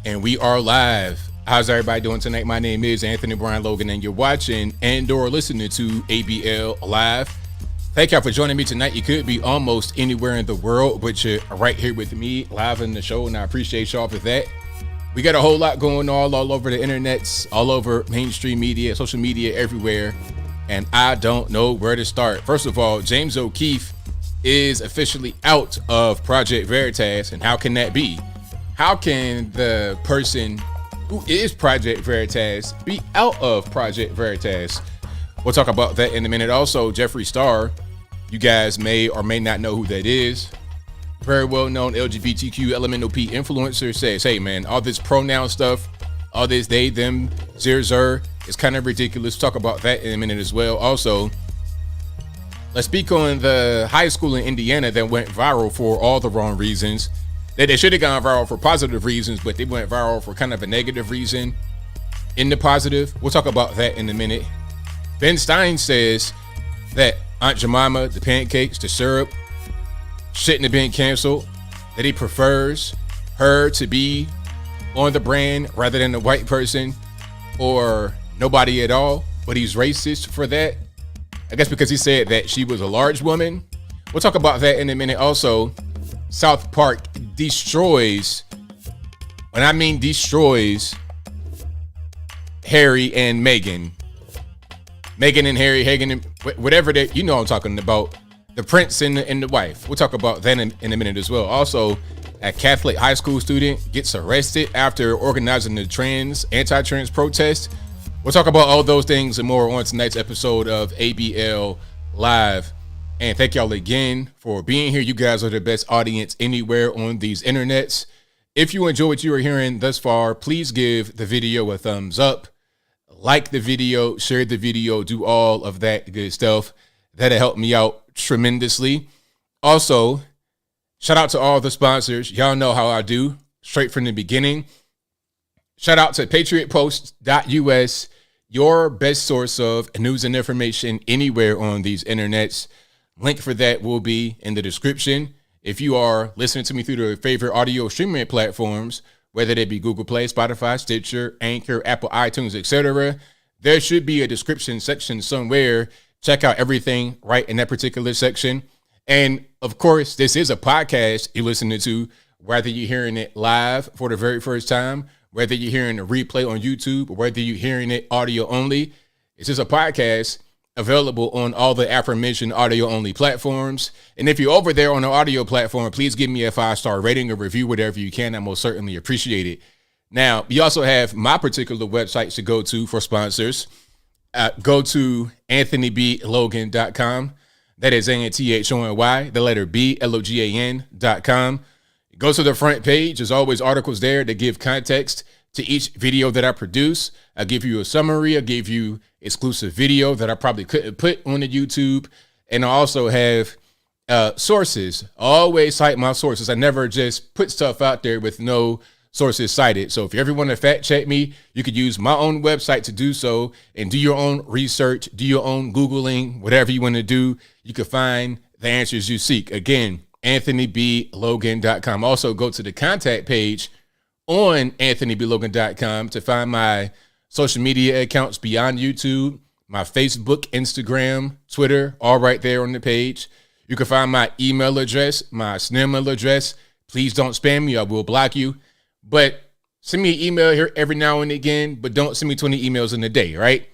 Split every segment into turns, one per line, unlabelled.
And we are live. How's everybody doing tonight? My name is Anthony Brian Logan, and you're watching and/or listening to ABL Live. Thank y'all for joining me tonight. You could be almost anywhere in the world, but you're right here with me live in the show, and I appreciate y'all for that. We got a whole lot going on all over the internets, all over mainstream media, social media, everywhere, and I don't know where to start. First of all, James O'Keefe is officially out of Project Veritas, and how can that be? How can the person who is Project Veritas be out of Project Veritas? We'll talk about that in a minute. Also, Jeffree Star, you guys may or may not know who that is. Very well-known LGBTQ LMNOP influencer says, hey man, all this pronoun stuff, all this they, them, zer, is kind of ridiculous. Talk about that in a minute as well. Also, let's speak on the high school in Indiana that went viral for all the wrong reasons. They should have gone viral for positive reasons, but they went viral for kind of a negative reason in the positive. We'll talk about that in a minute. Ben Stein says that Aunt Jemima, the pancakes, the syrup, shouldn't have been canceled, that he prefers her to be on the brand rather than a white person or nobody at all, but he's racist for that. I guess because he said that she was a large woman. We'll talk about that in a minute. Also, South Park destroys, when I mean destroys, Harry and Meghan. Meghan and Harry, Hagen, and whatever that, you know what I'm talking about. The prince and the wife. We'll talk about that in a minute as well. Also, a Catholic high school student gets arrested after organizing the anti-trans protest. We'll talk about all those things and more on tonight's episode of ABL Live. And thank y'all again for being here. You guys are the best audience anywhere on these internets. If you enjoy what you are hearing thus far, please give the video a thumbs up, like the video, share the video, do all of that good stuff. That'll help me out tremendously. Also, shout out to all the sponsors. Y'all know how I do, straight from the beginning. Shout out to patriotpost.us, your best source of news and information anywhere on these internets. Link for that will be in the description. If you are listening to me through your favorite audio streaming platforms, whether they be Google Play, Spotify, Stitcher, Anchor, Apple, iTunes, etc., there should be a description section somewhere. Check out everything right in that particular section. And of course, this is a podcast you're listening to, whether you're hearing it live for the very first time, whether you're hearing a replay on YouTube, or whether you're hearing it audio only. It's just a podcast available on all the aforementioned audio only platforms. And if you're over there on the audio platform, please give me a 5-star rating or review, whatever you can. I most certainly appreciate it. Now, you also have my particular websites to go to for sponsors. Go to anthonyblogan.com. That is ANTHONY, the letter B, LOGAN.com. Go to the front page. There's always articles there that give context to each video that I produce. I'll give you a summary. I'll give you exclusive video that I probably couldn't put on the YouTube. And I also have sources. I always cite my sources. I never just put stuff out there with no sources cited. So if you ever want to fact check me, you could use my own website to do so and do your own research, do your own Googling, whatever you want to do. You can find the answers you seek. Again, AnthonyBLogan.com. Also go to the contact page on AnthonyBLogan.com to find my social media accounts beyond YouTube, my Facebook, Instagram, Twitter, all right there on the page. You can find my email address, my email address. Please don't spam me. I will block you. But send me an email here every now and again, but don't send me 20 emails in a day, right?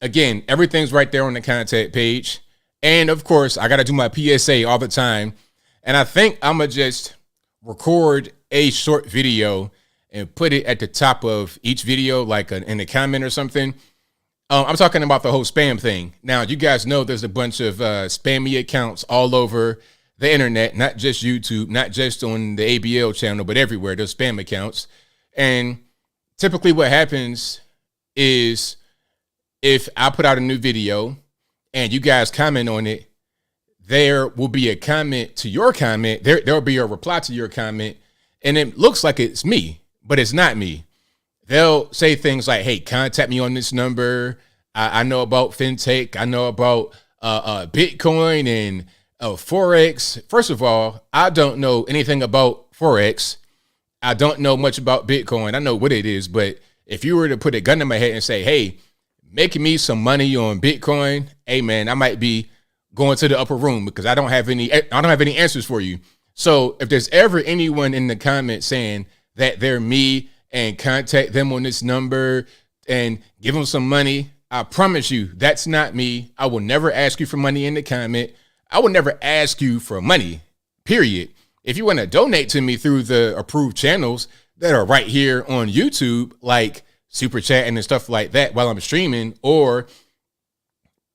Again, everything's right there on the contact page. And of course, I got to do my PSA all the time. And I think I'm going to just record a short video and put it at the top of each video, like in a comment or something. I'm talking about the whole spam thing. Now, you guys know there's a bunch of spammy accounts all over the internet, not just YouTube, not just on the ABL channel, but everywhere. There's spam accounts. And typically what happens is if I put out a new video and you guys comment on it, there will be a comment to your comment. There'll be a reply to your comment. And it looks like it's me, but it's not me. They'll say things like, hey, contact me on this number. I know about fintech. I know about Bitcoin and Forex. First of all, I don't know anything about Forex. I don't know much about Bitcoin. I know what it is, but if you were to put a gun in my head and say, hey, making me some money on Bitcoin, hey man, I might be going to the upper room because I don't have any answers for you. So if there's ever anyone in the comments saying that they're me and contact them on this number and give them some money, I promise you that's not me. I will never ask you for money in the comment. I will never ask you for money, period. If you want to donate to me through the approved channels that are right here on YouTube, like super chatting and stuff like that while I'm streaming, or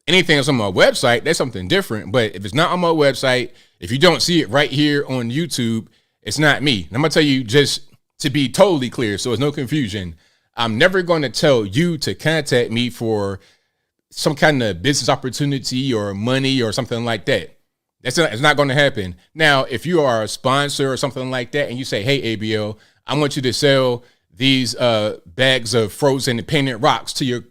anything that's on my website, that's something different. But if it's not on my website, if you don't see it right here on YouTube, it's not me. And I'm gonna tell you, just to be totally clear, so there's no confusion, I'm never going to tell you to contact me for some kind of business opportunity or money or something like that. It's not going to happen. Now, if you are a sponsor or something like that and you say, hey, ABL, I want you to sell these bags of frozen and painted rocks to your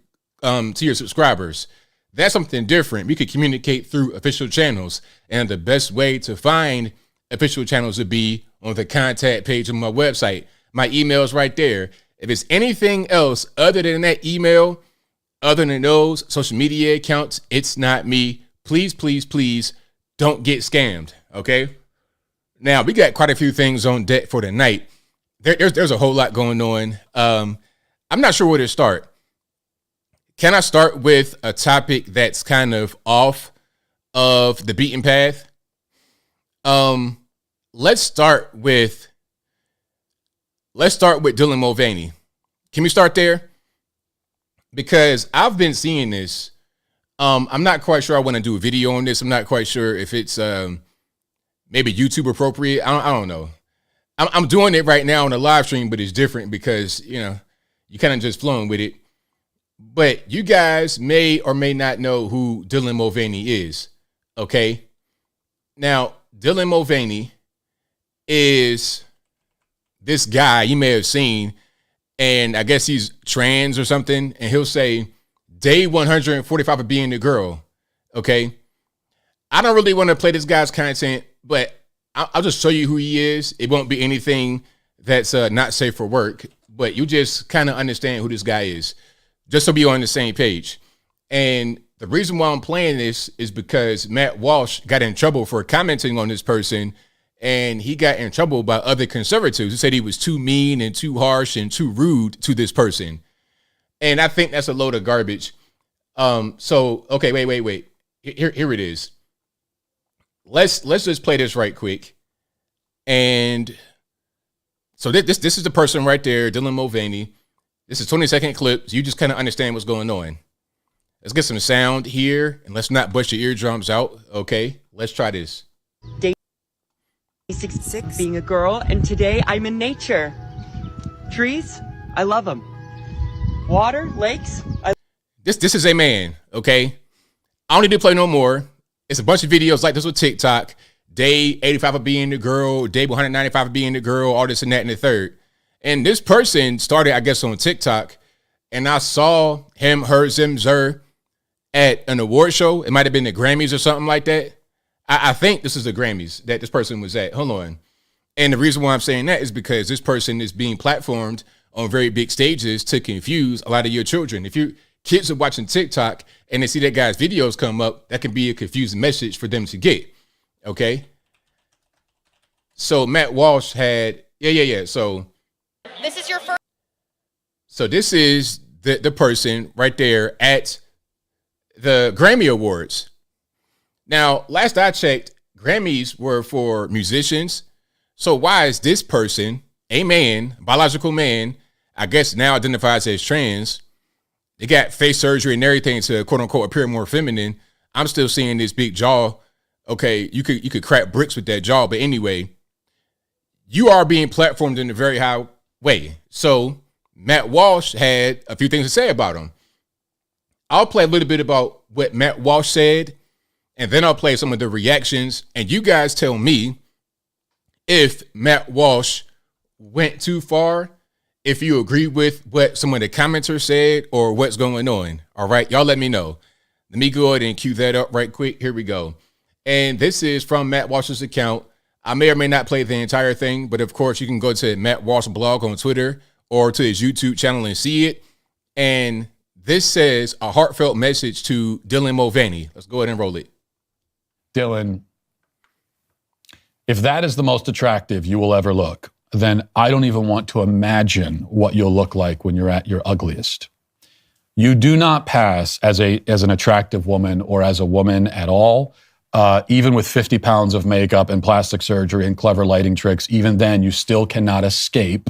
subscribers, that's something different. We could communicate through official channels. And the best way to find official channels would be on the contact page of my website. My email is right there. If it's anything else other than that email, other than those social media accounts, it's not me. Please, please, please don't get scammed, okay? Now, we got quite a few things on deck for tonight. There's a whole lot going on. I'm not sure where to start. Can I start with a topic that's kind of off of the beaten path? Let's start with Dylan Mulvaney. Can we start there? Because I've been seeing this. I'm not quite sure I want to do a video on this. I'm not quite sure if it's maybe YouTube appropriate. I don't know. I'm doing it right now on a live stream, but it's different because, you know, you kind of just flowing with it. But you guys may or may not know who Dylan Mulvaney is, okay? Now, Dylan Mulvaney is this guy you may have seen, and I guess he's trans or something, and he'll say, day 145 of being a girl, okay? I don't really want to play this guy's content, but I'll just show you who he is. It won't be anything that's not safe for work, but you just kind of understand who this guy is, just so we're on the same page. And the reason why I'm playing this is because Matt Walsh got in trouble for commenting on this person, and he got in trouble by other conservatives who said he was too mean and too harsh and too rude to this person. And I think that's a load of garbage. So, okay, wait. Here it is. Let's just play this right quick. And so this is the person right there, Dylan Mulvaney. This is 20-second clip, so you just kind of understand what's going on. Let's get some sound here, and let's not bust your eardrums out, okay? Let's try this.
Day 66, being a girl, and today I'm in nature. Trees, I love them. Water, lakes,
This is a man, okay? I don't need to play no more. It's a bunch of videos like this with TikTok. Day 85 of being the girl, day 195 of being the girl, all this and that and the third. And this person started, I guess, on TikTok, and I saw him, her, Zim, Zer at an award show. It might have been the Grammys or something like that. I think this is the Grammys that this person was at. Hold on. And the reason why I'm saying that is because this person is being platformed on very big stages to confuse a lot of your children. If your kids are watching TikTok and they see that guy's videos come up, that can be a confusing message for them to get. Okay. So Matt Walsh had, So
this is your first.
So this is the person right there at the Grammy Awards. Now, last I checked, Grammys were for musicians. So why is this person, a man, biological man, I guess now identifies as trans, they got face surgery and everything to quote unquote appear more feminine. I'm still seeing this big jaw. Okay, you could crack bricks with that jaw, but anyway, you are being platformed in a very high way. So Matt Walsh had a few things to say about him. I'll play a little bit about what Matt Walsh said, and then I'll play some of the reactions, and you guys tell me if Matt Walsh went too far, if you agree with what some of the commenters said or what's going on. All right, y'all let me know. Let me go ahead and cue that up right quick. Here we go. And this is from Matt Walsh's account. I may or may not play the entire thing, but of course you can go to Matt Walsh blog on Twitter or to his YouTube channel and see it. And this says a heartfelt message to Dylan Mulvaney. Let's go ahead and roll it.
Dylan, if that is the most attractive you will ever look, then I don't even want to imagine what you'll look like when you're at your ugliest. You do not pass as an attractive woman or as a woman at all, even with 50 pounds of makeup and plastic surgery and clever lighting tricks. Even then, you still cannot escape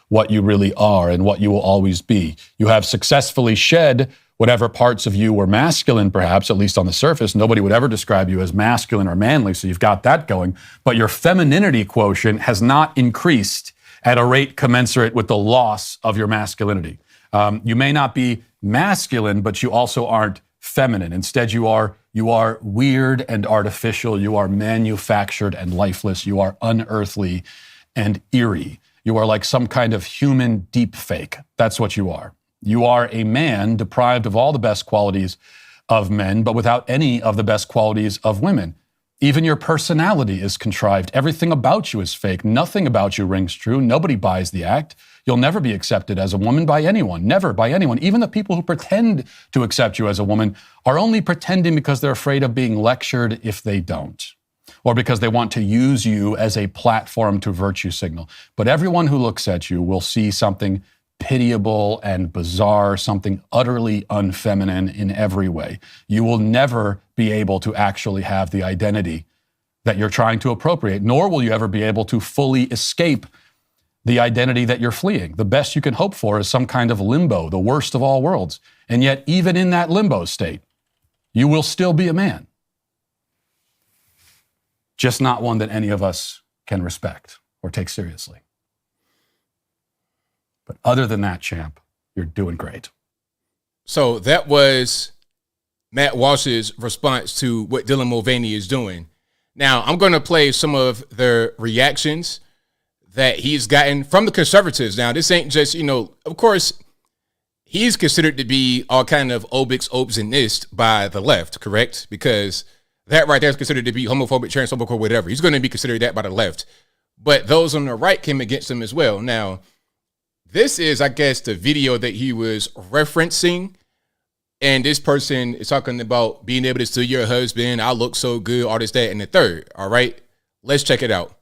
what you really are and what you will always be. You have successfully shed whatever parts of you were masculine, perhaps, at least on the surface. Nobody would ever describe you as masculine or manly, so you've got that going. But your femininity quotient has not increased at a rate commensurate with the loss of your masculinity. You may not be masculine, but you also aren't feminine. Instead, you are weird and artificial. You are manufactured and lifeless. You are unearthly and eerie. You are like some kind of human deep fake. That's what you are. You are a man deprived of all the best qualities of men, but without any of the best qualities of women. Even your personality is contrived. Everything about you is fake. Nothing about you rings true. Nobody buys the act. You'll never be accepted as a woman by anyone. Never by anyone. Even the people who pretend to accept you as a woman are only pretending because they're afraid of being lectured if they don't, or because they want to use you as a platform to virtue signal. But everyone who looks at you will see something pitiable and bizarre, something utterly unfeminine in every way. You will never be able to actually have the identity that you're trying to appropriate, nor will you ever be able to fully escape the identity that you're fleeing. The best you can hope for is some kind of limbo, the worst of all worlds. And yet, even in that limbo state, you will still be a man. Just not one that any of us can respect or take seriously. But other than that, champ, you're doing great.
So that was Matt Walsh's response to what Dylan Mulvaney is doing. Now, I'm going to play some of the reactions that he's gotten from the conservatives. Now, this ain't just, of course, he's considered to be all kind of obix, obs, and nist by the left, correct? Because that right there is considered to be homophobic, transphobic, or whatever. He's going to be considered that by the left. But those on the right came against him as well. Now, this is, I guess, the video that he was referencing. And this person is talking about being able to steal your husband. I look so good, all this, that, and the third. All right, let's check it out.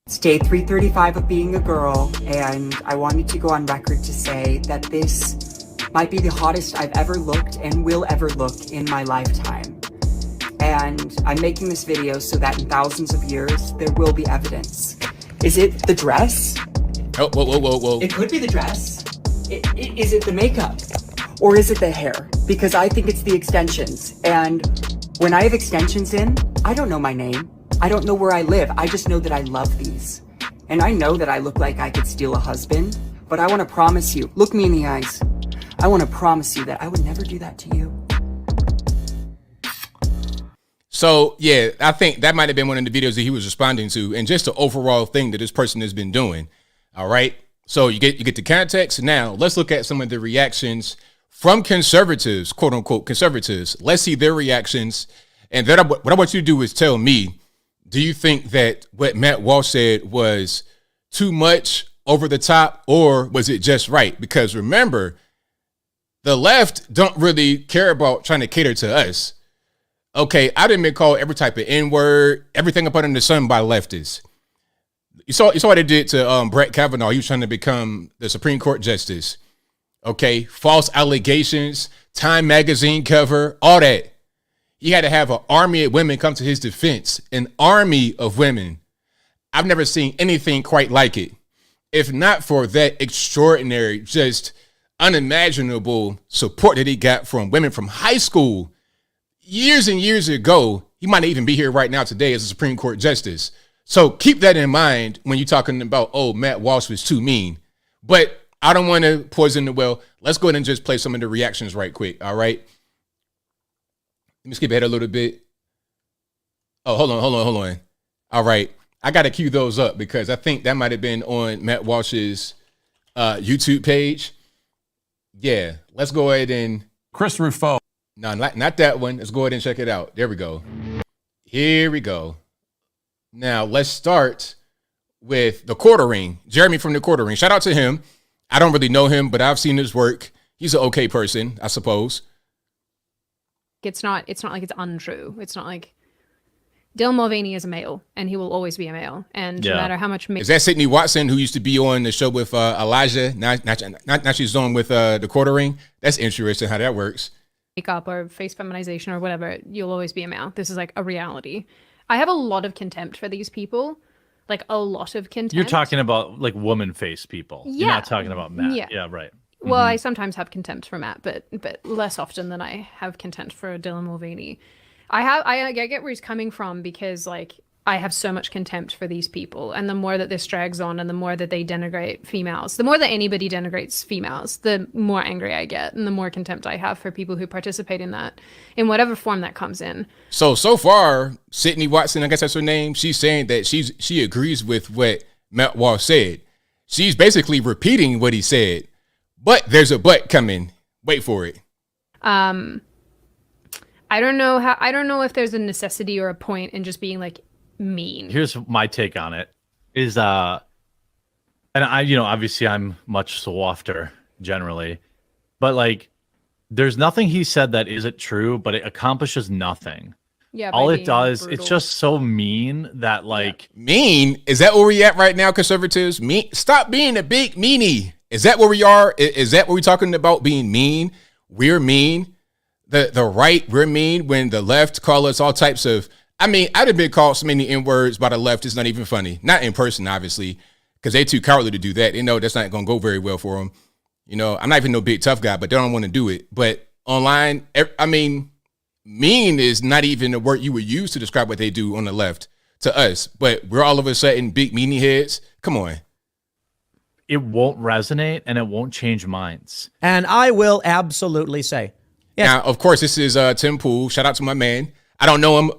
It's day 335 of being a girl, and I wanted to go on record to say that this might be the hottest I've ever looked and will ever look in my lifetime. And I'm making this video so that in thousands of years, there will be evidence. Is it the dress?
Oh, whoa.
It could be the dress. Is it the makeup? Or is it the hair? Because I think it's the extensions. And when I have extensions in, I don't know my name. I don't know where I live. I just know that I love these. And I know that I look like I could steal a husband, but I want to promise you, look me in the eyes. I want to promise you that I would never do that to you.
So, yeah, I think that might have been one of the videos that he was responding to, and just the overall thing that this person has been doing. All right. So you get the context. Now let's look at some of the reactions from conservatives, quote unquote conservatives. Let's see their reactions. And then what I want you to do is tell me, do you think that what Matt Walsh said was too much, over the top, or was it just right? Because remember, the left don't really care about trying to cater to us. Okay, I didn't been called every type of N-word, everything up under the sun by leftists. You saw what they did to Brett Kavanaugh. He was trying to become the Supreme Court justice. Okay, false allegations, Time magazine cover, all that. He had to have an army of women come to his defense. An army of women. I've never seen anything quite like it. If not for that extraordinary, just unimaginable support that he got from women from high school years and years ago, he might not even be here right now today as a Supreme Court justice. So keep that in mind when you're talking about, oh, Matt Walsh was too mean. But I don't want to poison the well. Let's go ahead and just play some of the reactions right quick. All right. Let me skip ahead a little bit. Oh, hold on. All right. I got to cue those up because I think that might have been on Matt Walsh's YouTube page. Yeah. Let's go ahead and.
Chris Ruffo.
No, not that one. Let's go ahead and check it out. There we go. Here we go. Now, let's start with the quartering. Jeremy from the quartering. Shout out to him. I don't really know him, but I've seen his work. He's an okay person, I suppose.
It's not like it's untrue. It's not like Dylan Mulvaney is a male, and he will always be a male. And no matter how much...
Is that Sydney Watson, who used to be on the show with Elijah? Now she's on with the quartering. That's interesting how that works.
Makeup or face feminization or whatever, you'll always be a male. This is like a reality. I have a lot of contempt for these people. Like a lot of contempt.
You're talking about like woman face people.
Yeah.
You're not talking about Matt. Yeah, right.
Well, I sometimes have contempt for Matt, but less often than I have contempt for Dylan Mulvaney. I get where he's coming from, because like I have so much contempt for these people, and the more that this drags on, and the more that they denigrate females, the more that anybody denigrates females, the more angry I get, and the more contempt I have for people who participate in that, in whatever form that comes in.
So far, Sydney Watson, I guess that's her name, she's saying that she agrees with what Matt Walsh said. She's basically repeating what he said, but there's a but coming. Wait for it.
I don't know if there's a necessity or a point in just being like mean.
Here's my take on it is and I obviously I'm much softer generally, but like there's nothing he said that isn't true, but it accomplishes nothing.
Yeah,
all it does,
brutal.
it's just so mean that like
mean. Is that where we at right now, conservatives? Stop being a big meanie. Is that where we are? Is that what we're talking about, being mean? We're mean. The right, we're mean, when the left call us all types of... I mean, I'd have been called so many N-words by the left, it's not even funny. Not in person, obviously, because they're too cowardly to do that. They know that's not going to go very well for them. You know, I'm not even no big tough guy, but they don't want to do it. But online, I mean, mean is not even a word you would use to describe what they do on the left to us. But we're all of a sudden big meanie heads. Come on.
It won't resonate and it won't change minds.
And I will absolutely say, yes.
Now, of course, this is Tim Pool. Shout out to my man. I don't know him.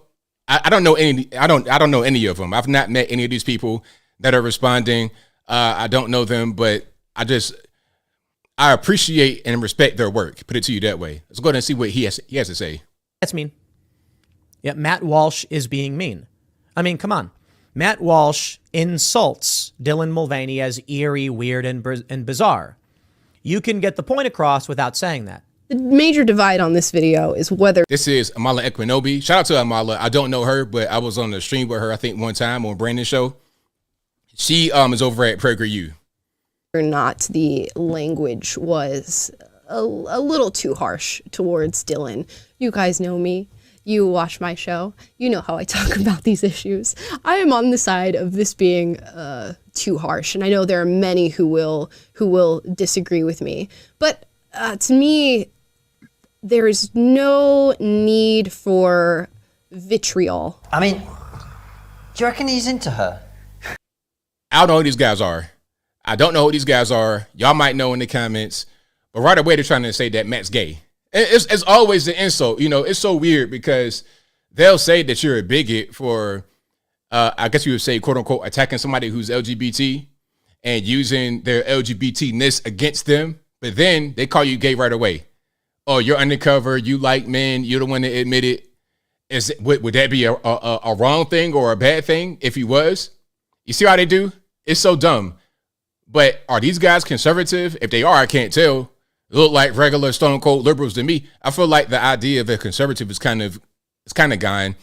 I don't know any. I don't know any of them. I've not met any of these people that are responding. I don't know them, but I appreciate and respect their work. Put it to you that way. Let's go ahead and see what he has to say.
That's mean. Yeah, Matt Walsh is being mean. I mean, come on. Matt Walsh insults Dylan Mulvaney as eerie, weird, and bizarre. You can get the point across without saying that.
The major divide on this video is whether...
This is Amala Ekwinobi. Shout out to Amala. I don't know her, but I was on the stream with her, I think, one time on Brandon's show. She is over at PragerU.
or not the language was a little too harsh towards Dylan. You guys know me. You watch my show. You know how I talk about these issues. I am on the side of this being too harsh, and I know there are many who will disagree with me. But to me, there is no need for vitriol.
I mean, do you reckon he's into her?
I don't know who these guys are. I don't know who these guys are. Y'all might know in the comments. But right away, they're trying to say that Matt's gay. It's always an insult. You know, it's so weird because they'll say that you're a bigot for, I guess you would say, quote unquote, attacking somebody who's LGBT and using their LGBT-ness against them. But then they call you gay right away. Oh, you're undercover. You like men. You're the one that admit it. Would that be a wrong thing or a bad thing if he was? You see how they do? It's so dumb. But are these guys conservative? If they are, I can't tell. They look like regular stone cold liberals to me. I feel like the idea of a conservative is kind of gone.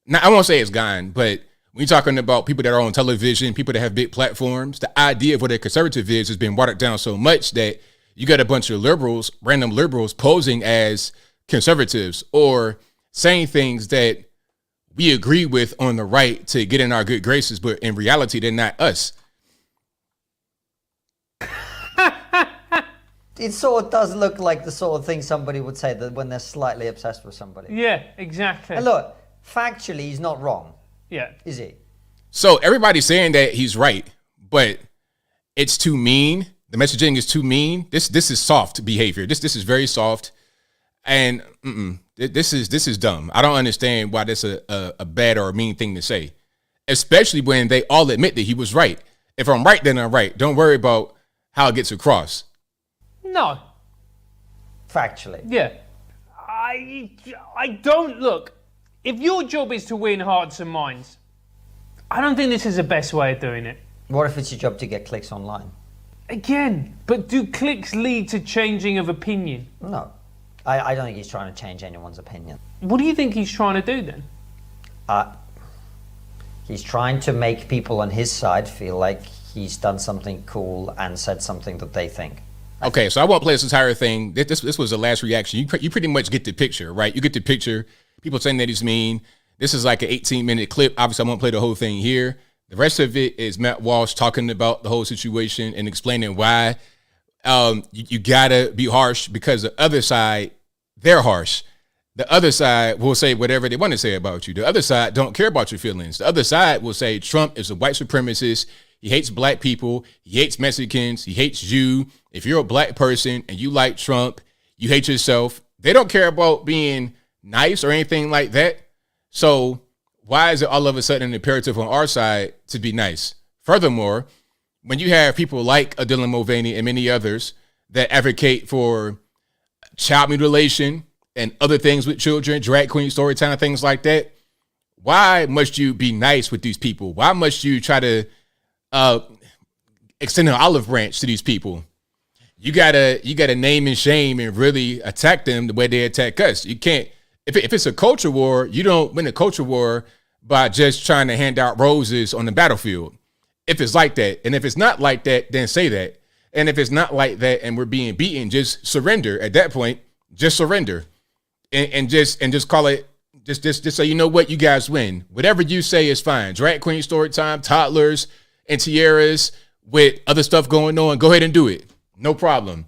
Now, I won't say it's gone, but when you're talking about people that are on television, people that have big platforms, the idea of what a conservative is has been watered down so much that you got a bunch of liberals, random liberals, posing as conservatives or saying things that we agree with on the right to get in our good graces, but in reality, they're not us.
It sort of does look like the sort of thing somebody would say that when they're slightly obsessed with somebody.
Yeah, exactly.
And look, factually, he's not wrong.
Yeah.
Is he?
So everybody's saying that he's right, but it's too mean. The messaging is too mean. This is soft behavior. This is very soft, and this is dumb. I don't understand why this is a bad or a mean thing to say, especially when they all admit that he was right. If I'm right, then I'm right. Don't worry about how it gets across.
No.
Factually.
Yeah. I don't look. If your job is to win hearts and minds, I don't think this is the best way of doing it.
What if it's your job to get clicks online?
Again, but do clicks lead to changing of opinion?
No. I don't think he's trying to change anyone's opinion.
What do you think he's trying to do then?
He's trying to make people on his side feel like he's done something cool and said something that they think.
Okay, so I won't play this entire thing. This was the last reaction. You pretty much get the picture, right? You get the picture. People saying that he's mean. This is like an 18-minute clip. Obviously, I won't play the whole thing here. The rest of it is Matt Walsh talking about the whole situation and explaining why you gotta be harsh, because the other side, they're harsh. The other side will say whatever they want to say about you. The other side don't care about your feelings. The other side will say Trump is a white supremacist. He hates black people. He hates Mexicans. He hates you. If you're a black person and you like Trump, you hate yourself. They don't care about being nice or anything like that. So why is it all of a sudden an imperative on our side to be nice? Furthermore, when you have people like Dylan Mulvaney and many others that advocate for child mutilation and other things with children, drag queen story time, things like that, why must you be nice with these people? Why must you try to extend an olive branch to these people? You gotta name and shame and really attack them the way they attack us. You can't, if it's a culture war, you don't win a culture war by just trying to hand out roses on the battlefield. If it's like that, and if it's not like that, then say that. And if it's not like that and we're being beaten, just surrender. At that point, just surrender, and just call it. Just say, you know what, you guys win. Whatever you say is fine. Drag queen story time, toddlers and tiaras with other stuff going on. Go ahead and do it. No problem.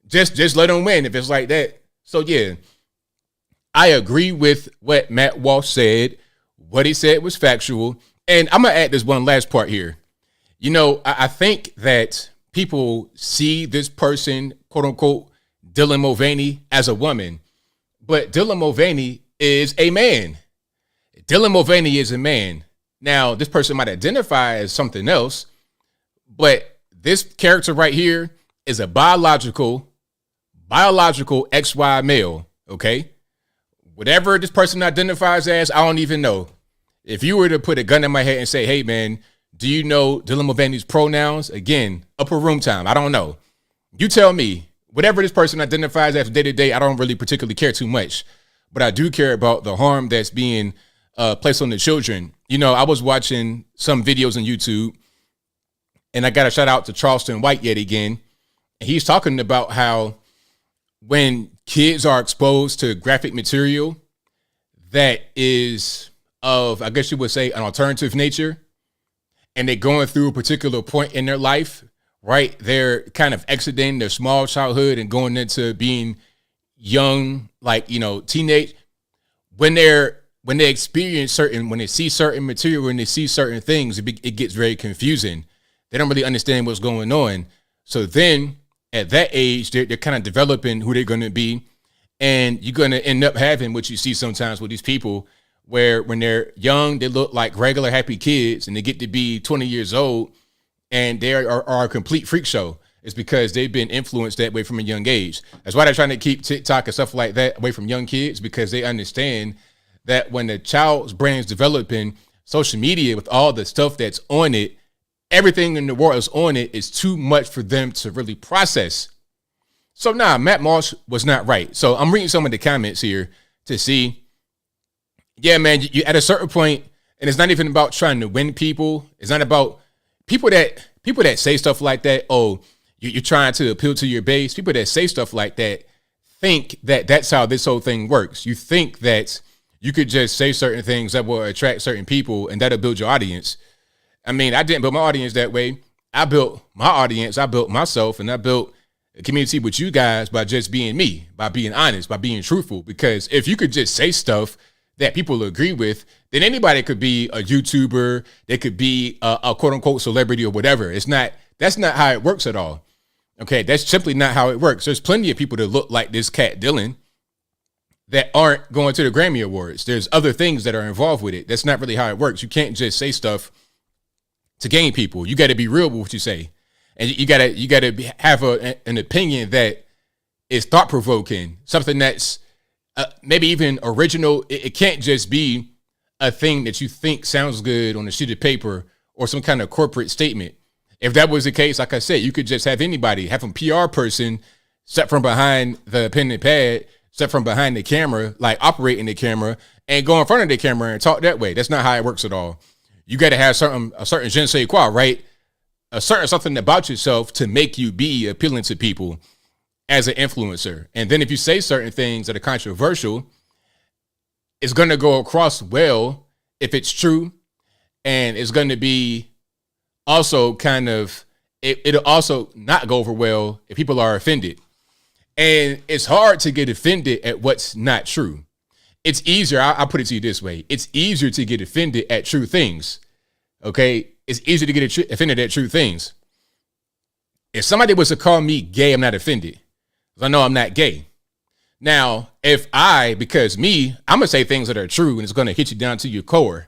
Just let them win if it's like that. So yeah, I agree with what Matt Walsh said. What he said was factual. And I'm gonna add this one last part here. You know, I think that people see this person, quote unquote, Dylan Mulvaney, as a woman, but Dylan Mulvaney is a man. Dylan Mulvaney is a man. Now, this person might identify as something else, but this character right here is a biological XY male, okay? Whatever this person identifies as, I don't even know. If you were to put a gun in my head and say, hey, man, do you know Dylan Mulvaney's pronouns? Again, upper room time. I don't know. You tell me. Whatever this person identifies as day to day, I don't really particularly care too much. But I do care about the harm that's being placed on the children. You know, I was watching some videos on YouTube, and I got a shout out to Charleston White yet again. He's talking about how when kids are exposed to graphic material that is of, I guess you would say, an alternative nature, and they're going through a particular point in their life, right? They're kind of exiting their small childhood and going into being young, like, you know, teenage. When they experience certain, when they see certain material, when they see certain things, it gets very confusing. They don't really understand what's going on. So then at that age, they're kind of developing who they're going to be. And you're going to end up having what you see sometimes with these people, where when they're young, they look like regular happy kids, and they get to be 20 years old and they are a complete freak show. It's because they've been influenced that way from a young age. That's why they're trying to keep TikTok and stuff like that away from young kids, because they understand that when the child's brain is developing, social media with all the stuff that's on it, everything in the world is on it, is too much for them to really process. So Matt Walsh was not right. So I'm reading some of the comments here to see, yeah, man, you at a certain point, and it's not even about trying to win people. It's not about people that say stuff like that. Oh, you're trying to appeal to your base. People that say stuff like that think that that's how this whole thing works. You think that you could just say certain things that will attract certain people and that'll build your audience. I mean, I didn't build my audience that way. I built my audience. I built myself, and I built a community with you guys by just being me, by being honest, by being truthful. Because if you could just say stuff that people agree with, then anybody could be a YouTuber. They could be a quote unquote celebrity or whatever. That's not how it works at all. Okay, that's simply not how it works. There's plenty of people that look like this cat Dylan that aren't going to the Grammy Awards. There's other things that are involved with it. That's not really how it works. You can't just say stuff to gain people. You got to be real with what you say, and you got to have an opinion that is thought provoking, something that's maybe even original. It can't just be a thing that you think sounds good on a sheet of paper or some kind of corporate statement. If that was the case, like I said, you could just have anybody, have a PR person step from behind the pen and pad, step from behind the camera, like operating the camera, and go in front of the camera and talk that way. That's not how it works at all. You got to have a certain je ne sais quoi, right? A certain something about yourself to make you be appealing to people as an influencer. And then if you say certain things that are controversial, it's going to go across well if it's true. And it's going to be also kind of, it'll also not go over well if people are offended. And it's hard to get offended at what's not true. It's easier, I'll put it to you this way. It's easier to get offended at true things. Okay? It's easier to get offended at true things. If somebody was to call me gay, I'm not offended. I know I'm not gay. Now, because I'm going to say things that are true and it's going to hit you down to your core.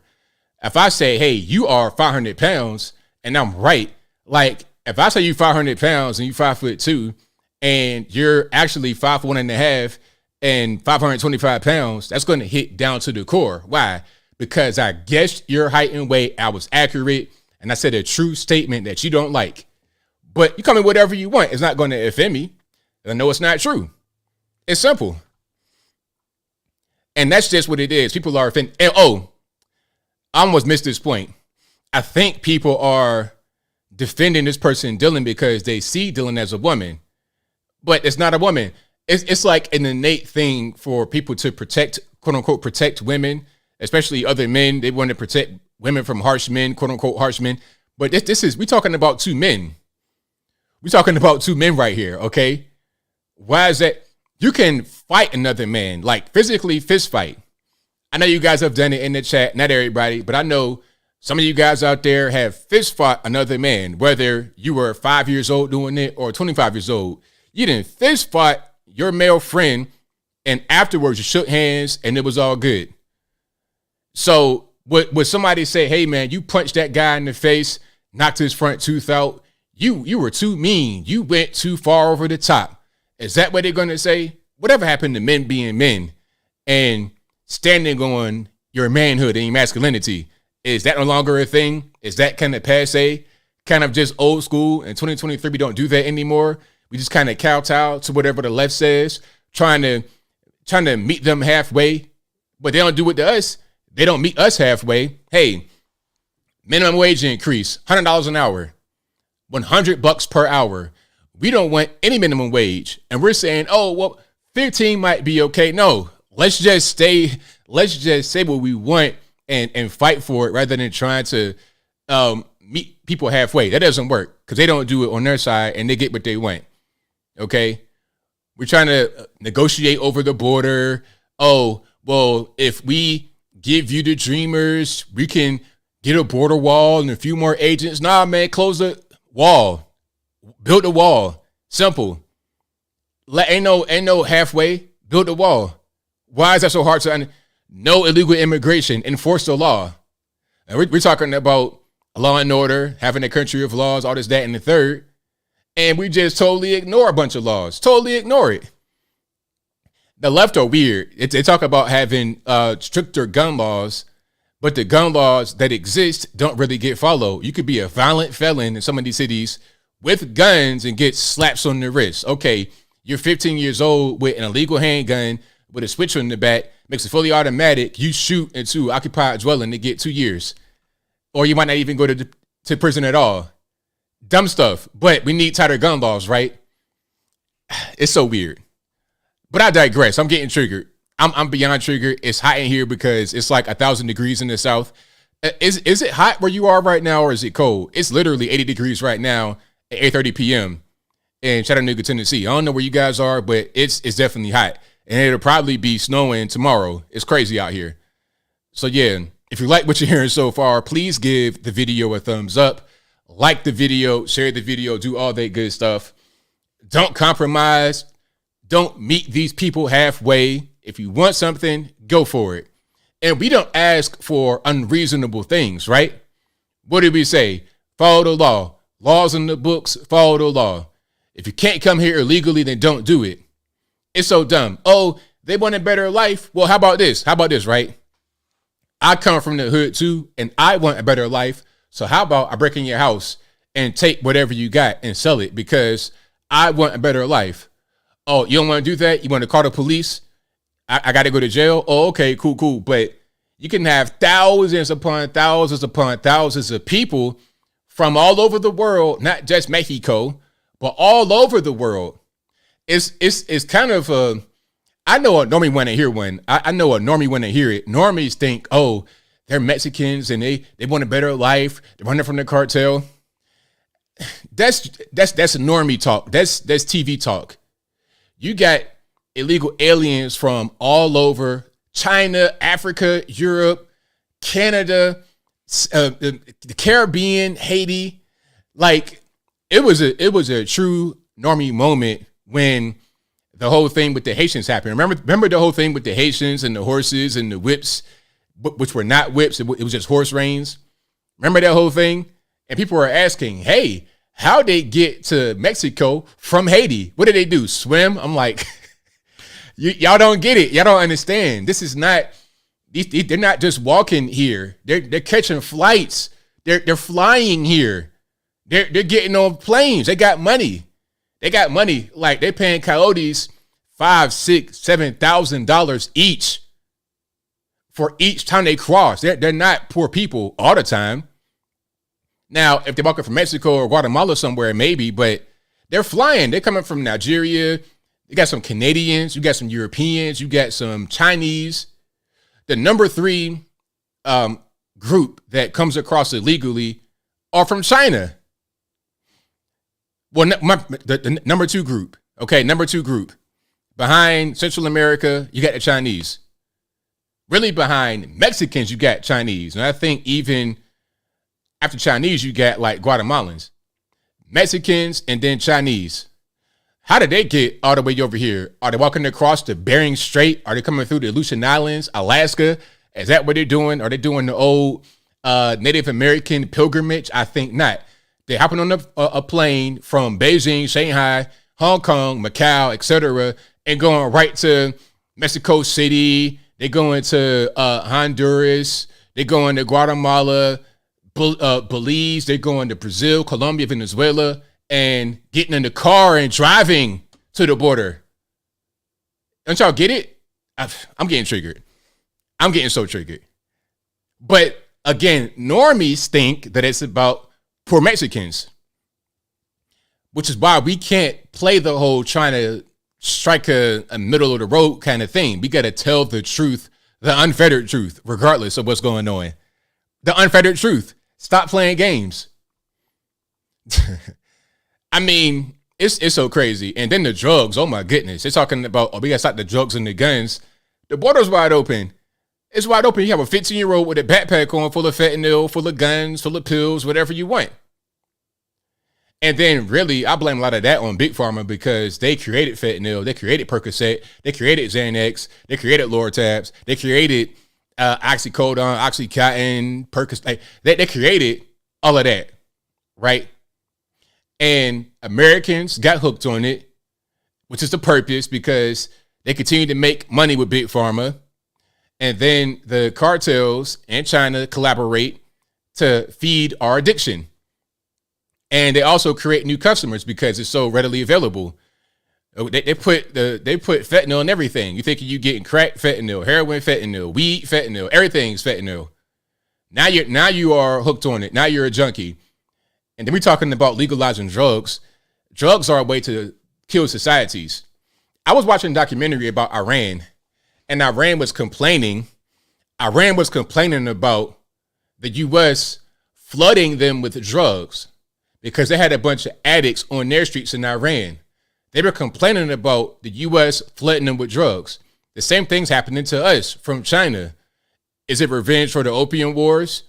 If I say, hey, you are 500 pounds and I'm right, like if I say you 500 pounds and you 5'2" and you're actually 5'1.5" and 525 pounds, that's going to hit down to the core. Why? Because I guessed your height and weight. I was accurate. And I said a true statement that you don't like. But you come in whatever you want. It's not going to offend me. I know it's not true. It's simple. And that's just what it is. People are offended. And I almost missed this point. I think people are defending this person, Dylan, because they see Dylan as a woman. But it's not a woman. It's like an innate thing for people to protect, quote unquote, protect women, especially other men. They want to protect women from harsh men, quote unquote, harsh men. But we're talking about two men. We're talking about two men right here, okay? Why is that? You can fight another man, like physically fist fight. I know you guys have done it in the chat, not everybody, but I know some of you guys out there have fist fought another man, whether you were 5 years old doing it or 25 years old. You didn't fist fight your male friend, and afterwards you shook hands and it was all good. So would somebody say, hey man, you punched that guy in the face, knocked his front tooth out, you were too mean, you went too far over the top? Is that what they're going to say? Whatever happened to men being men and standing on your manhood and your masculinity? Is that no longer a thing? Is that kind of passe, kind of just old school? In 2023, we don't do that anymore. We just kind of kowtow to whatever the left says, trying to meet them halfway, but they don't do it to us. They don't meet us halfway. Hey, minimum wage increase, $100 an hour, $100 per hour. We don't want any minimum wage. And we're saying, oh, well, 15 might be okay. No, let's just say what we want and fight for it rather than trying to meet people halfway. That doesn't work because they don't do it on their side and they get what they want. Okay? We're trying to negotiate over the border. Oh, well, if we give you the dreamers, we can get a border wall and a few more agents. Nah, man, close the wall. Build a wall. Simple. Ain't no halfway. Build a wall. Why is that so hard to no illegal immigration? Enforce the law. And we're talking about law and order, having a country of laws, all this, that, and the third. And we just totally ignore a bunch of laws. Totally ignore it. The left are weird. They talk about having stricter gun laws, but the gun laws that exist don't really get followed. You could be a violent felon in some of these cities with guns and get slaps on the wrist. Okay, you're 15 years old with an illegal handgun with a switch on the back, makes it fully automatic. You shoot into occupied dwelling to get 2 years. Or you might not even go to prison at all. Dumb stuff. But we need tighter gun laws, right? It's so weird. But I digress. I'm getting triggered. I'm beyond triggered. It's hot in here because it's like 1,000 degrees in the south. Is it hot where you are right now or is it cold? It's literally 80 degrees right now at 8:30 p.m. in Chattanooga, Tennessee. I don't know where you guys are, but it's definitely hot. And it'll probably be snowing tomorrow. It's crazy out here. So yeah, if you like what you're hearing so far, please give the video a thumbs up. Like the video, share the video, do all that good stuff. Don't compromise. Don't meet these people halfway. If you want something, go for it. And we don't ask for unreasonable things, right? What do we say? Follow the law. Laws in the books, follow the law. If you can't come here illegally, then don't do it. It's so dumb. Oh, they want a better life. Well, how about this? How about this, right? I come from the hood too, and I want a better life. So how about I break in your house and take whatever you got and sell it because I want a better life. Oh, you don't want to do that? You want to call the police? I got to go to jail? Oh, okay, cool. But you can have thousands upon thousands of people from all over the world, not just Mexico, but all over the world. It's kind of I know a normie when I hear one. I know a normie when I hear it. Normies think, oh, they're Mexicans and they want a better life. They're running from the cartel. That's a normie talk. That's TV talk. You got illegal aliens from all over China, Africa, Europe, Canada, the Caribbean, Haiti. Like it was a true normie moment when the whole thing with the Haitians happened. Remember the whole thing with the Haitians and the horses and the whips, which were not whips. It was just horse reins. Remember that whole thing? And people were asking, hey, how they get to Mexico from Haiti? What did they do? Swim? I'm like, y'all don't get it. Y'all don't understand. This is not, they're not just walking here. They're catching flights. They're flying here. They're getting on planes. They got money. Like they're paying coyotes $5,000, $6,000, $7,000 each for each time they cross. They're not poor people all the time. Now, if they're walking from Mexico or Guatemala somewhere, maybe, but they're flying. They're coming from Nigeria. You got some Canadians. You got some Europeans. You got some Chinese. The number 3 group that comes across illegally are from China. Well, the number 2 group. Okay, number 2 group. Behind Central America, you got the Chinese. Really behind Mexicans, you got Chinese. And I think even after Chinese, you got like Guatemalans, Mexicans, and then Chinese. How did they get all the way over here? Are they walking across the Bering Strait? Are they coming through the Aleutian Islands, Alaska? Is that what they're doing? Are they doing the old Native American pilgrimage? I think not. They're hopping on a plane from Beijing, Shanghai, Hong Kong, Macau, etc., and going right to Mexico City. They're going to Honduras. They're going to Guatemala, Belize. They're going to Brazil, Colombia, Venezuela, and getting in the car and driving to the border. Don't y'all get it? I'm getting triggered. I'm getting so triggered. But again, normies think that it's about poor Mexicans, which is why we can't play the whole trying to strike a middle of the road kind of thing. We got to tell the truth, the unfettered truth, regardless of what's going on. The unfettered truth. Stop playing games. I mean, it's so crazy. And then the drugs, oh my goodness. They're talking about, oh, we got to stop the drugs and the guns. The border's wide open. It's wide open. You have a 15-year-old with a backpack on full of fentanyl, full of guns, full of pills, whatever you want. And then really, I blame a lot of that on Big Pharma because they created fentanyl. They created Percocet. They created Xanax. They created Lortabs. They created oxycodone, Oxycontin, Percocet. They created all of that, right? And Americans got hooked on it, which is the purpose because they continue to make money with Big Pharma. And then the cartels and China collaborate to feed our addiction. And they also create new customers because it's so readily available. They put fentanyl in everything. You think you getting crack, fentanyl, heroin, fentanyl, weed, fentanyl, everything's fentanyl. Now you are hooked on it. Now you're a junkie. And then we're talking about legalizing drugs. Drugs are a way to kill societies. I was watching a documentary about Iran, and Iran was complaining about the U.S. flooding them with drugs because they had a bunch of addicts on their streets in Iran. They were complaining about the U.S. flooding them with drugs. The same thing's happening to us from China. Is it revenge for the opium wars?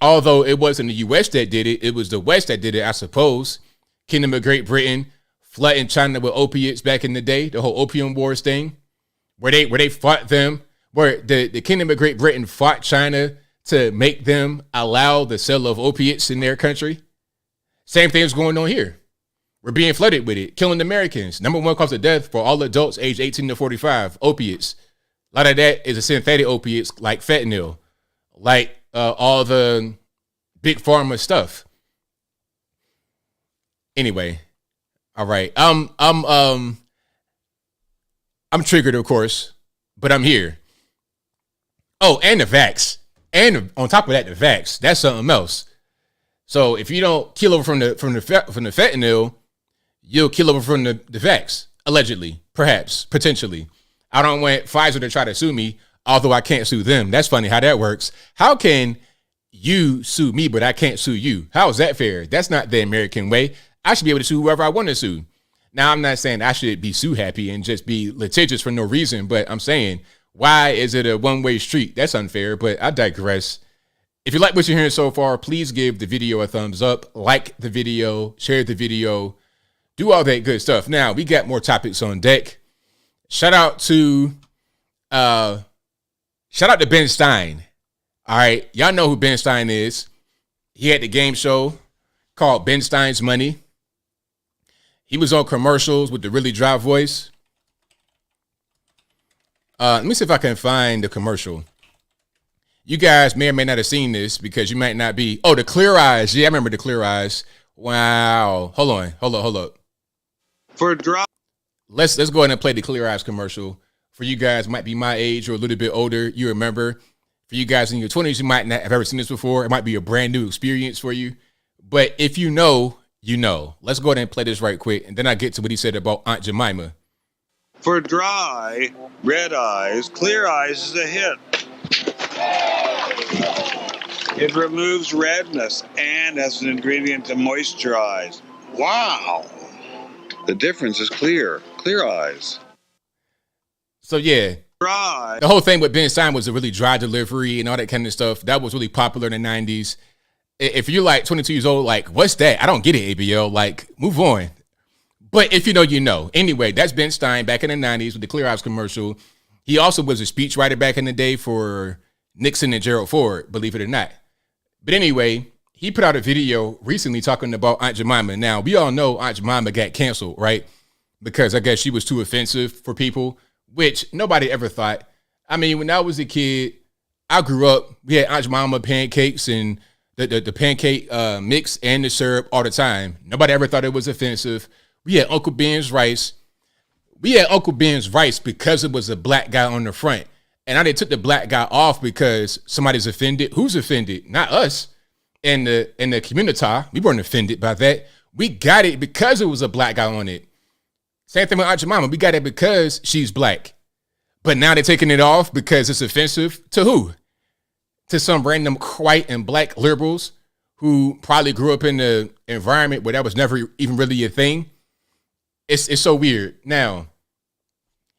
Although it wasn't the U.S. that did it, it was the West that did it, I suppose. Kingdom of Great Britain flooding China with opiates back in the day, the whole opium wars thing, where they fought them, where the Kingdom of Great Britain fought China to make them allow the sale of opiates in their country. Same thing is going on here. We're being flooded with it, killing Americans. Number 1 cause of death for all adults aged 18 to 45, opiates. A lot of that is a synthetic opiates like fentanyl. like all the big pharma stuff. Anyway, all right. I'm triggered, of course, but I'm here. Oh, and the vax. And on top of that, the vax. That's something else. So if you don't kill over from the fentanyl, you'll kill over from the vax, allegedly, perhaps, potentially. I don't want Pfizer to try to sue me, although I can't sue them. That's funny how that works. How can you sue me, but I can't sue you? How is that fair? That's not the American way. I should be able to sue whoever I want to sue. Now, I'm not saying I should be sue happy and just be litigious for no reason, but I'm saying, why is it a one-way street? That's unfair, but I digress. If you like what you're hearing so far, please give the video a thumbs up, like the video, share the video, do all that good stuff. Now, we got more topics on deck. Shout out to Ben Stein. All right, y'all know who Ben Stein is. He had the game show called Ben Stein's Money. He was on commercials with the really dry voice. Let me see if I can find the commercial. You guys may or may not have seen this because you might not be. Oh, the clear eyes. Yeah, I remember the clear eyes. Wow. Hold on.
For a drop.
Let's go ahead and play the clear eyes commercial. For you guys, might be my age or a little bit older. You remember. For you guys in your 20s, you might not have ever seen this before. It might be a brand new experience for you. But if you know, you know. Let's go ahead and play this right quick, and then I get to what he said about Aunt Jemima.
For dry, red eyes, clear eyes is a hit. It removes redness and has an ingredient to moisturize. Wow. The difference is clear eyes.
So yeah,
Dry.
the whole thing with Ben Stein was a really dry delivery and all that kind of stuff. That was really popular in the 90s. If you're like 22 years old, like, what's that? I don't get it, ABL. Like, move on. But if you know, you know. Anyway, that's Ben Stein back in the 90s with the Clear Eyes commercial. He also was a speechwriter back in the day for Nixon and Gerald Ford, believe it or not. But anyway, he put out a video recently talking about Aunt Jemima. Now, we all know Aunt Jemima got canceled, right? Because I guess she was too offensive for people, which nobody ever thought. I mean, when I was a kid, I grew up, we had Aunt Jemima pancakes and the pancake mix and the syrup all the time. Nobody ever thought it was offensive. We had Uncle Ben's rice. We had Uncle Ben's rice because it was a black guy on the front. And now they took the black guy off because somebody's offended. Who's offended? Not us. In the community, we weren't offended by that. We got it because it was a black guy on it. Same thing with Aunt Jemima. We got it because she's black. But now they're taking it off because it's offensive to who? To some random white and black liberals who probably grew up in the environment where that was never even really a thing. It's so weird. Now,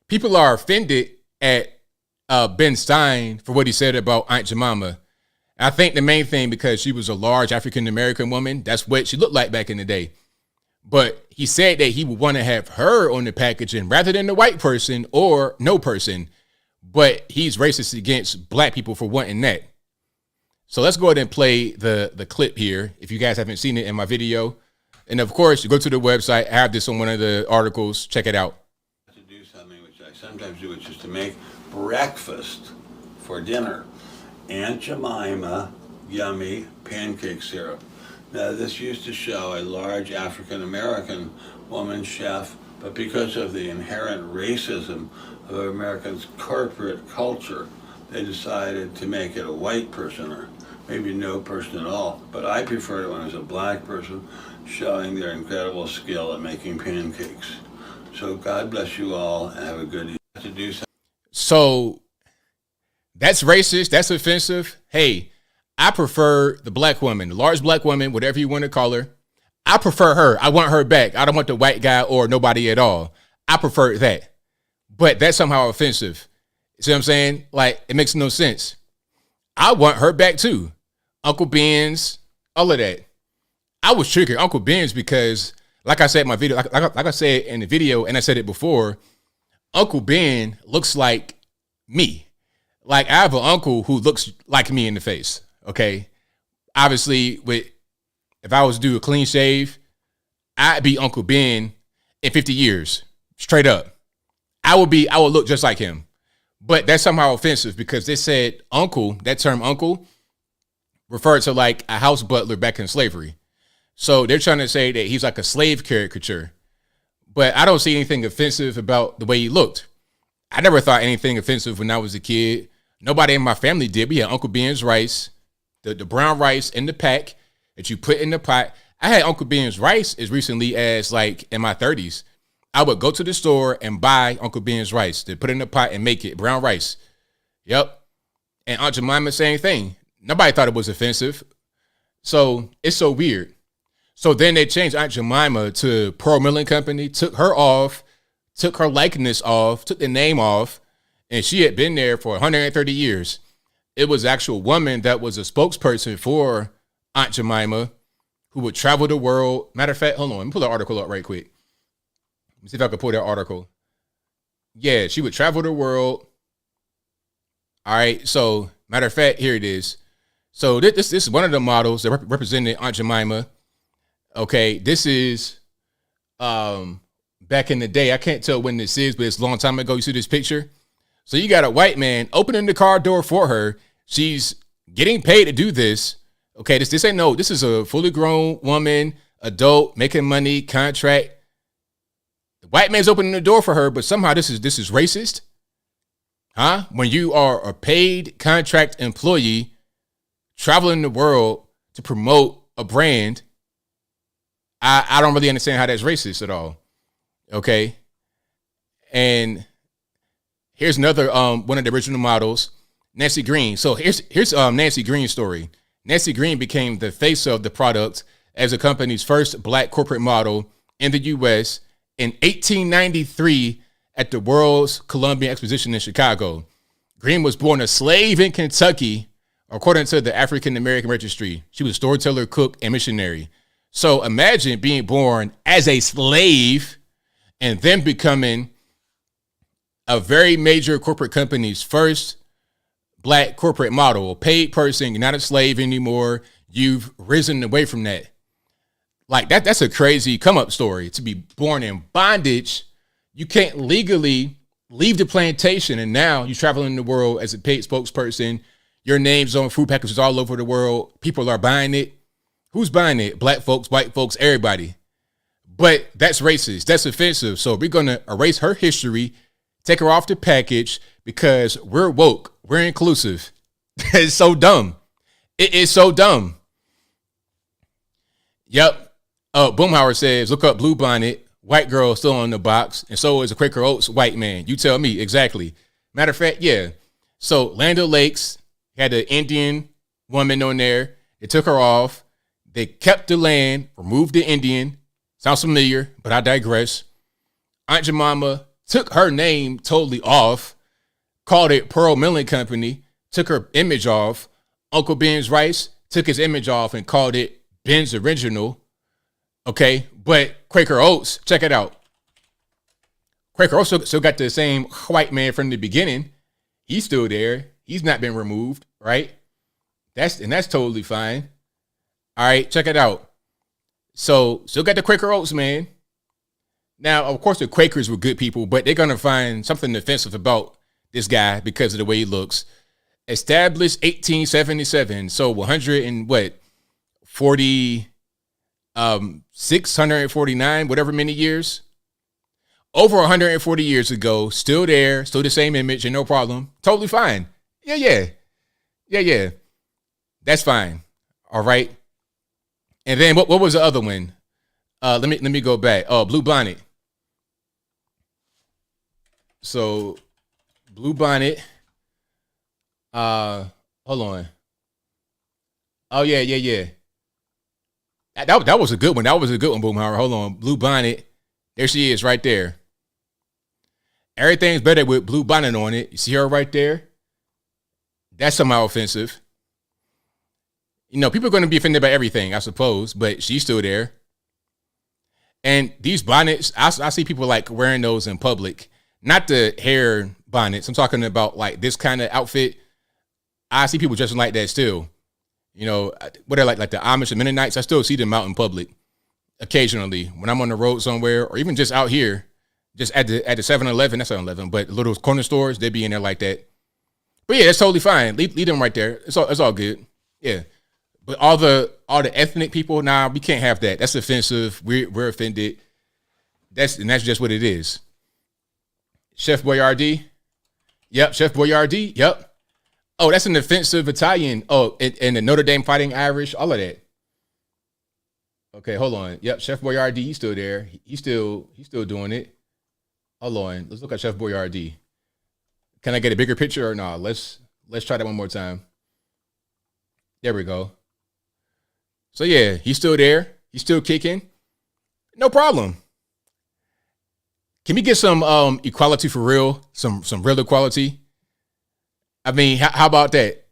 people are offended at Ben Stein for what he said about Aunt Jemima. I think the main thing because she was a large African-American woman. That's what she looked like back in the day. But he said that he would want to have her on the packaging rather than the white person or no person. But he's racist against black people for wanting that. So let's go ahead and play the clip here. If you guys haven't seen it in my video. And of course, you go to the website. I have this on one of the articles. Check it out.
To do something which I sometimes do, which is to make breakfast for dinner. Aunt Jemima yummy pancake syrup. Now this used to show a large African-American woman chef, but because of the inherent racism of Americans' corporate culture, they decided to make it a white person or maybe no person at all. But I prefer it when it's a black person showing their incredible skill at making pancakes. So God bless you all and have a good evening. To do something.
So that's racist. That's offensive. Hey, I prefer the black woman, the large black woman, whatever you want to call her. I prefer her. I want her back. I don't want the white guy or nobody at all. I prefer that. But that's somehow offensive. See what I'm saying? Like, it makes no sense. I want her back too. Uncle Ben's, all of that. I was triggered, Uncle Ben's, because like I said in my video, like I said in the video, and I said it before, Uncle Ben looks like me. Like, I have an uncle who looks like me in the face. Okay. Obviously, if I was to do a clean shave, I'd be Uncle Ben in 50 years. Straight up. I would look just like him. But that's somehow offensive because they said uncle, that term uncle, referred to like a house butler back in slavery. So they're trying to say that he's like a slave caricature. But I don't see anything offensive about the way he looked. I never thought anything offensive when I was a kid. Nobody in my family did. We had Uncle Ben's rice, the brown rice in the pack that you put in the pot. I had Uncle Ben's rice as recently as like in my 30s. I would go to the store and buy Uncle Ben's rice to put in the pot and make it brown rice. Yep. And Aunt Jemima, same thing. Nobody thought it was offensive. So it's so weird. So then they changed Aunt Jemima to Pearl Milling Company, took her off, took her likeness off, took the name off, and she had been there for 130 years. It was an actual woman that was a spokesperson for Aunt Jemima who would travel the world. Matter of fact, hold on, let me pull the article up right quick. Let me see if I can pull that article. Yeah, she would travel the world. All right, so matter of fact, here it is. So this is one of the models that represented Aunt Jemima. Okay, this is back in the day. I can't tell when this is, but it's a long time ago. You see this picture? So you got a white man opening the car door for her. She's getting paid to do this. Okay, this ain't no, this is a fully grown woman, adult, making money, contract. The white man's opening the door for her, but somehow this is racist. Huh? When you are a paid contract employee traveling the world to promote a brand, I don't really understand how that's racist at all. Okay. And here's another one of the original models, Nancy Green. So here's Nancy Green's story. Nancy Green became the face of the product as the company's first black corporate model in the US in 1893 at the World's Columbian Exposition in Chicago. Green was born a slave in Kentucky, according to the African American Registry. She was a storyteller, cook, and missionary. So imagine being born as a slave and then becoming a very major corporate company's first black corporate model, a paid person. You're not a slave anymore. You've risen away from that. Like that's a crazy come up story, to be born in bondage. You can't legally leave the plantation, and now you're traveling the world as a paid spokesperson. Your name's on food packages all over the world. People are buying it. Who's buying it? Black folks, white folks, everybody. But that's racist. That's offensive. So we're going to erase her history, take her off the package because we're woke. We're inclusive. It's so dumb. It is so dumb. Yep. Boomhauer says, look up Blue Bonnet. White girl still on the box. And so is a Quaker Oats white man. You tell me exactly. Matter of fact, yeah. So Land O'Lakes had an Indian woman on there. They took her off. They kept the land, removed the Indian. Sounds familiar, but I digress. Aunt Jemima took her name totally off, called it Pearl Milling Company, took her image off. Uncle Ben's rice took his image off and called it Ben's Original. Okay, but Quaker Oats, check it out. Quaker Oats still got the same white man from the beginning. He's still there. He's not been removed, right? That's totally fine. All right, check it out. So still got the Quaker Oats, man. Now, of course, the Quakers were good people, but they're going to find something offensive about this guy because of the way he looks. Established 1877, so 649, whatever many years. Over 140 years ago, still there, still the same image, and no problem. Totally fine. Yeah. That's fine. All right. And then what was the other one? Let me go back. Oh, Blue Bonnet. So Blue Bonnet. Hold on. Oh yeah. That was a good one. That was a good one, Boomhauer. Hold on. Blue Bonnet. There she is right there. Everything's better with Blue Bonnet on it. You see her right there? That's somehow offensive. You know, people are going to be offended by everything, I suppose, but she's still there. And these bonnets, I see people like wearing those in public. Not the hair bonnets. I'm talking about like this kind of outfit. I see people dressing like that still. You know, what are like the Amish and Mennonites? I still see them out in public occasionally when I'm on the road somewhere or even just out here, just at the 7-Eleven, that's 7-Eleven, but little corner stores, they be in there like that. But yeah, that's totally fine. Leave them right there. It's all good. Yeah. But all the ethnic people, nah, we can't have that. That's offensive. We're offended. That's just what it is. Chef Boyardee. Yep, Chef Boyardee. Yep. Oh, that's an offensive Italian. Oh, and the Notre Dame Fighting Irish, all of that. Okay, hold on. Yep, Chef Boyardee, he's still there. He's still doing it. Hold on. Let's look at Chef Boyardee. Can I get a bigger picture or not? Let's try that one more time. There we go. So yeah, he's still there. He's still kicking. No problem. Can we get some equality for real? Some real equality? I mean, how about that?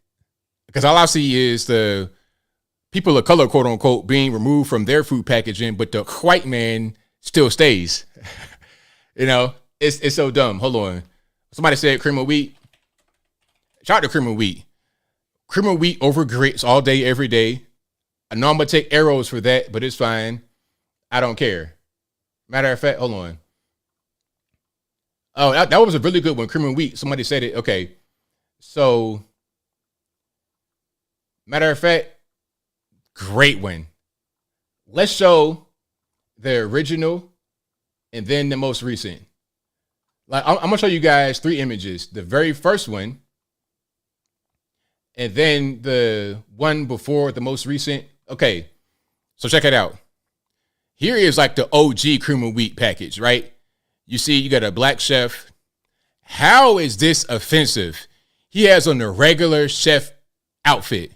Because all I see is the people of color, quote unquote, being removed from their food packaging, but the white man still stays. You know, it's so dumb. Hold on. Somebody said cream of wheat. Shout out to cream of wheat. Cream of wheat over grits all day, every day. I know I'm going to take arrows for that, but it's fine. I don't care. Matter of fact, hold on. Oh, that was a really good one. Cream of wheat. Somebody said it. Okay. So, matter of fact, great one. Let's show the original and then the most recent. Like, I'm going to show you guys 3 images. The very first one, and then the one before the most recent. Okay, so check it out. Here is like the OG cream of wheat package, right? You see, you got a black chef. How is this offensive? He has on a regular chef outfit.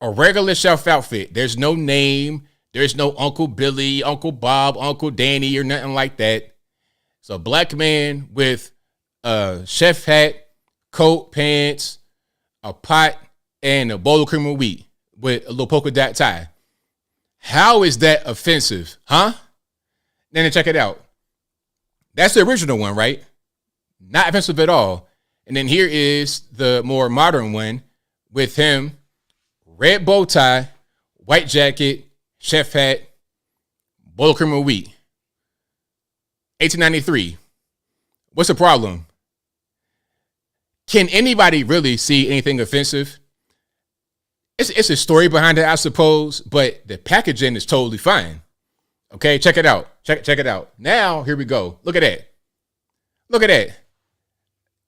A regular chef outfit. There's no name. There's no Uncle Billy, Uncle Bob, Uncle Danny, or nothing like that. It's a black man with a chef hat, coat, pants, a pot, and a bowl of cream of wheat with a little polka dot tie. How is that offensive? Huh? Then check it out. That's the original one, right? Not offensive at all. And then here is the more modern one with him, red bow tie, white jacket, chef hat, bowl of cream of wheat. 1893. What's the problem? Can anybody really see anything offensive? It's a story behind it, I suppose, but the packaging is totally fine. Okay, check it out. Check it out. Now, here we go. Look at that. Look at that.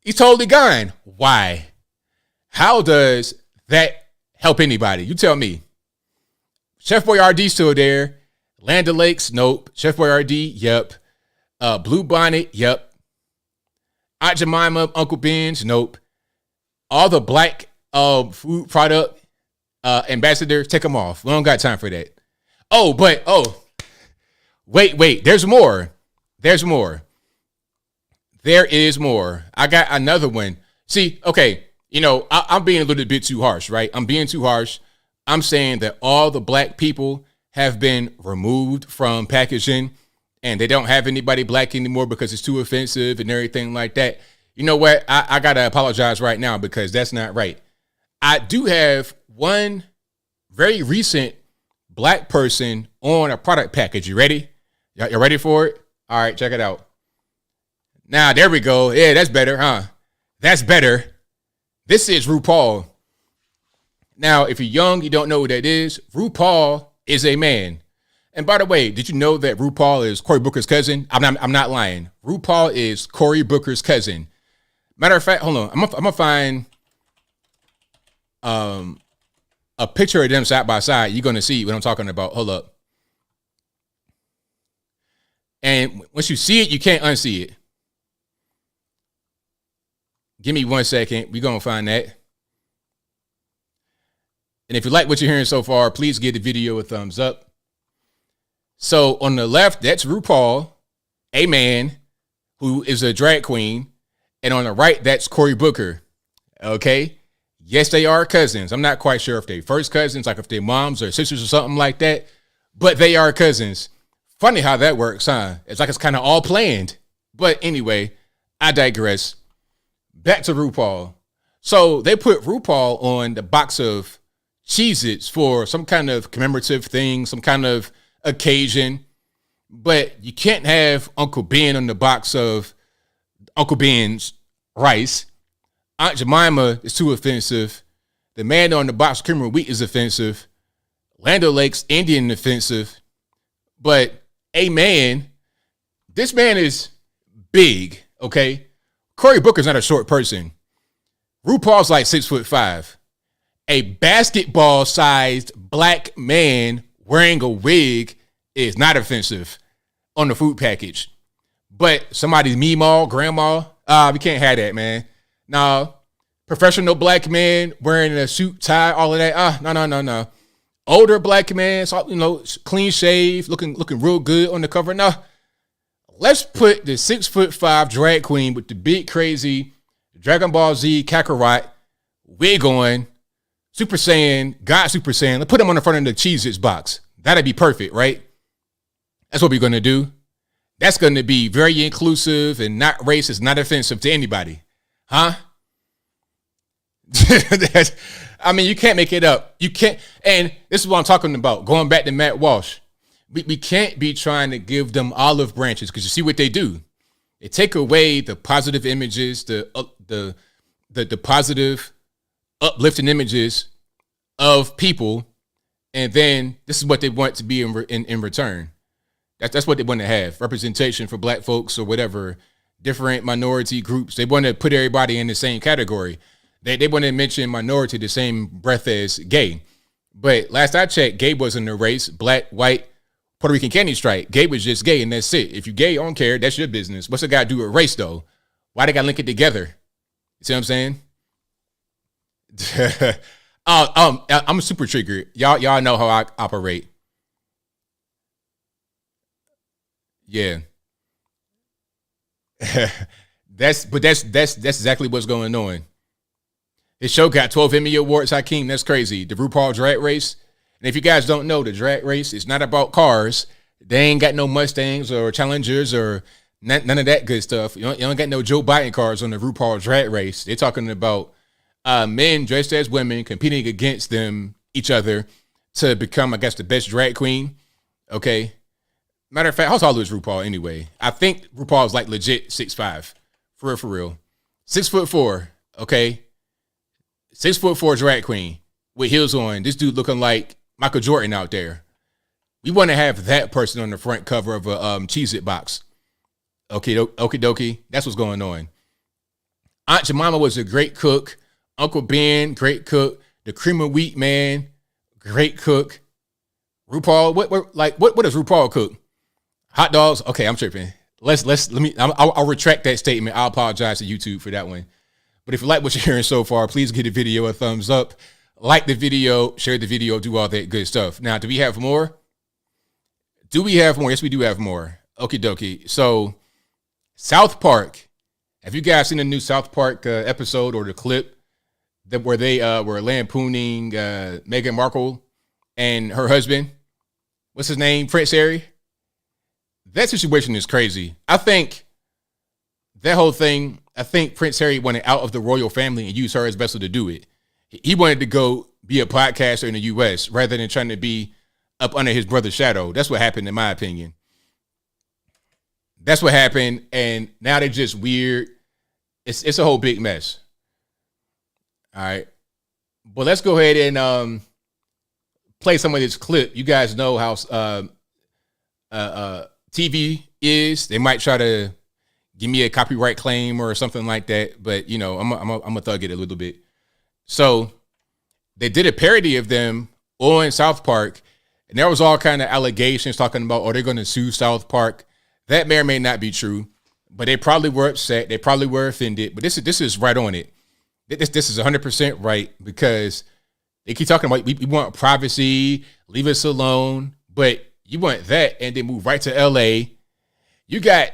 He's totally gone. Why? How does that help anybody? You tell me. Chef Boyardee still there. Land O'Lakes, nope. Chef Boyardee, yep. Blue Bonnet, yep. Aunt Jemima, Uncle Ben's, nope. All the black food product ambassadors, take them off. We don't got time for that. Wait, there's more. There is more. I got another one. See, okay, I'm being a little bit too harsh, right? I'm being too harsh. I'm saying that all the black people have been removed from packaging and they don't have anybody black anymore because it's too offensive and everything like that. You know what? I got to apologize right now because that's not right. I do have one very recent black person on a product package. You ready? You ready for it? All right, check it out. Now, there we go. Yeah, that's better, huh? That's better. This is RuPaul. Now, if you're young, you don't know who that is. RuPaul is a man. And by the way, did you know that RuPaul is Cory Booker's cousin? I'm not lying. RuPaul is Cory Booker's cousin. Matter of fact, hold on. I'm gonna find a picture of them side by side. You're gonna see what I'm talking about. Hold up. And once you see it, you can't unsee it. Give me 1 second. We're gonna find that. And if you like what you're hearing so far, please give the video a thumbs up. So on the left, that's RuPaul, a man who is a drag queen. And on the right, that's Cory Booker. Okay. Yes, they are cousins. I'm not quite sure if they're first cousins, like if they're moms or sisters or something like that, but they are cousins. Funny how that works, huh? It's like it's kind of all planned. But anyway, I digress. Back to RuPaul. So they put RuPaul on the box of Cheez-Its for some kind of commemorative thing, some kind of occasion. But you can't have Uncle Ben on the box of Uncle Ben's rice. Aunt Jemima is too offensive. The man on the box of cream of wheat is offensive. Land O'Lakes Indian offensive. But a man, this man is big, okay? Cory Booker's not a short person. RuPaul's like 6'5". A basketball-sized black man wearing a wig is not offensive on the food package. But somebody's meemaw, grandma, we can't have that, man. No. Professional black man wearing a suit, tie, all of that. No. Older black man, so, clean shave, looking real good on the cover. No. Let's put the 6'5" drag queen with the big crazy Dragon Ball Z Kakarot wig on, Super Saiyan, God Super Saiyan. Let's put him on the front of the Cheez-Its box. That'd be perfect, right? That's what we're going to do. That's going to be very inclusive and not racist, not offensive to anybody. Huh? I mean, you can't make it up. You can't. And this is what I'm talking about. Going back to Matt Walsh. We can't be trying to give them olive branches because you see what they do. They take away the positive images, the positive uplifting images of people, and then this is what they want to be in return. That's what they want to have. Representation for black folks or whatever, different minority groups. They want to put everybody in the same category. They want to mention minority the same breath as gay. But last I checked, gay wasn't a race. Black, white, Puerto Rican candy stripe. Gay was just gay, and that's it. If you gay, I don't care. That's your business. What's it got to do with race, though? Why they got to link it together? You see what I'm saying? I'm super triggered. Y'all know how I operate. Yeah. That's exactly what's going on. This show got 12 Emmy Awards, Hakeem. That's crazy. The RuPaul Drag Race. And if you guys don't know, the Drag Race is not about cars. They ain't got no Mustangs or Challengers or none of that good stuff. You don't got no Joe Biden cars on the RuPaul Drag Race. They're talking about men dressed as women competing against each other to become, I guess, the best drag queen. Okay. Matter of fact, how tall is RuPaul anyway? I think RuPaul is like legit 6'5". For real. 6'4". Okay. 6'4" drag queen with heels on. This dude looking like Michael Jordan out there. We want to have that person on the front cover of a Cheez-It box. Okay, okie dokie. That's what's going on. Aunt Jemima was a great cook. Uncle Ben, great cook. The cream of wheat man, great cook. RuPaul, what does RuPaul cook? Hot dogs. Okay, I'm tripping. I'll retract that statement. I'll apologize to YouTube for that one. But if you like what you're hearing so far, please give the video a thumbs up. Like the video, share the video, do all that good stuff. Now, do we have more? Yes, we do have more. Okie dokie. So, South Park. Have you guys seen the new South Park episode or the clip where they were lampooning Meghan Markle and her husband? What's his name? Prince Harry? That situation is crazy. I think Prince Harry wanted out of the royal family and used her as vessel to do it. He wanted to go be a podcaster in the U.S. rather than trying to be up under his brother's shadow. That's what happened, in my opinion. That's what happened, and now they're just weird. It's a whole big mess. All right. But let's go ahead and play some of this clip. You guys know how TV is. They might try to give me a copyright claim or something like that, but I'm a thug it a little bit. So they did a parody of them on South Park, and there was all kind of allegations talking about, they're going to sue South Park. That may or may not be true, but they probably were upset. They probably were offended, but this is right on it. This is 100% right, because they keep talking about, we want privacy, leave us alone, but you want that and then move right to LA. You got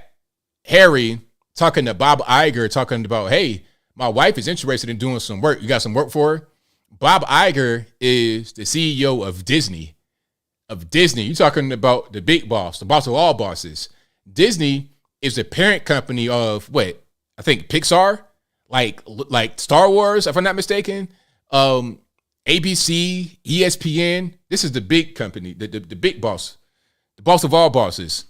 Harry talking to Bob Iger, talking about, hey, my wife is interested in doing some work. You got some work for her? Bob Iger is the CEO of Disney. You're talking about the big boss, the boss of all bosses. Disney is the parent company of what? I think Pixar, like Star Wars, if I'm not mistaken. ABC, ESPN. This is the big company, the big boss, the boss of all bosses.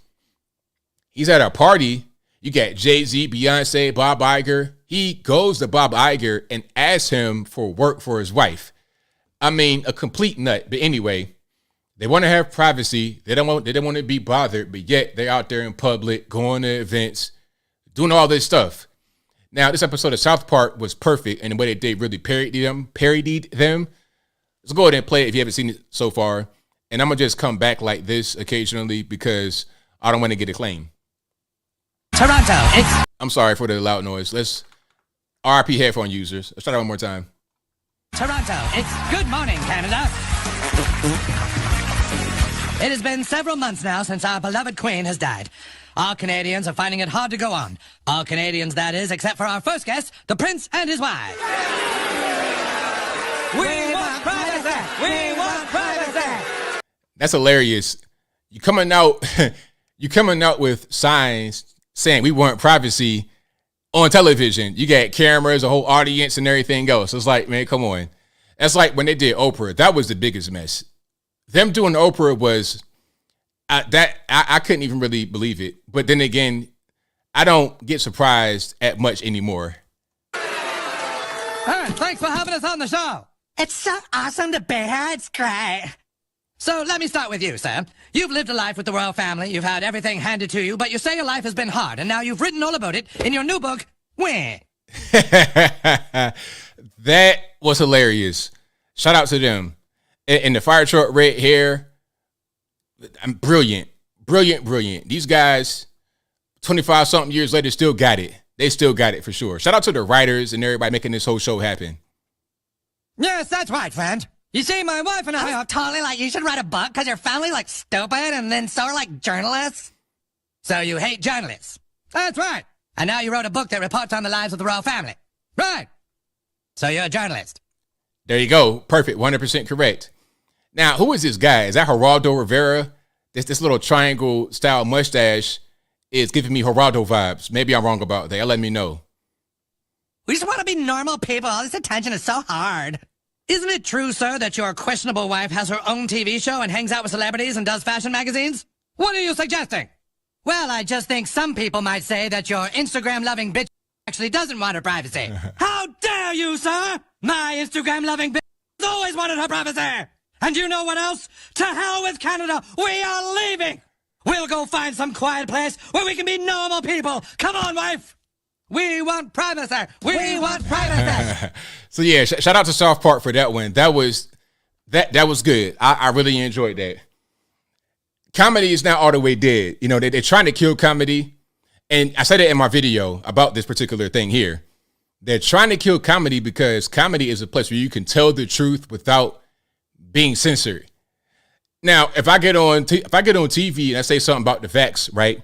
He's at a party. You got Jay-Z, Beyonce, Bob Iger. He goes to Bob Iger and asks him for work for his wife. I mean, a complete nut. But anyway, they want to have privacy. They don't want to be bothered, but yet they're out there in public, going to events, doing all this stuff. Now, this episode of South Park was perfect in the way that they really parodied them. Let's go ahead and play it if you haven't seen it so far. And I'm going to just come back like this occasionally because I don't want to get acclaimed.
Toronto,
I'm sorry for the loud noise. Let's RP headphone users. Let's try that one more time.
Toronto, it's good morning, Canada. It has been several months now since our beloved Queen has died. All Canadians are finding it hard to go on. All Canadians, that is, except for our first guest, the Prince and his wife. We want privacy! We want privacy!
That's hilarious. You coming out with signs saying we want privacy on television. You got cameras, a whole audience, and everything else. It's like, man, come on. That's like when they did Oprah. That was the biggest mess. Them doing Oprah was I couldn't even really believe it. But then again, I don't get surprised at much anymore.
Aaron, thanks for having us on the show. It's so awesome to be here. It's great. So let me start with you, sir. You've lived a life with the royal family. You've had everything handed to you, but you say your life has been hard, and now you've written all about it in your new book, Win.
That was hilarious. Shout out to them. And the fire truck red hair, brilliant. These guys, 25-something years later, still got it. They still got it for sure. Shout out to the writers and everybody making this whole show happen.
Yes, that's right, friend. You see, my wife and I are totally like, you should write a book because your family like stupid and then so are like journalists. So you hate journalists. That's right. And now you wrote a book that reports on the lives of the royal family. Right. So you're a journalist.
There you go. Perfect. 100% correct. Now, who is this guy? Is that Geraldo Rivera? This little triangle style mustache is giving me Geraldo vibes. Maybe I'm wrong about that. Let me know.
We just want to be normal people. All this attention is so hard. Isn't it true, sir, that your questionable wife has her own TV show and hangs out with celebrities and does fashion magazines? What are you suggesting? Well, I just think some people might say that your Instagram-loving bitch actually doesn't want her privacy. How dare you, sir? My Instagram-loving bitch has always wanted her privacy. And you know what else? To hell with Canada. We are leaving. We'll go find some quiet place where we can be normal people. Come on, wife. We want privacy. We want privacy.
So yeah, shout out to South Park for that one. That was good. I really enjoyed that. Comedy is now all the way dead. You know, they're trying to kill comedy. And I said it in my video about this particular thing here. They're trying to kill comedy because comedy is a place where you can tell the truth without being censored. Now, if I get on TV and I say something about the vax, right?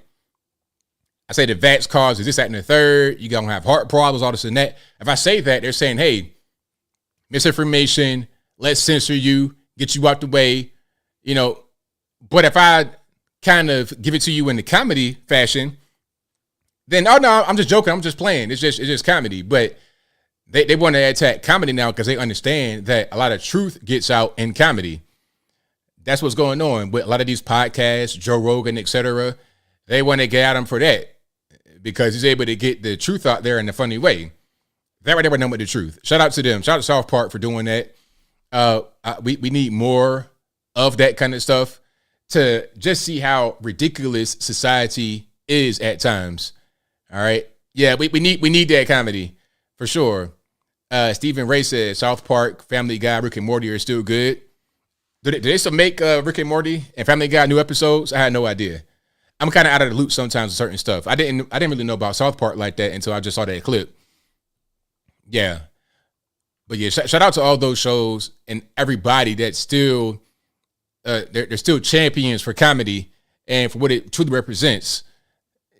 I say the vax causes this, that, and the third. You're going to have heart problems, all this and that. If I say that, they're saying, hey, misinformation, let's censor you, get you out the way, you know. But if I kind of give it to you in the comedy fashion, then, oh, no, I'm just joking. I'm just playing. It's just comedy. But they want to attack comedy now because they understand that a lot of truth gets out in comedy. That's what's going on with a lot of these podcasts, Joe Rogan, etc. They want to get at him for that because he's able to get the truth out there in a funny way. That right there, know with the truth. Shout out to them. Shout out to South Park for doing that. We need more of that kind of stuff to just see how ridiculous society is at times. All right. Yeah, we need that comedy for sure. Stephen Ray said South Park, Family Guy, Rick and Morty are still good. Did they still make Rick and Morty and Family Guy new episodes? I had no idea. I'm kind of out of the loop sometimes with certain stuff. I didn't really know about South Park like that until I just saw that clip. Yeah. But yeah, shout out to all those shows and everybody that's still they're still champions for comedy and for what it truly represents.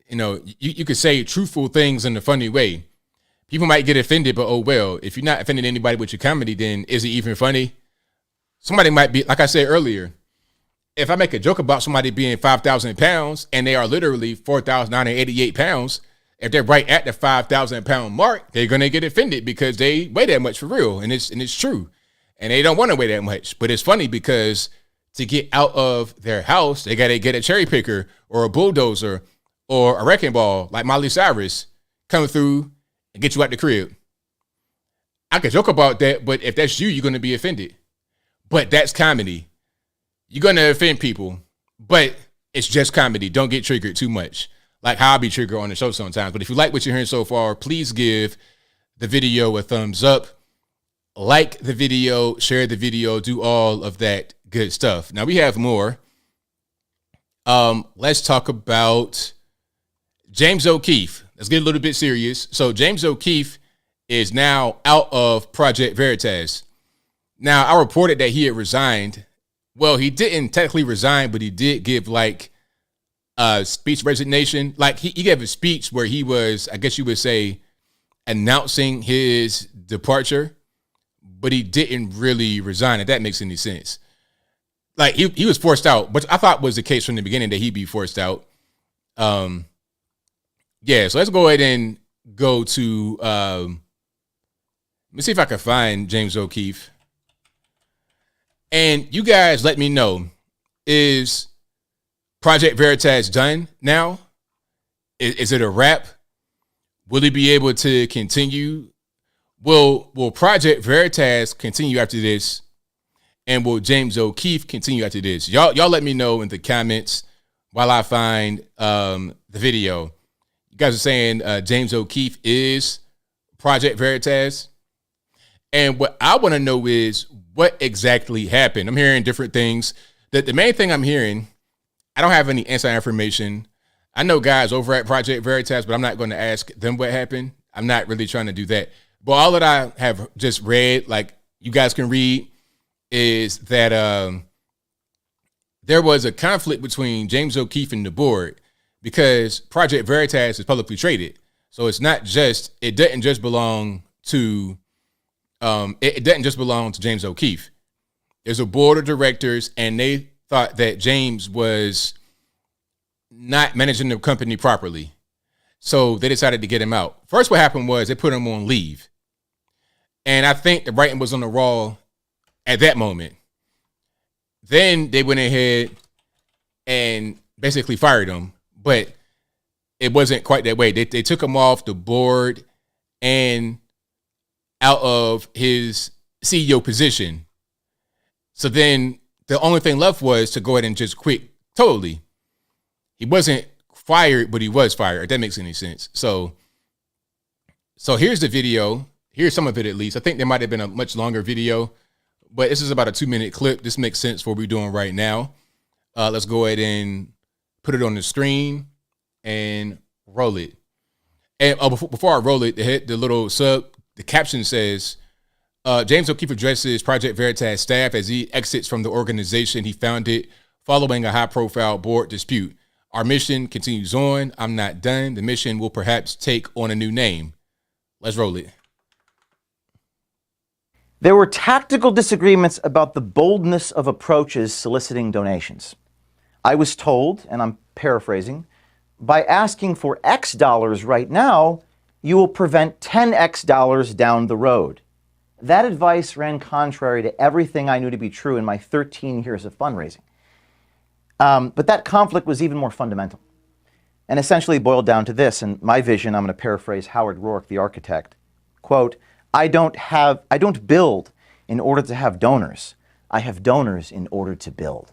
You know, you could say truthful things in a funny way. People might get offended, but oh well. If you're not offending anybody with your comedy, then is it even funny? Somebody might be, like I said earlier, if I make a joke about somebody being 5,000 pounds and they are literally 4,988 pounds, if they're right at the 5,000 pound mark, they're going to get offended because they weigh that much for real. And it's true. And they don't want to weigh that much. But it's funny because to get out of their house, they got to get a cherry picker or a bulldozer or a wrecking ball like Miley Cyrus coming through and get you out the crib. I could joke about that, but if that's you, you're going to be offended. But that's comedy. You're going to offend people, but it's just comedy. Don't get triggered too much, like how I'll be triggered on the show sometimes. But if you like what you're hearing so far, please give the video a thumbs up. Like the video, share the video, do all of that good stuff. Now we have more. Let's talk about James O'Keefe. Let's get a little bit serious. So James O'Keefe is now out of Project Veritas. Now, I reported that he had resigned. Well, he didn't technically resign, but he did give like a speech resignation. Like he gave a speech where he was, I guess you would say, announcing his departure, but he didn't really resign, if that makes any sense. Like he was forced out, but I thought was the case from the beginning that he'd be forced out. Yeah, so let's go ahead and go to let me see if I can find James O'Keefe. And you guys let me know, is Project Veritas done now? Is it a wrap? Will he be able to continue? Will Project Veritas continue after this? And will James O'Keefe continue after this? Y'all let me know in the comments while I find the video. You guys are saying James O'Keefe is Project Veritas. And what I want to know is what exactly happened. I'm hearing different things. The main thing I'm hearing, I don't have any inside information. I know guys over at Project Veritas, but I'm not going to ask them what happened. I'm not really trying to do that. But all that I have just read, like you guys can read, is that there was a conflict between James O'Keefe and the board because Project Veritas is publicly traded. So it's not just, it doesn't just belong to, it doesn't just belong to James O'Keefe. There's a board of directors, and they thought that James was not managing the company properly. So they decided to get him out. First, what happened was they put him on leave. And I think the writing was on the wall at that moment. Then they went ahead and basically fired him. But it wasn't quite that way. They took him off the board and out of his CEO position. So then the only thing left was to go ahead and just quit totally. He wasn't fired, but he was fired, if that makes any sense. So here's the video. Here's some of it at least. I think there might have been a much longer video, but this is about a 2-minute clip. This makes sense for what we're doing right now. Let's go ahead and put it on the screen and roll it. And before I roll it, the caption says, James O'Keefe addresses Project Veritas staff as he exits from the organization he founded following a high-profile board dispute. Our mission continues on. I'm not done. The mission will perhaps take on a new name. Let's roll it.
There were tactical disagreements about the boldness of approaches soliciting donations. I was told, and I'm paraphrasing, by asking for X dollars right now, you will prevent 10X dollars down the road. That advice ran contrary to everything I knew to be true in my 13 years of fundraising. But that conflict was even more fundamental and essentially boiled down to this. And my vision, I'm going to paraphrase Howard Rourke, the architect, quote, I don't build in order to have donors. I have donors in order to build.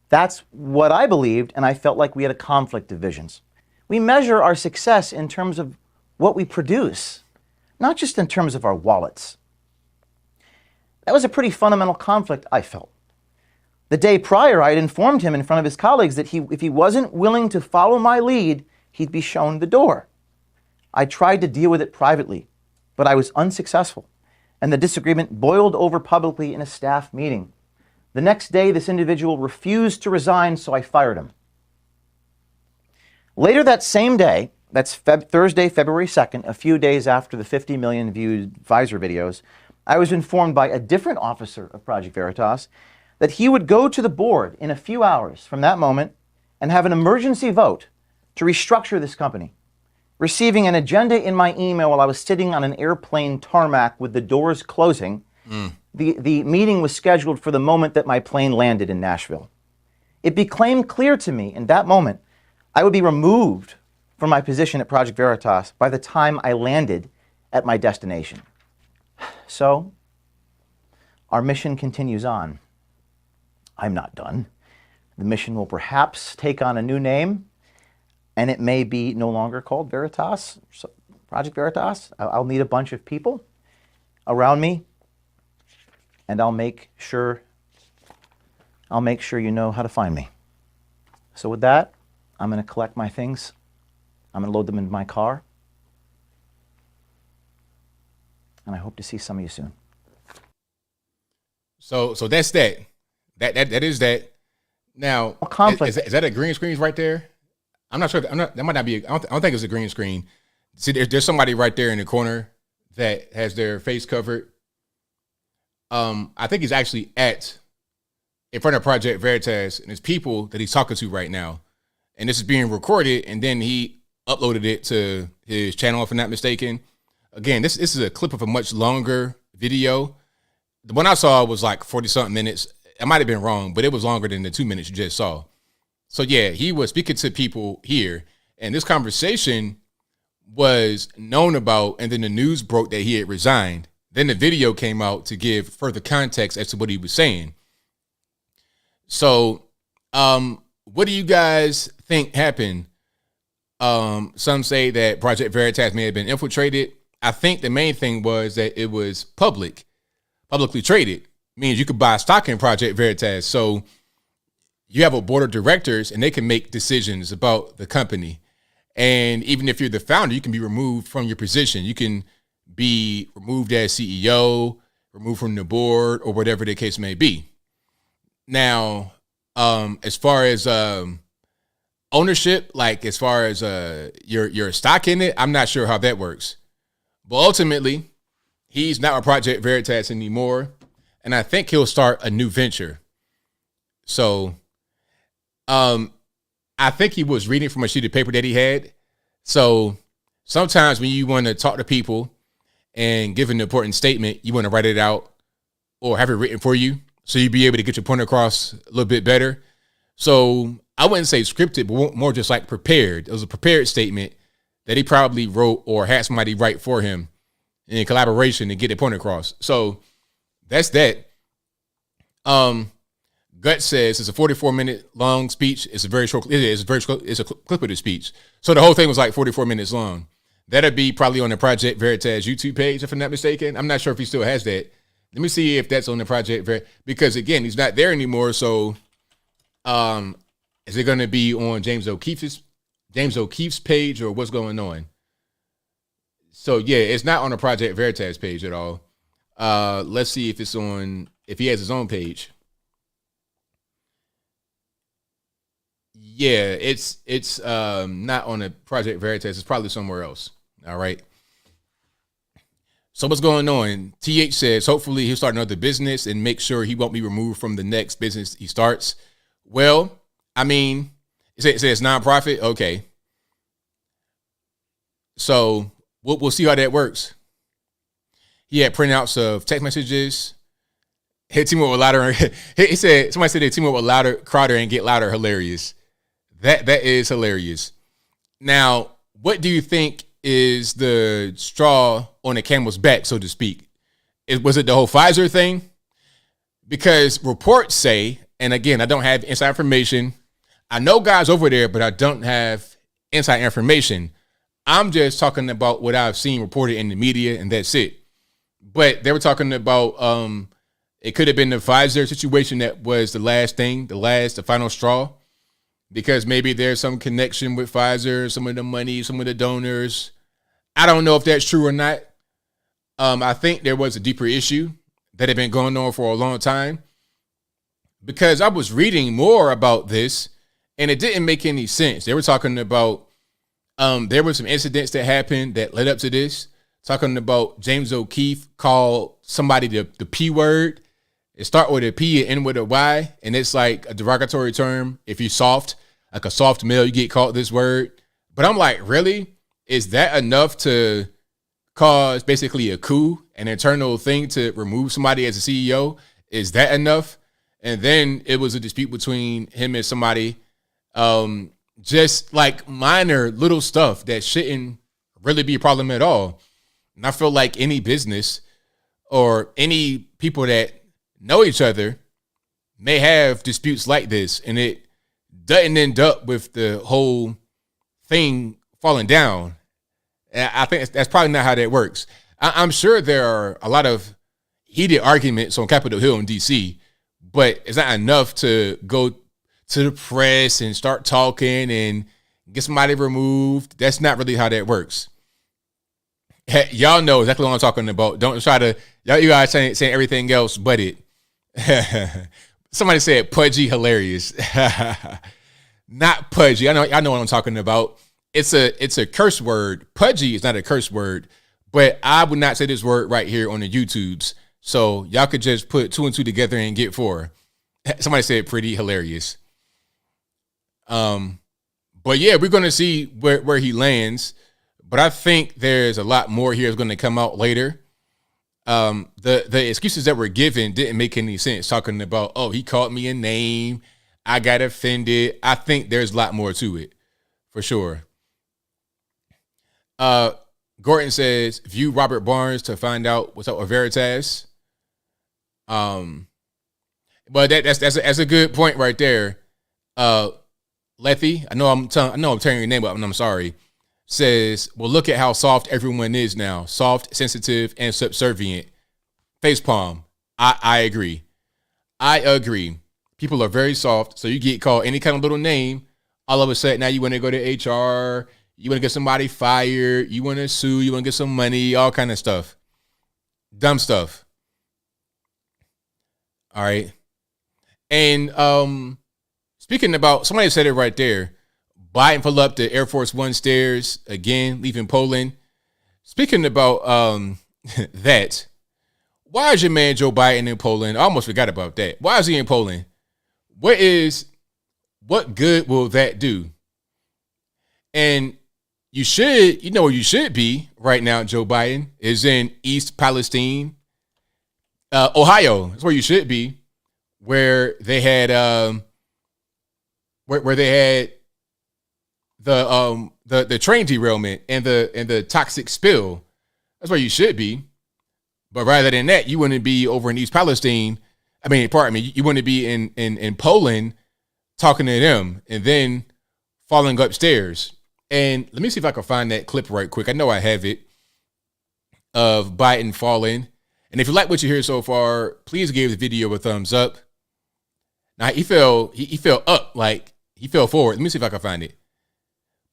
That's what I believed, and I felt like we had a conflict of visions. We measure our success in terms of what we produce, not just in terms of our wallets. That was a pretty fundamental conflict, I felt. The day prior, I had informed him in front of his colleagues that if he wasn't willing to follow my lead, he'd be shown the door. I tried to deal with it privately, but I was unsuccessful, and the disagreement boiled over publicly in a staff meeting. The next day, this individual refused to resign, so I fired him. Later that same day, that's Thursday, February 2nd, a few days after the 50 million viewed Pfizer videos, I was informed by a different officer of Project Veritas that he would go to the board in a few hours from that moment and have an emergency vote to restructure this company. Receiving an agenda in my email while I was sitting on an airplane tarmac with the doors closing, the meeting was scheduled for the moment that my plane landed in Nashville. It became clear to me in that moment I would be removed from my position at Project Veritas by the time I landed at my destination. So, our mission continues on. I'm not done. The mission will perhaps take on a new name, and it may be no longer called Veritas, Project Veritas. I'll need a bunch of people around me, and I'll make sure you know how to find me. So with that, I'm going to collect my things. I'm going to load them into my car. And I hope to see some of you soon.
So that's that. That is that. Now,
conflict.
Is that a green screen right there? I'm not sure. That might not be. I don't think it's a green screen. See, there's somebody right there in the corner that has their face covered. I think he's actually in front of Project Veritas, and there's people that he's talking to right now. And this is being recorded, and then he uploaded it to his channel, if I'm not mistaken. Again, this is a clip of a much longer video. The one I saw was like 40-something minutes. I might have been wrong, but it was longer than the 2 minutes you just saw. So yeah, he was speaking to people here, and this conversation was known about, and then the news broke that he had resigned. Then the video came out to give further context as to what he was saying. So, what do you guys think happened? Some say that Project Veritas may have been infiltrated. I think the main thing was that it was publicly traded. Means you could buy stock in Project Veritas. So you have a board of directors and they can make decisions about the company. And even if you're the founder, you can be removed from your position. You can be removed as CEO, removed from the board, or whatever the case may be. Now, as far as ownership, like as far as your stock in it, I'm not sure how that works. But ultimately, he's not with Project Veritas anymore, and I think he'll start a new venture. So, I think he was reading from a sheet of paper that he had. So sometimes when you want to talk to people and give an important statement, you want to write it out or have it written for you so you'll be able to get your point across a little bit better. So I wouldn't say scripted, but more just like prepared. It was a prepared statement that he probably wrote or had somebody write for him in collaboration to get the point across. So that's that. Gut says it's a 44-minute long speech. It's a very short. It's a clip of the speech. So the whole thing was like 44 minutes long. That'll be probably on the Project Veritas YouTube page, if I'm not mistaken. I'm not sure if he still has that. Let me see if that's on the Project Veritas, because again, he's not there anymore. So, is it going to be on James O'Keefe's page, or what's going on? So yeah, it's not on the Project Veritas page at all. Let's see if he has his own page. Yeah, it's not on the Project Veritas. It's probably somewhere else. All right. So what's going on? TH says, hopefully he'll start another business and make sure he won't be removed from the next business he starts. Well, I mean, it says nonprofit. Okay. So we'll see how that works. He had printouts of text messages. Hit team up with louder. He said, somebody said they team up with louder, Crowder, and get louder. Hilarious. That is hilarious. Now, what do you think is the straw on the camel's back, so to speak? Was it the whole Pfizer thing? Because reports say, and again, I don't have inside information. I know guys over there, but I don't have inside information. I'm just talking about what I've seen reported in the media, and that's it. But they were talking about it could have been the Pfizer situation that was the final straw. Because maybe there's some connection with Pfizer, some of the money, some of the donors. I don't know if that's true or not. I think there was a deeper issue that had been going on for a long time. Because I was reading more about this, and it didn't make any sense. They were talking about there were some incidents that happened that led up to this. Talking about James O'Keefe called somebody the P word. It start with a P and end with a Y, and it's like a derogatory term. If you're soft, like a soft male, you get called this word. But I'm like, really? Is that enough to cause basically a coup, an internal thing to remove somebody as a CEO? Is that enough? And then it was a dispute between him and somebody. just like minor little stuff that shouldn't really be a problem at all. And I feel like any business or any people that know each other may have disputes like this, and it doesn't end up with the whole thing falling down. And I think that's probably not how that works. I'm sure there are a lot of heated arguments on Capitol Hill in DC, but it's not enough to go to the press and start talking and get somebody removed. That's not really how that works. Y'all know exactly what I'm talking about. Don't try to, you guys saying everything else but it. Somebody said pudgy hilarious. Not pudgy. I know what I'm talking about. It's a curse word. Pudgy is not a curse word, but I would not say this word right here on the YouTubes. So y'all could just put 2 and 2 together and get 4. Somebody said pretty hilarious. But yeah, we're going to see where he lands. But I think there's a lot more here that's going to come out later. The excuses that were given didn't make any sense. Talking about, oh, he called me a name, I got offended. I think there's a lot more to it, for sure. Gordon says, view Robert Barnes to find out what's up with Veritas. But that's a good point right there. Lethy, I know I'm tearing your name up, and I'm sorry. Says, well, look at how soft everyone is now. Soft, sensitive, and subservient. Facepalm. I agree. I agree. People are very soft, so you get called any kind of little name. All of a sudden, now you want to go to HR. You want to get somebody fired. You want to sue. You want to get some money. All kind of stuff. Dumb stuff. All right. And speaking about, somebody said it right there. Biden pulled up the Air Force One stairs again, leaving Poland. Speaking about that, why is your man Joe Biden in Poland? I almost forgot about that. Why is he in Poland? What good will that do? And you know where you should be right now, Joe Biden, is in East Palestine, Ohio. That's where you should be, where they had where they had the train derailment and the toxic spill. That's where you should be. But rather than that, you wouldn't be over in East Palestine. You wouldn't be in Poland talking to them and then falling upstairs. And let me see if I can find that clip right quick. I know I have it of Biden falling. And if you like what you hear so far, please give the video a thumbs up. Now he fell up, like he fell forward. Let me see if I can find it.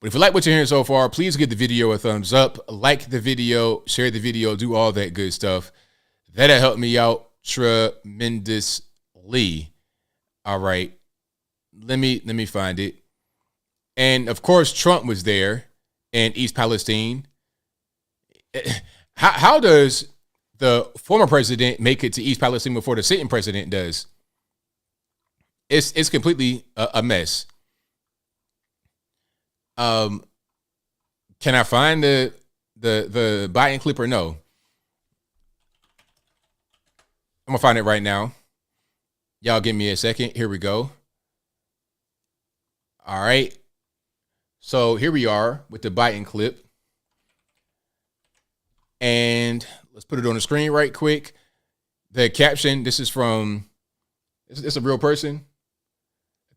But if you like what you're hearing so far, please give the video a thumbs up, like the video, share the video, do all that good stuff. That'll help me out tremendously. All right. Let me find it. And of course, Trump was there in East Palestine. How does the former president make it to East Palestine before the sitting president does? It's completely a mess. Can I find the Biden clip or no? I'm gonna find it right now. Y'all give me a second. Here we go. All right. So here we are with the Biden clip. And let's put it on the screen right quick. The caption, this is a real person.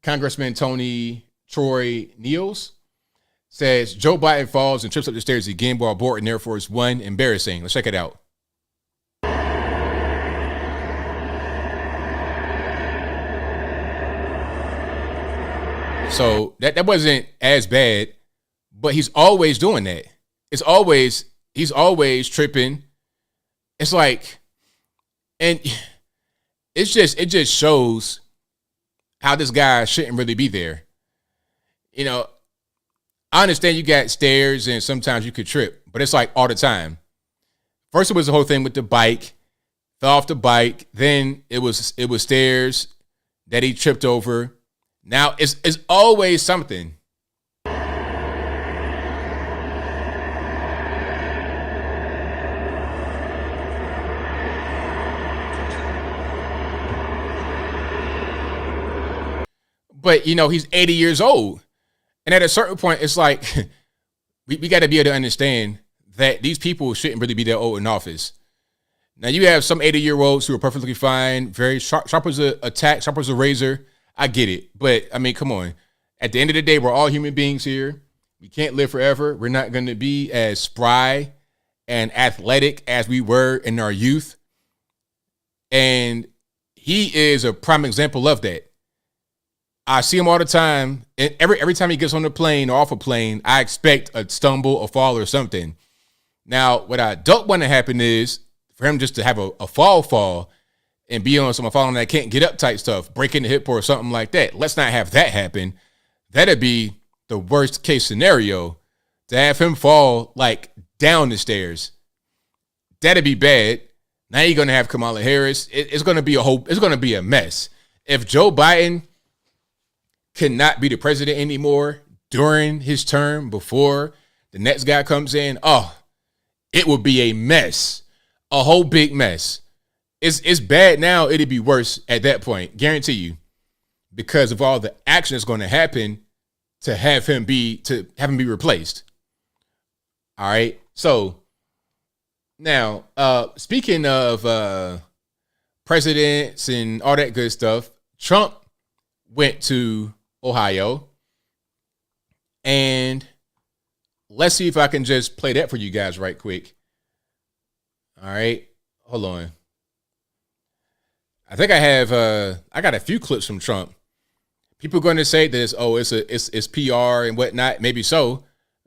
Congressman Tony Troy Niels says, Joe Biden falls and trips up the stairs again while boarding Air Force One. Embarrassing. Let's check it out. So that wasn't as bad, but he's always doing that. He's always tripping. It's like, and it just shows how this guy shouldn't really be there. You know, I understand you got stairs and sometimes you could trip, but it's like all the time. First it was the whole thing with the bike, fell off the bike. Then it was stairs that he tripped over. Now it's always something. But, you know, he's 80 years old. And at a certain point, it's like we got to be able to understand that these people shouldn't really be that old in office. Now, you have some 80-year-olds who are perfectly fine, very sharp as a tack, sharp as a razor. I get it. But, I mean, come on. At the end of the day, we're all human beings here. We can't live forever. We're not going to be as spry and athletic as we were in our youth. And he is a prime example of that. I see him all the time. And every time he gets on the plane or off a plane, I expect a stumble, a fall, or something. Now, what I don't want to happen is for him just to have a fall and be on some falling that can't get up type stuff, breaking the hip or something like that. Let's not have that happen. That'd be the worst case scenario, to have him fall like down the stairs. That'd be bad. Now you're gonna have Kamala Harris. It's gonna be a mess. If Joe Biden cannot be the president anymore during his term before the next guy comes in, it would be a mess. A whole big mess. It's bad now. It'd be worse at that point. Guarantee you. Because of all the action that's going to happen to have him be replaced. All right. So now, speaking of presidents and all that good stuff, Trump went to Ohio, and let's see if I can just play that for you guys right quick. All right, hold on. I think I got a few clips from Trump. People are going to say this, it's PR and whatnot. Maybe so,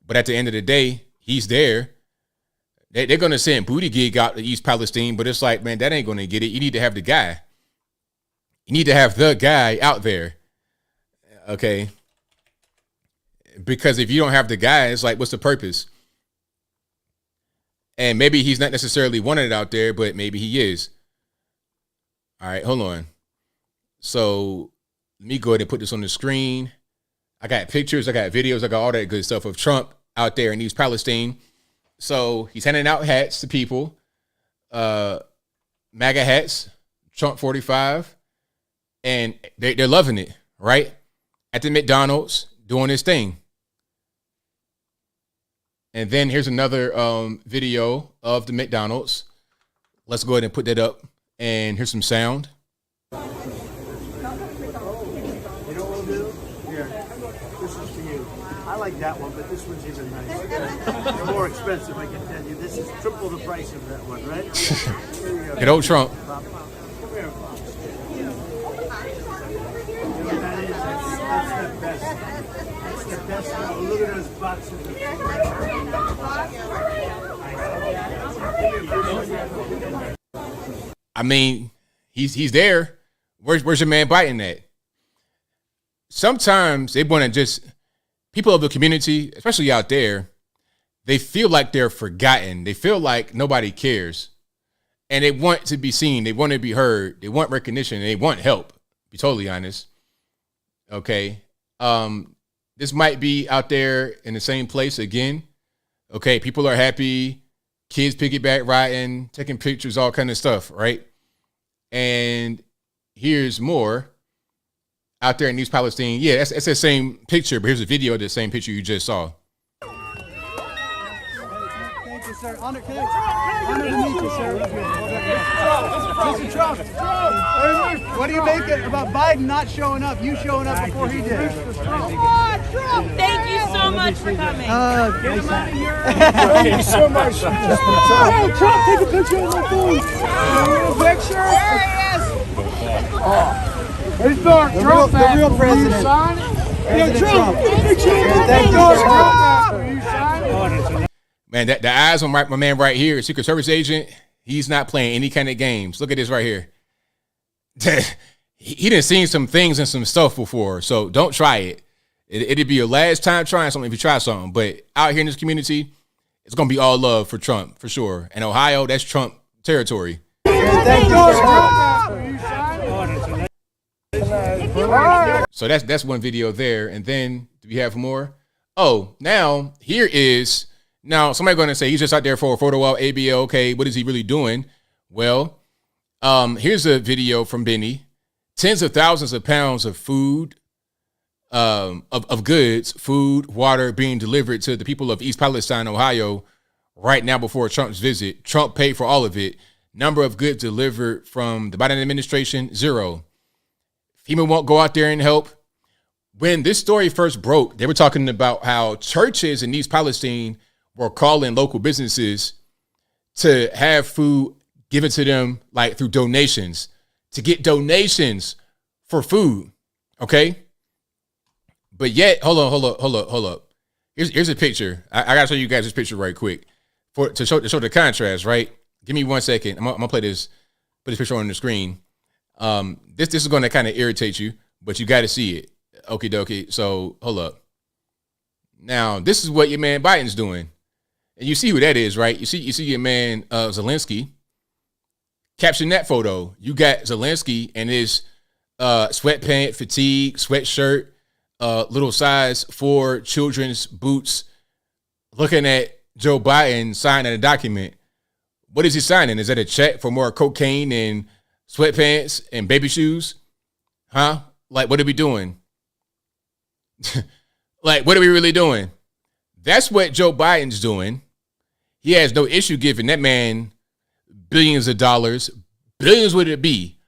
but at the end of the day, he's there. They're going to send Buttigieg out to East Palestine, but it's like, man, that ain't going to get it. You need to have the guy. You need to have the guy out there. Okay. Because if you don't have the guy, it's like, what's the purpose? And maybe he's not necessarily wanted out there, but maybe he is. All right, hold on. So let me go ahead and put this on the screen. I got pictures, I got videos, I got all that good stuff of Trump out there in East Palestine. So he's handing out hats to people, MAGA hats, Trump 45, and they're loving it, right? At the McDonald's, doing his thing. And then here's another video of the McDonald's. Let's go ahead and put that up. And here's some sound.
You know what we'll do? Here, this is for you. I like that one, but this one's even nicer. They're more expensive, I can tell you. This is triple the price of that one, right? Here you go.
Good old Trump.
Come here, Bob. You know what that is? That's the best. That's the best. Oh, look at those boxes.
I mean, he's there. Where's your man biting at? Sometimes they want to just, people of the community, especially out there, they feel like they're forgotten. They feel like nobody cares. And they want to be seen. They want to be heard. They want recognition. And they want help, to be totally honest. Okay. This might be out there in the same place again. Okay. People are happy. Kids piggyback riding, taking pictures, all kind of stuff, right? And here's more out there in East Palestine. Yeah, that's the same picture, but here's a video of the same picture you just saw.
Thank you, sir. Honor to meet you, sir. Mr. Trump, what do you make it about Biden not showing up? You showing up before he did.
Thank you so much for coming.
Get him out of here. Thank you so much. Hey, Trump, take a picture of my phone. Picture? There he is. Here's Trump. The real president. Yeah, Trump. Thank you, sir.
Man, the eyes on my man right here, Secret Service agent, he's not playing any kind of games. Look at this right here. He done seen some things and some stuff before, so don't try it. It'd be your last time trying something if you try something. But out here in this community, it's going to be all love for Trump, for sure. And Ohio, that's Trump territory.
Thank you,
So that's one video there. And then, do we have more? Oh, now, now somebody going to say he's just out there for a photo op, ABL. Okay, what is he really doing? Well, here's a video from Benny. Tens of thousands of pounds of food of goods, food, water being delivered to the people of East Palestine, Ohio, right now before Trump's visit. Trump paid for all of it. Number of goods delivered from the Biden administration, 0. FEMA won't go out there and help. When this story first broke, they were talking about how churches in East Palestine were calling local businesses to have food given to them, like through donations, to get donations for food. Okay. But yet, hold up. Here's a picture. I gotta show you guys this picture right quick to show the contrast, right? Give me 1 second. I'm gonna put this picture on the screen. This is gonna kind of irritate you, but you gotta see it. Okie dokie. So hold up. Now, this is what your man Biden's doing. And you see who that is, right? You see your man Zelensky. Caption that photo. You got Zelensky and his sweatpant, fatigue, sweatshirt, little size 4 children's boots, looking at Joe Biden signing a document. What is he signing? Is that a check for more cocaine and sweatpants and baby shoes? Huh? Like, what are we doing? Like, what are we really doing? That's what Joe Biden's doing. He has no issue giving that man billions of dollars. Billions would it be?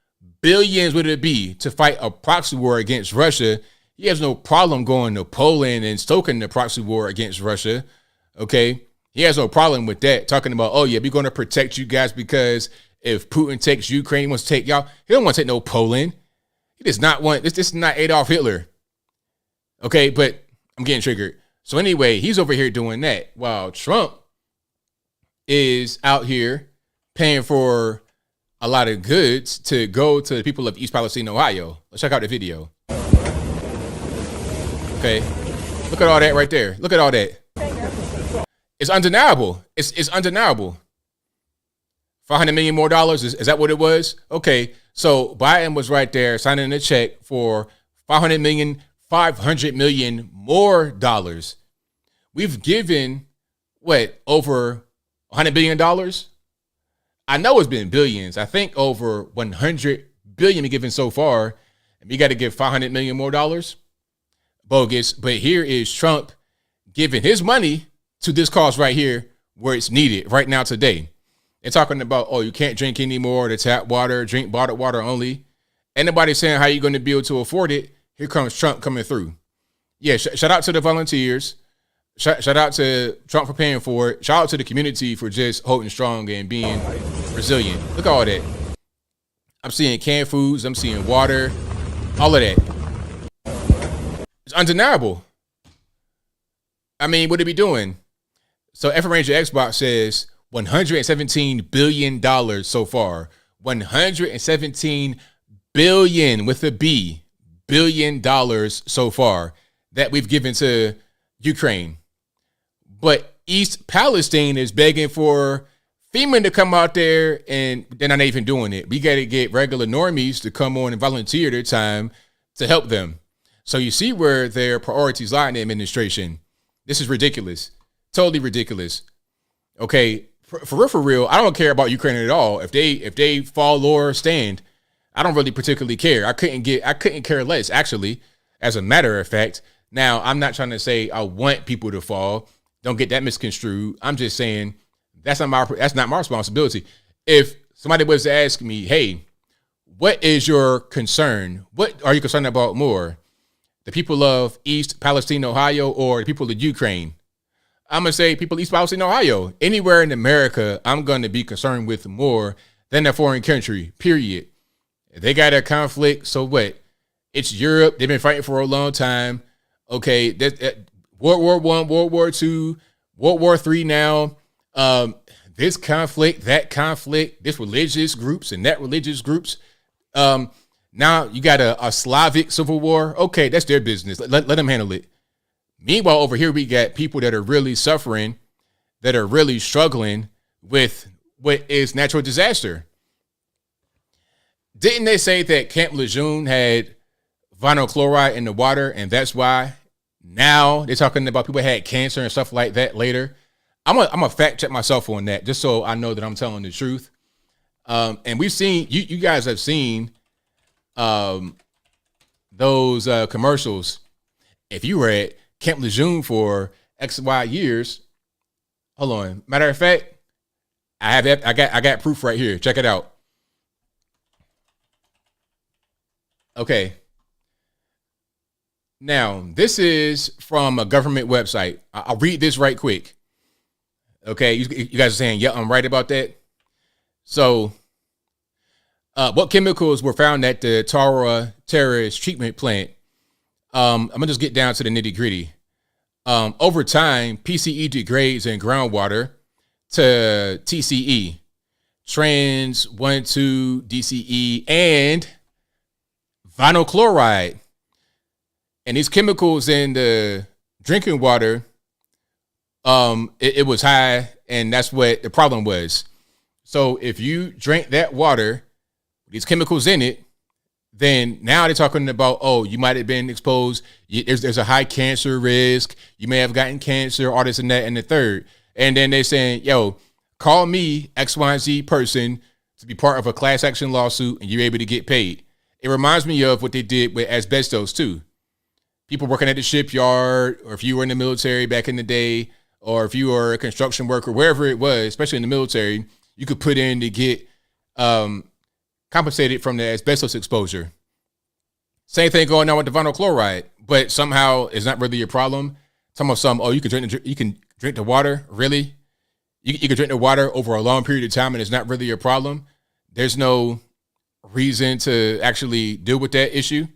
Billions would it be to fight a proxy war against Russia? He has no problem going to Poland and stoking the proxy war against Russia. Okay? He has no problem with that. Talking about, oh yeah, we're going to protect you guys because if Putin takes Ukraine, he wants to take y'all. He don't want to take no Poland. He does not want, this is not Adolf Hitler. Okay, but I'm getting triggered. So anyway, he's over here doing that while Trump is out here paying for a lot of goods to go to the people of East Palestine, Ohio. Let's check out the video. Okay, look at all that right there. Look at all that. It's undeniable. It's undeniable. $500 million more dollars. Is that what it was? Okay, so Biden was right there signing a check for $500 million more dollars. We've given what, over $100 billion? I know it's been billions. I think over 100 billion been given so far. And we got to give $500 million more dollars. Bogus. But here is Trump giving his money to this cause right here where it's needed right now today. They're talking about, oh, you can't drink anymore, the tap water, drink bottled water only. Ain't nobody saying how you're going to be able to afford it. Here comes Trump coming through. Yeah, shout out to the volunteers. Shout out to Trump for paying for it. Shout out to the community for just holding strong and being resilient. Look at all that. I'm seeing canned foods. I'm seeing water. All of that. It's undeniable. I mean, what are we doing? So F Ranger Xbox says $117 billion so far. $117 billion with a B. $billion so far that we've given to Ukraine. But East Palestine is begging for FEMA to come out there, and they're not even doing it. We got to get regular normies to come on and volunteer their time to help them. So you see where their priorities lie in the administration. This is ridiculous. Totally ridiculous. Okay, for real, I don't care about Ukraine at all. If they fall or stand, I don't really particularly care. I couldn't care less, actually, as a matter of fact. Now, I'm not trying to say I want people to fall. Don't get that misconstrued. I'm just saying that's not my responsibility. If somebody was to ask me, hey, what is your concern? What are you concerned about more? The people of East Palestine, Ohio, or the people of Ukraine? I'm going to say people East Palestine, Ohio. Anywhere in America, I'm going to be concerned with more than a foreign country, period. They got a conflict, so what? It's Europe. They've been fighting for a long time. Okay, World War I, World War II, World War III now. This conflict, that conflict, this religious groups and that religious groups. Now you got a Slavic civil war. Okay, that's their business. Let them handle it. Meanwhile, over here, we got people that are really suffering, that are really struggling with what is natural disaster. Didn't they say that Camp Lejeune had vinyl chloride in the water, and that's why now they're talking about people had cancer and stuff like that later? I'm gonna fact check myself on that just so I know that I'm telling the truth. And we've seen, you guys have seen those commercials if you were at Camp Lejeune for X, Y years, hold on. Matter of fact, I got proof right here. Check it out. Okay. Now, this is from a government website. I'll read this right quick. Okay, you guys are saying, yeah, I'm right about that. So, what chemicals were found at the Tara terrorist treatment plant? I'm going to just get down to the nitty gritty. Over time, PCE degrades in groundwater to TCE, trans 1,2-DCE, and vinyl chloride. And these chemicals in the drinking water, it was high, and that's what the problem was. So if you drink that water, these chemicals in it, then now they're talking about, oh, you might have been exposed. There's a high cancer risk. You may have gotten cancer, all this and that and the third. And then they're saying, yo, call me X, Y, and Z person to be part of a class action lawsuit, and you're able to get paid. It reminds me of what they did with asbestos too. People working at the shipyard, or if you were in the military back in the day, or if you were a construction worker, wherever it was, especially in the military, you could put in to get compensated from the asbestos exposure. Same thing going on with the vinyl chloride, but somehow it's not really a problem. Talking about some, oh, you can drink the water, really? You can drink the water over a long period of time and it's not really a problem. There's no reason to actually deal with that issue.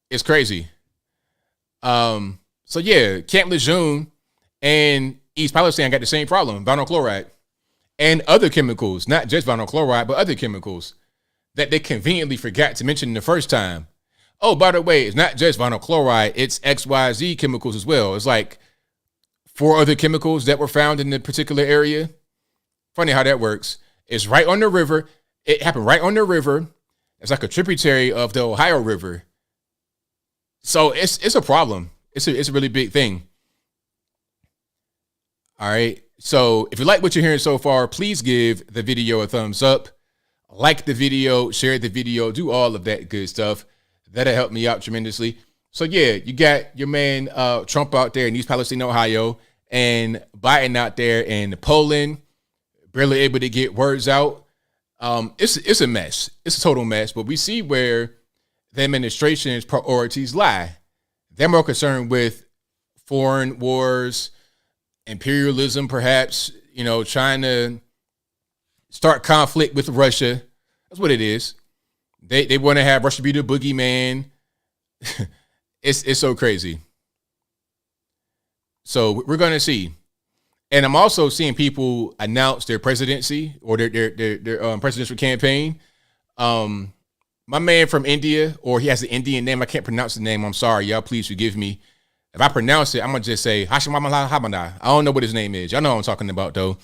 It's crazy. So yeah, Camp Lejeune and East Palestine got the same problem, vinyl chloride. And other chemicals, not just vinyl chloride, but other chemicals that they conveniently forgot to mention the first time. Oh, by the way, it's not just vinyl chloride, it's XYZ chemicals as well. It's like 4 other chemicals that were found in the particular area. Funny how that works. It's right on the river. It happened right on the river. It's like a tributary of the Ohio River. So it's a problem. It's a really big thing. All right. So if you like what you're hearing so far, please give the video a thumbs up, like the video, share the video, do all of that good stuff. That'll help me out tremendously. So yeah, you got your man Trump out there in East Palestine, Ohio, and Biden out there in Poland, barely able to get words out. It's a mess. It's a total mess. But we see where the administration's priorities lie. They're more concerned with foreign wars, imperialism, perhaps, trying to start conflict with Russia. That's what it is. They want to have Russia be the boogeyman. It's so crazy. So we're going to see. And I'm also seeing people announce their presidency or their presidential campaign. My man from India, or he has an Indian name. I can't pronounce the name. I'm sorry. Y'all, please forgive me. If I pronounce it, I'm going to just say Hashimamala Habana. I don't know what his name is. Y'all know what I'm talking about, though.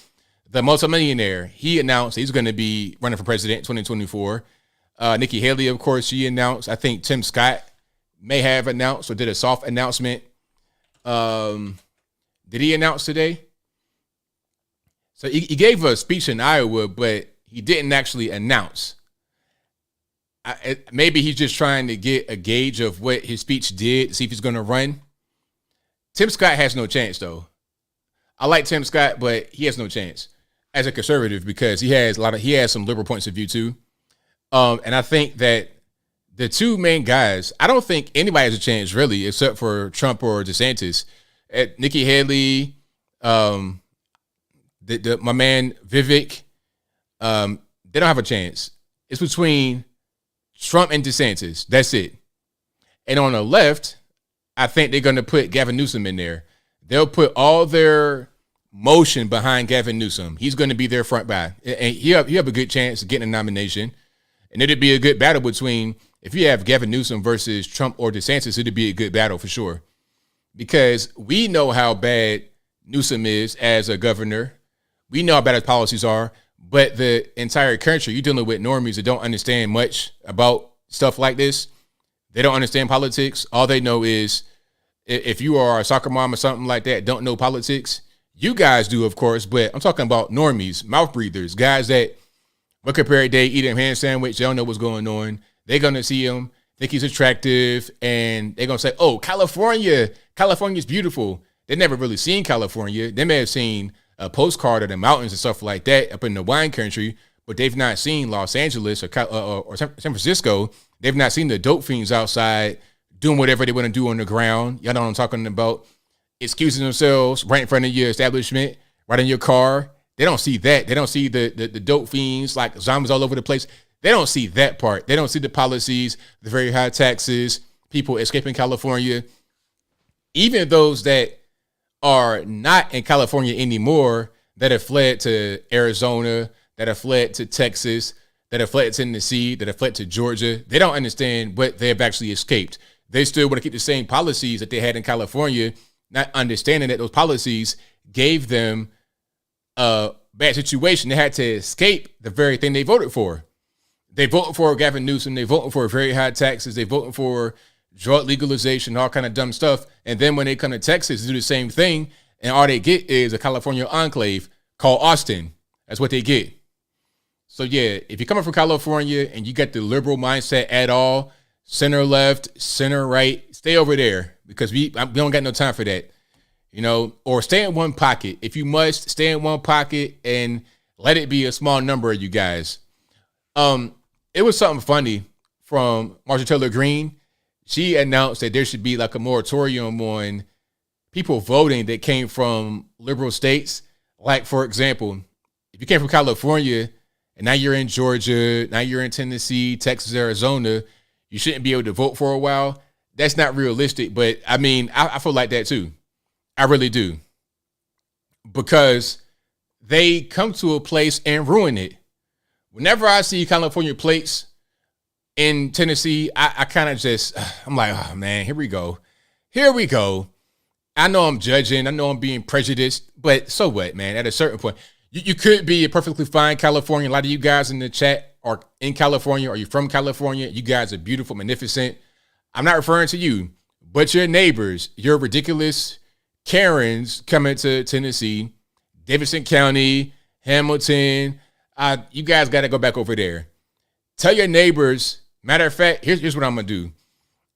The multimillionaire, he announced he's going to be running for president in 2024. Nikki Haley, of course, she announced. I think Tim Scott may have announced or did a soft announcement. Did he announce today? So he gave a speech in Iowa, but he didn't actually announce. Maybe he's just trying to get a gauge of what his speech did, see if he's going to run. Tim Scott has no chance, though. I like Tim Scott, but he has no chance as a conservative because he has some liberal points of view too. And I think that the two main guys, I don't think anybody has a chance really, except for Trump or DeSantis. Nikki Haley, my man Vivek, they don't have a chance. It's between Trump and DeSantis. That's it. And on the left, I think they're going to put Gavin Newsom in there. They'll put all their motion behind Gavin Newsom. He's going to be their front guy. And he'll have a good chance of getting a nomination. And it'd be a good battle between, if you have Gavin Newsom versus Trump or DeSantis, it'd be a good battle for sure. Because we know how bad Newsom is as a governor. We know how bad his policies are. But the entire country, you're dealing with normies that don't understand much about stuff like this. They don't understand politics. All they know is if you are a soccer mom or something like that, don't know politics. You guys do, of course, but I'm talking about normies, mouth breathers, guys that wake up every day, eat a ham sandwich. They don't know what's going on. They're going to see them. think he's attractive, and they're gonna say, "Oh, California's beautiful." They never really seen California. They may have seen a postcard of the mountains and stuff like that up in the wine country, but they've not seen Los Angeles or San Francisco. They've not seen the dope fiends outside doing whatever they want to do on the ground. Y'all know what I'm talking about. Excusing themselves right in front of your establishment, right in your car. They don't see that. They don't see the dope fiends like zombies all over the place. They don't see that part. They don't see the policies, the very high taxes, people escaping California. Even those that are not in California anymore, that have fled to Arizona, that have fled to Texas, that have fled to Tennessee, that have fled to Georgia, they don't understand what they have actually escaped. They still want to keep the same policies that they had in California, not understanding that those policies gave them a bad situation. They had to escape the very thing they voted for. They voted for Gavin Newsom. They voted for very high taxes. They voted for drug legalization, all kind of dumb stuff. And then when they come to Texas, they do the same thing. And all they get is a California enclave called Austin. That's what they get. So yeah, if you're coming from California and you got the liberal mindset at all, center left, center right, stay over there, because we don't got no time for that. You know, or stay in one pocket. If you must, stay in one pocket and let it be a small number of you guys. It was something funny from Marjorie Taylor Greene. She announced that there should be like a moratorium on people voting that came from liberal states. Like, for example, if you came from California and now you're in Georgia, now you're in Tennessee, Texas, Arizona, you shouldn't be able to vote for a while. That's not realistic. But I mean, I feel like that too. I really do. Because they come to a place and ruin it. Whenever I see California plates in Tennessee, I kind of just, I'm like, oh man, here we go. Here we go. I know I'm judging. I know I'm being prejudiced, but so what, man? At a certain point, you could be a perfectly fine Californian. A lot of you guys in the chat are in California, or you're from California. You guys are beautiful, magnificent. I'm not referring to you, but your neighbors, your ridiculous Karens coming to Tennessee, Davidson County, Hamilton. You guys got to go back over there. Tell your neighbors. Matter of fact, here's what I'm going to do.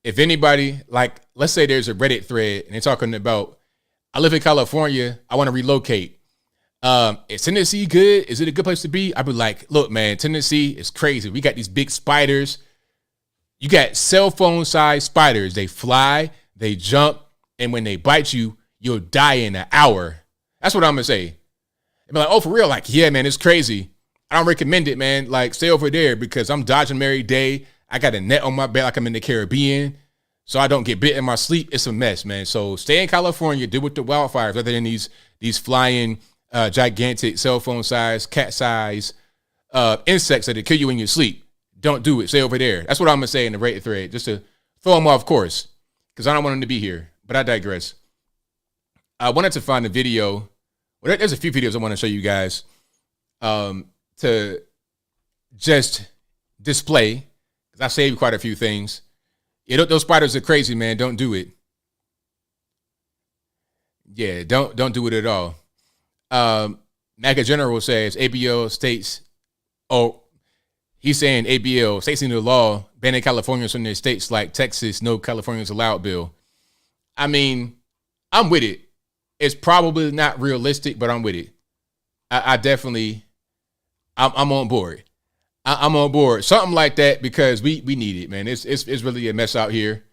If anybody, like, let's say there's a Reddit thread and they're talking about, I live in California, I want to relocate. Is Tennessee good? Is it a good place to be? I'd be like, look, man, Tennessee is crazy. We got these big spiders. You got cell phone size spiders. They fly, they jump, and when they bite you, you'll die in an hour. That's what I'm going to say. And be like, oh, for real? Like, yeah, man, it's crazy. I don't recommend it, man. Like, stay over there, because I'm dodging them every day. I got a net on my back like I'm in the Caribbean, so I don't get bit in my sleep. It's a mess, man. So stay in California, deal with the wildfires rather than these flying, gigantic cell phone size, cat size insects that kill you in your sleep. Don't do it. Stay over there. That's what I'm going to say in the Reddit thread, just to throw them off course, because I don't want them to be here. But I digress. I wanted to find a video. Well, there's a few videos I want to show you guys to just display, because I saved quite a few things. Those spiders are crazy, man. Don't do it. Yeah, don't do it at all. MAGA General says ABL states, he's saying ABL states into law banning Californians from their states like Texas, no Californians allowed bill. I mean, I'm with it. It's probably not realistic, but I'm with it. I definitely, I'm on board. I'm on board. Something like that, because we need it, man. It's really a mess out here.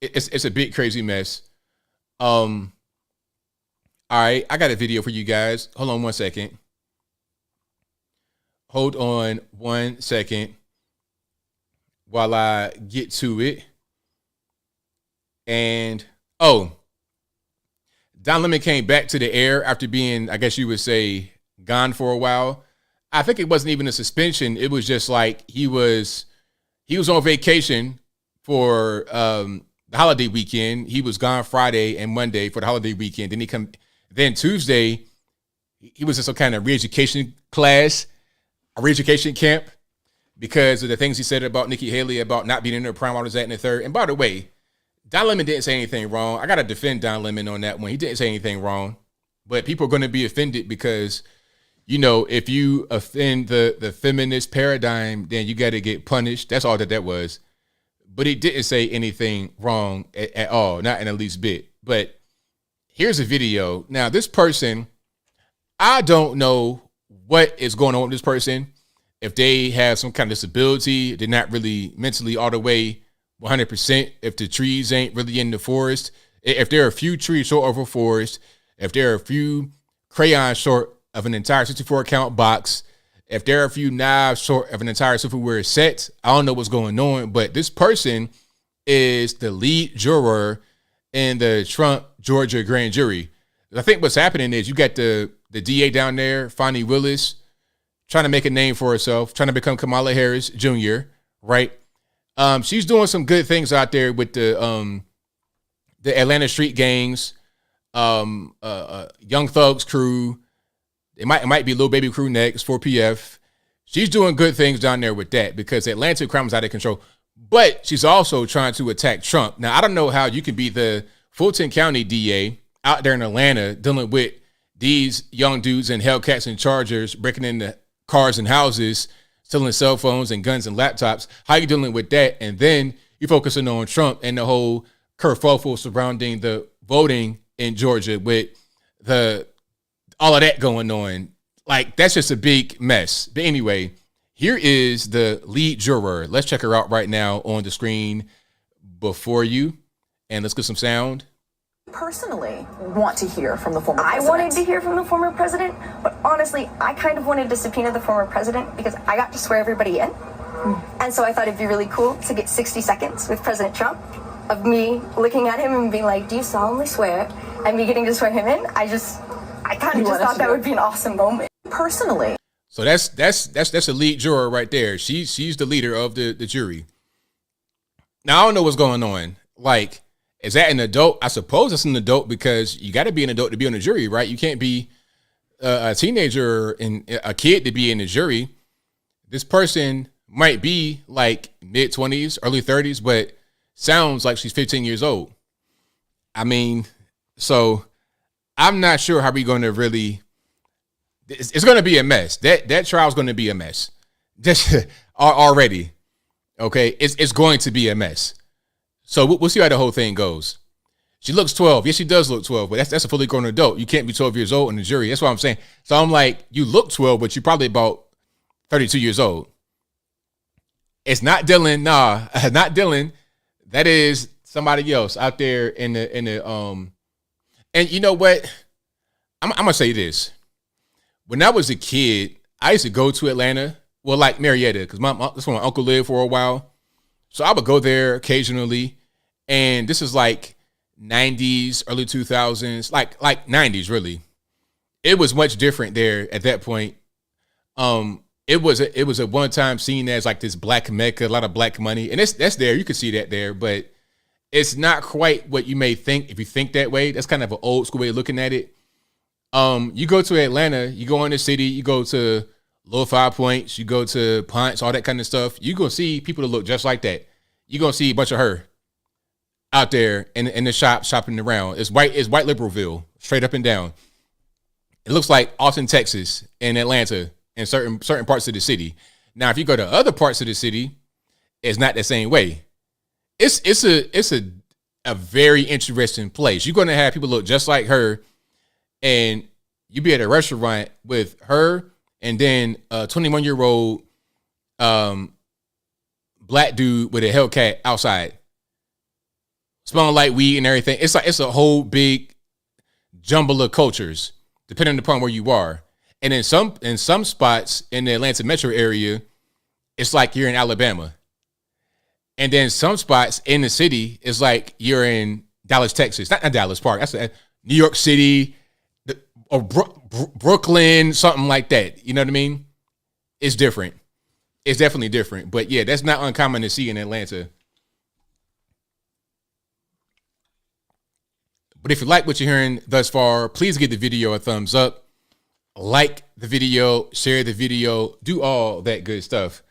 It's a big crazy mess. All right, I got a video for you guys. Hold on 1 second. Hold on 1 second while I get to it. And Don Lemon came back to the air after being, I guess you would say, gone for a while. I think it wasn't even a suspension. It was just like he was on vacation for the holiday weekend. He was gone Friday and Monday for the holiday weekend. Then Tuesday, he was in some kind of re-education class, a re-education camp, because of the things he said about Nikki Haley, about not being in her prime, all of that and the third. And by the way, Don Lemon didn't say anything wrong. I got to defend Don Lemon on that one. He didn't say anything wrong. But people are going to be offended because, you know, if you offend the feminist paradigm, then you got to get punished. That's all that was. but he didn't say anything wrong at all, not in the least bit. But here's a video. Now, this person, I don't know what is going on with this person. If they have some kind of disability, they're not really mentally all the way 100%. If the trees ain't really in the forest, if there are a few trees short of a forest, if there are a few crayons short of an entire 64 count box, if there are a few knives short of an entire silverware set, I don't know what's going on. But this person is the lead juror in the Trump Georgia grand jury. I think what's happening is you got the DA down there, Fani Willis, trying to make a name for herself, trying to become Kamala Harris Jr., right? She's doing some good things out there with the Atlanta street gangs, Young Thugs crew. It might be Lil Baby crew next, 4PF. She's doing good things down there with that because Atlanta crime is out of control. But she's also trying to attack Trump. Now, I don't know how you can be the Fulton County DA out there in Atlanta dealing with these young dudes in Hellcats and Chargers breaking into cars and houses, stealing cell phones and guns and laptops. How are you dealing with that? And then you're focusing on Trump and the whole kerfuffle surrounding the voting in Georgia with all of that going on. Like, that's just a big mess. But anyway, here is the lead juror. Let's check her out right now on the screen before you. And let's get some sound.
Personally want to hear from the former president. I wanted to hear from the former president, but honestly, I kind of wanted to subpoena the former president because I got to swear everybody in. And so I thought it'd be really cool to get 60 seconds with President Trump of me looking at him and being like, do you solemnly swear? And me getting to swear him in. I kind of just thought that would be an awesome moment. Personally.
So that's a lead juror right there. She's the leader of the jury. Now, I don't know what's going on. Like, is that an adult? I suppose it's an adult because you got to be an adult to be on the jury, right? You can't be a teenager and a kid to be in the jury. This person might be like mid-20s, early 30s, but sounds like she's 15 years old. I mean, so I'm not sure how we're going to really. It's going to be a mess. That trial is going to be a mess. Just already, okay. It's going to be a mess. So we'll see how the whole thing goes. She looks 12. Yes, she does look 12, but that's a fully grown adult. You can't be 12 years old in the jury. That's what I'm saying. So I'm like, you look 12, but you're probably about 32 years old. It's not Dylan. Nah, not Dylan. That is somebody else out there in the. And you know what? I'm gonna say this. When I was a kid, I used to go to Atlanta. Well, like Marietta, because that's where my uncle lived for a while. So I would go there occasionally, and this is like 90s, early 2000s, like 90s really. It was much different there at that point. It was a one-time seen as like this black Mecca, a lot of black money, and that's there. You can see that there, but it's not quite what you may think if you think that way. That's kind of an old school way of looking at it. You go to Atlanta, you go in the city, you go to Little 5 Points, you go to Ponce, all that kind of stuff. You're going to see people that look just like that. You're going to see a bunch of her out there in the shop, shopping around. It's white Liberalville, straight up and down. It looks like Austin, Texas, and Atlanta, and certain parts of the city. Now, if you go to other parts of the city, it's not the same way. It's a very interesting place. You're going to have people look just like her, and you be at a restaurant with her and then a 21-year-old black dude with a Hellcat outside, smelling like weed and everything. It's a whole big jumble of cultures, depending upon where you are. And in some spots in the Atlanta metro area, it's like you're in Alabama. And then some spots in the city, it's like you're in Dallas, Texas. Not Dallas Park. That's New York City, or Brooklyn, something like that. You know what I mean? It's different. It's definitely different. But yeah, that's not uncommon to see in Atlanta. But if you like what you're hearing thus far, please give the video a thumbs up. Like the video, share the video, do all that good stuff.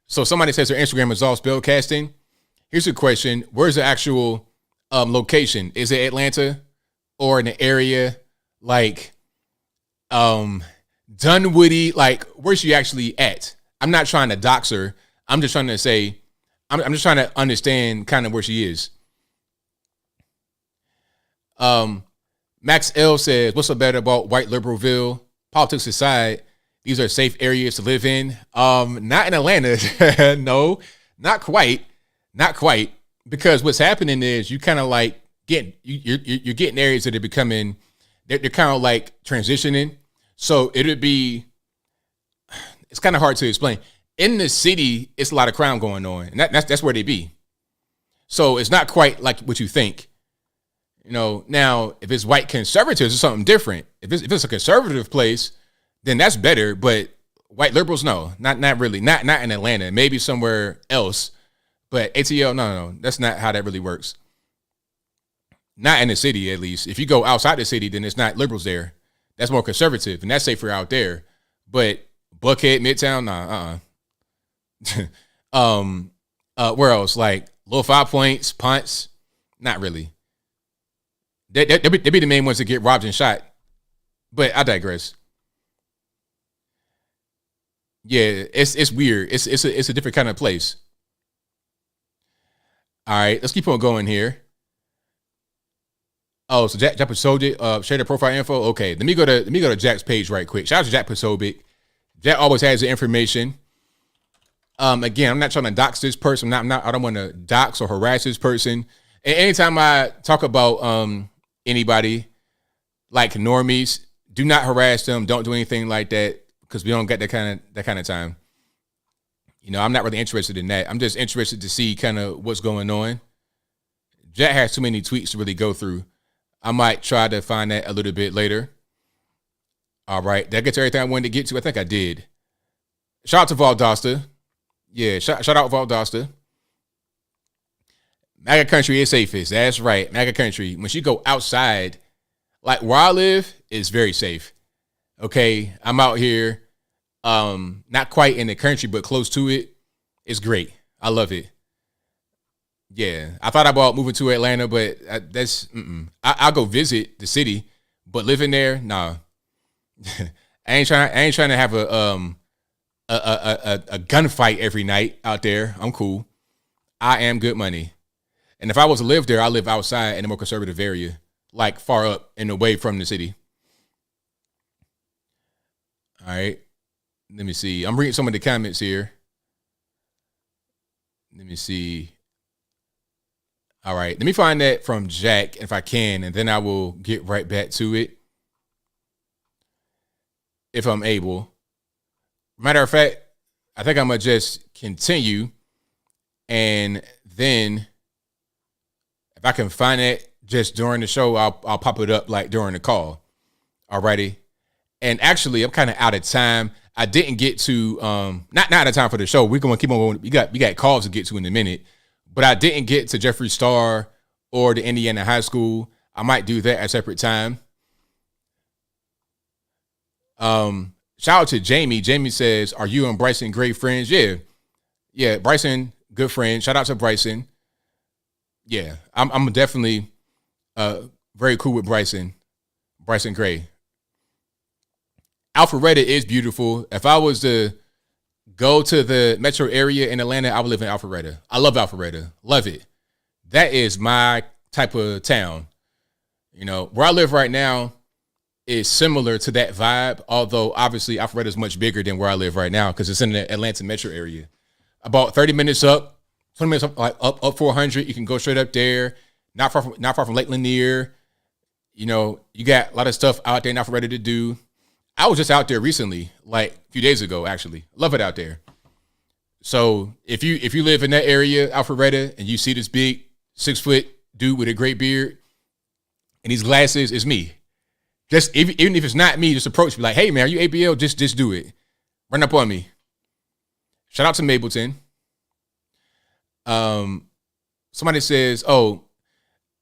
So somebody says their Instagram is all spellcasting. Here's a question. Where's the actual location? Is it Atlanta or in the area like Dunwoody? Like, where's she actually at? I'm not trying to dox her. I'm just trying to say I'm just trying to understand kind of where she is. Max L says, what's so bad about white liberalville? Politics aside, these are safe areas to live in. Not in Atlanta. No, not quite. Not quite. Because what's happening is you kind of like you're getting areas that are becoming, they're kind of like transitioning. So it's kind of hard to explain. In the city, it's a lot of crime going on, and that's where they be. So it's not quite like what you think. Now if it's white conservatives, it's something different. If it's a conservative place, then that's better. But white liberals, no, not really, not in Atlanta. Maybe somewhere else, but ATL, no, that's not how that really works. Not in the city, at least. If you go outside the city, then it's not liberals there. That's more conservative, and that's safer out there. But Buckhead, Midtown, nah, where else? Like Little 5 Points, Ponce, not really. They be the main ones that get robbed and shot. But I digress. Yeah, it's weird. It's a different kind of place. All right, let's keep on going here. Oh, so Jack Posobiec, share the profile info. Okay, let me go to Jack's page right quick. Shout out to Jack Posobiec. Jack always has the information. Again, I'm not trying to dox this person. I don't want to dox or harass this person. And anytime I talk about anybody like normies, do not harass them. Don't do anything like that because we don't get that kind of time. I'm not really interested in that. I'm just interested to see kind of what's going on. Jack has too many tweets to really go through. I might try to find that a little bit later. All right. Did I get to everything I wanted to get to? I think I did. Shout out to Valdosta. Yeah, shout out Valdosta. MAGA country is safest. That's right. MAGA country. When you go outside, like where I live, is very safe. Okay. I'm out here. Not quite in the country, but close to it. It's great. I love it. Yeah. I thought about moving to Atlanta, but I'll go visit the city, but living there, nah. I ain't trying to have a gunfight every night out there. I'm cool. I am good money. And if I was to live there, I live outside in a more conservative area, like far up and away from the city. All right. Let me see. I'm reading some of the comments here. Let me see. All right. Let me find that from Jack if I can, and then I will get right back to it if I'm able. Matter of fact, I think I'm going to just continue, and then if I can find it just during the show, I'll pop it up like during the call. Alrighty. And actually, I'm kind of out of time. I didn't get to not out of time for the show. We're going to keep on going. We got calls to get to in a minute, but I didn't get to Jeffree Star or the Indiana high school. I might do that at a separate time. Shout out to Jamie. Jamie says, "Are you and Bryson great friends?" Yeah, Bryson, good friend. Shout out to Bryson. Yeah, I'm definitely very cool with Bryson Gray. Alpharetta is beautiful. If I was to go to the metro area in Atlanta, I would live in Alpharetta. I love Alpharetta. Love it. That is my type of town. Where I live right now is similar to that vibe, although obviously Alpharetta is much bigger than where I live right now because it's in the Atlanta metro area. About 30 minutes up, 20 minutes up, like up 400. You can go straight up there. Not far from Lake Lanier. You got a lot of stuff out there in Alpharetta to do. I was just out there recently, like a few days ago, actually. Love it out there. So if you live in that area, Alpharetta, and you see this big 6-foot dude with a great beard and these glasses, it's me. Just even if it's not me, just approach me like, "Hey man, are you ABL? Just do it. Run up on me." Shout out to Mableton. Somebody says, "Oh,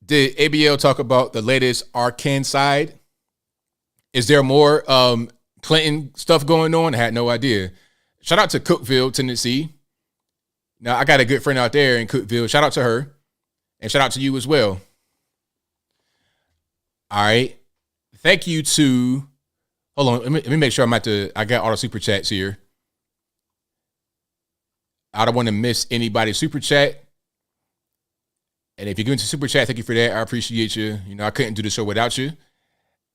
did ABL talk about the latest Arkan side? Is there more Clinton stuff going on?" I had no idea. Shout out to Cookeville, Tennessee. Now, I got a good friend out there in Cookeville. Shout out to her. And shout out to you as well. All right. Thank you to... Hold on. Let me make sure I got all the super chats here. I don't want to miss anybody's super chat. And if you're going to super chat, thank you for that. I appreciate you. You know, I couldn't do the show without you.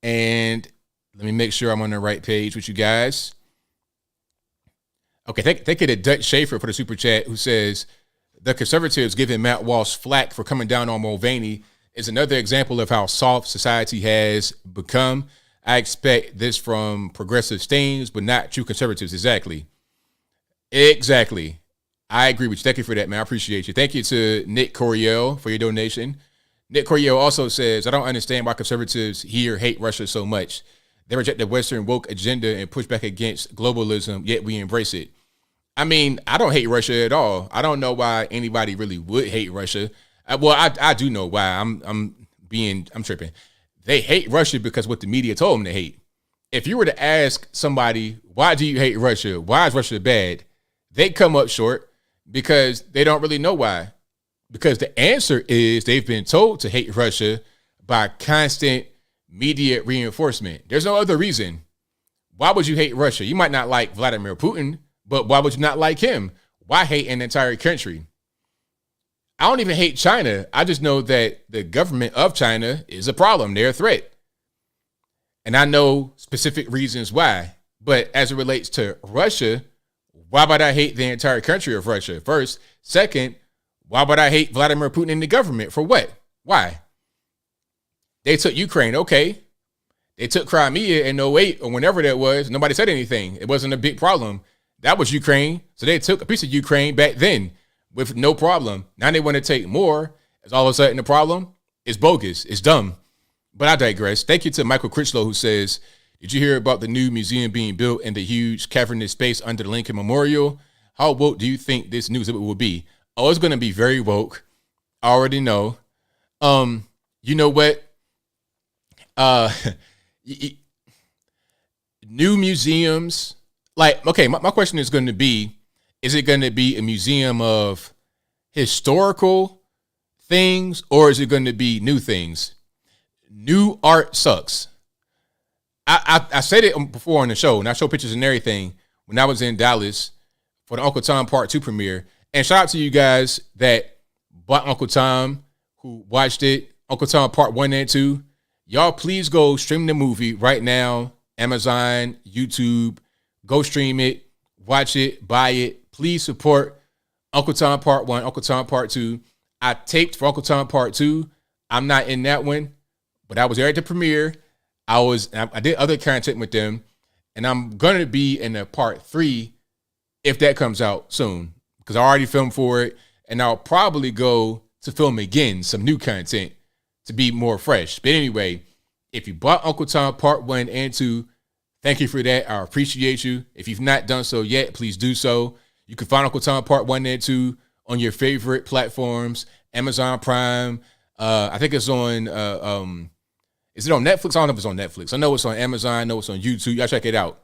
And let me make sure I'm on the right page with you guys. Okay, thank you to Dutch Schaefer for the super chat, who says the conservatives giving Matt Walsh flack for coming down on Mulvaney is another example of how soft society has become. I expect this from progressive Steins, but not true conservatives. Exactly. I agree with you. Thank you for that, man. I appreciate you. Thank you to Nick Coriel for your donation. Nick Coriel also says, I don't understand why conservatives here hate Russia so much. They reject the Western woke agenda and push back against globalism, yet we embrace it. I mean, I don't hate Russia at all. I don't know why anybody really would hate Russia. I do know why. I'm tripping. They hate Russia because what the media told them to hate. If you were to ask somebody, why do you hate Russia? Why is Russia bad? They come up short because they don't really know why. Because the answer is they've been told to hate Russia by constant media reinforcement. There's no other reason. Why would you hate Russia? You might not like Vladimir Putin, but why would you not like him? Why hate an entire country? I don't even hate China. I just know that the government of China is a problem. They're a threat. And I know specific reasons why. But as it relates to Russia, why would I hate the entire country of Russia? First. Second, why would I hate Vladimir Putin and the government? For what? Why? They took Ukraine. Okay. They took Crimea in 2008 or whenever that was. Nobody said anything. It wasn't a big problem. That was Ukraine. So they took a piece of Ukraine back then with no problem. Now they want to take more. As all of a sudden the problem is bogus. It's dumb. But I digress. Thank you to Michael Critchlow, who says, did you hear about the new museum being built in the huge cavernous space under the Lincoln Memorial? How woke do you think this new exhibit will be? Oh, it's going to be very woke. I already know. You know what? New museums, like, okay, my question is going to be, is it going to be a museum of historical things or is it going to be new things? New art sucks. I said it before on the show, and I show pictures and everything when I was in Dallas for the Uncle Tom Part 2 premiere. And shout out to you guys that bought Uncle Tom, who watched it, Uncle Tom Part 1 and 2. Y'all please go stream the movie right now. Amazon, YouTube, go stream it, watch it, buy it. Please support Uncle Tom Part 1, Uncle Tom Part 2. I taped for Uncle Tom Part 2. I'm not in that one, but I was there at the premiere. I did other content with them, and I'm going to be in a Part 3 if that comes out soon, because I already filmed for it, and I'll probably go to film again some new content to be more fresh. But anyway, if you bought Uncle Tom Part 1 and 2, thank you for that. I appreciate you. If you've not done so yet, please do so. You can find Uncle Tom Part 1 and 2 on your favorite platforms, Amazon Prime. I think it's on, is it on Netflix? I don't know if it's on Netflix. I know it's on Amazon. I know it's on YouTube. Y'all check it out.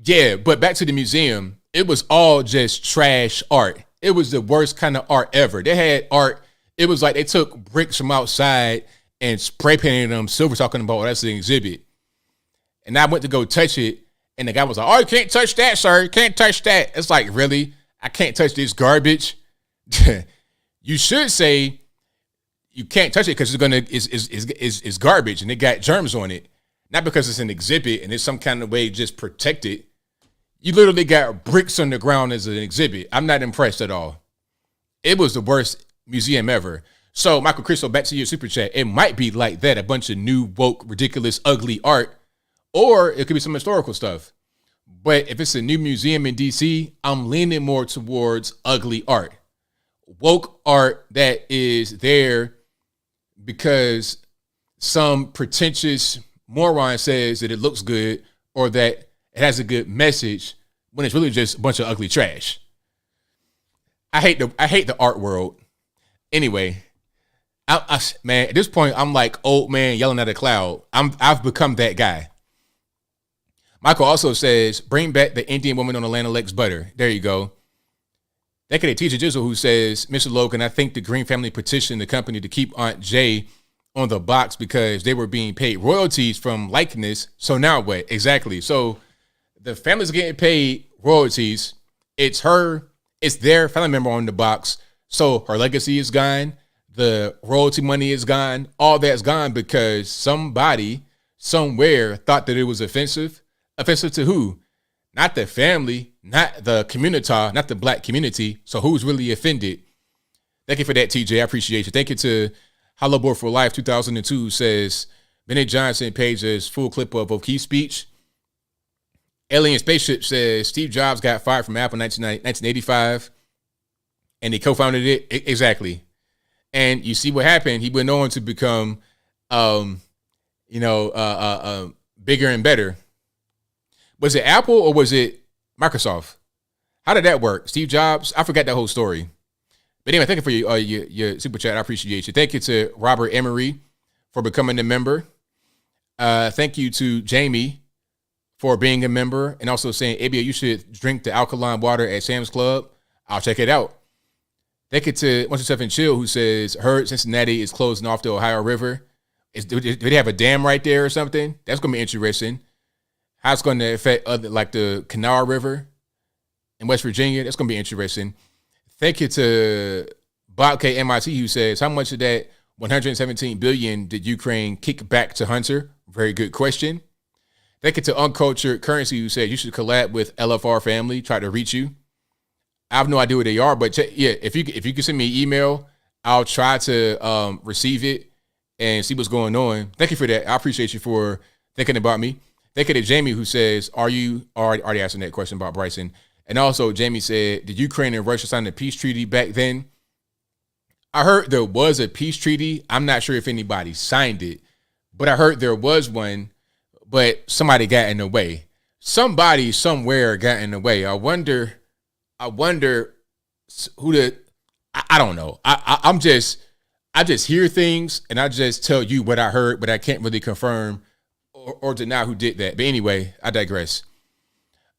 Yeah, but back to the museum. It was all just trash art. It was the worst kind of art ever. They had art. It was like they took bricks from outside and spray painted them silver, talking about, that's the exhibit. And I went to go touch it, and the guy was like, oh, you can't touch that, sir. You can't touch that. It's like, really? I can't touch this garbage? You should say you can't touch it because it's garbage and it got germs on it. Not because it's an exhibit and it's some kind of way just protected. You literally got bricks on the ground as an exhibit. I'm not impressed at all. It was the worst museum ever. So, Michael Crystal, back to your super chat. It might be like that, a bunch of new, woke, ridiculous, ugly art, or it could be some historical stuff. But if it's a new museum in DC, I'm leaning more towards ugly art. Woke art that is there because some pretentious moron says that it looks good or that it has a good message when it's really just a bunch of ugly trash. I hate the art world. Anyway, man, at this point, I'm like old man yelling at a cloud. I've become that guy. Michael also says, bring back the Indian woman on Atlanta Lex Butter. There you go. Thank you to Teacher Jizzle, who says, Mr. Logan, I think the Green family petitioned the company to keep Aunt J on the box because they were being paid royalties from likeness. So now what? Exactly. So the family's getting paid royalties It's her. It's their family member on the box. So her legacy is gone. The royalty money is gone. All that's gone because somebody somewhere thought that it was offensive. Offensive to who? Not the family, not the community, not the black community. So who's really offended? Thank you for that, TJ. I appreciate you. Thank you to Hollow Boy for Life 2002 who says, Bennett Johnson pages full clip of O'Keefe's speech. Alien Spaceship says Steve Jobs got fired from Apple in 1985 and he co-founded it. Exactly. And you see what happened. He went on to become, bigger and better. Was it Apple or was it Microsoft? How did that work? Steve Jobs? I forgot that whole story. But anyway, thank you for your super chat. I appreciate you. Thank you to Robert Emery for becoming a member. Thank you to Jamie for being a member and also saying, ABL, you should drink the alkaline water at Sam's Club. I'll check it out. Thank you to 127 Chill who says, heard Cincinnati is closing off the Ohio River. Do they have a dam right there or something? That's going to be interesting. How it's going to affect like the Kanawha River in West Virginia. That's going to be interesting. Thank you to Bob K. MIT who says, how much of that $117 billion did Ukraine kick back to Hunter? Very good question. Thank you to Uncultured Currency who said you should collab with LFR Family, try to reach you. I have no idea where they are, but if you can send me an email, I'll try to receive it and see what's going on. Thank you for that. I appreciate you for thinking about me. Thank you to Jamie who says, are you already asking that question about Bryson? And also Jamie said, did Ukraine and Russia sign a peace treaty back then? I heard there was a peace treaty. I'm not sure if anybody signed it, but I heard there was one, but somebody got in the way. Somebody somewhere got in the way. I wonder who I don't know. I just hear things and I just tell you what I heard, but I can't really confirm or deny who did that. But anyway, I digress.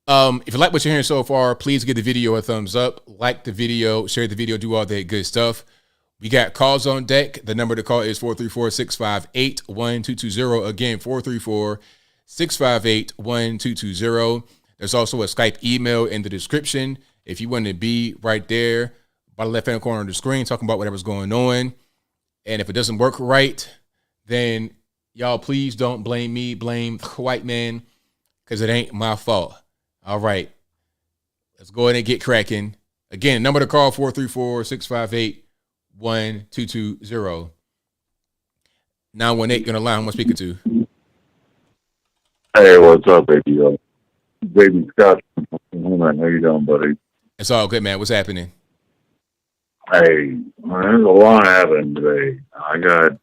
If you like what you're hearing so far, please give the video a thumbs up, like the video, share the video, do all that good stuff. We got calls on deck. The number to call is 434-658-1220. Again, 434-658-1220. There's also a Skype email in the description. If you want to be right there by the left-hand corner of the screen, talking about whatever's going on. And if it doesn't work right, then y'all please don't blame me, blame the white man, because it ain't my fault. All right. Let's go ahead and get cracking. Again, number to call, 434-658-1220. 918, gonna line, who am I speaking to?
Hey, what's up, baby? Baby Scott. How you doing, buddy?
It's all good, man. What's happening?
Hey, there's a lot happening today. I got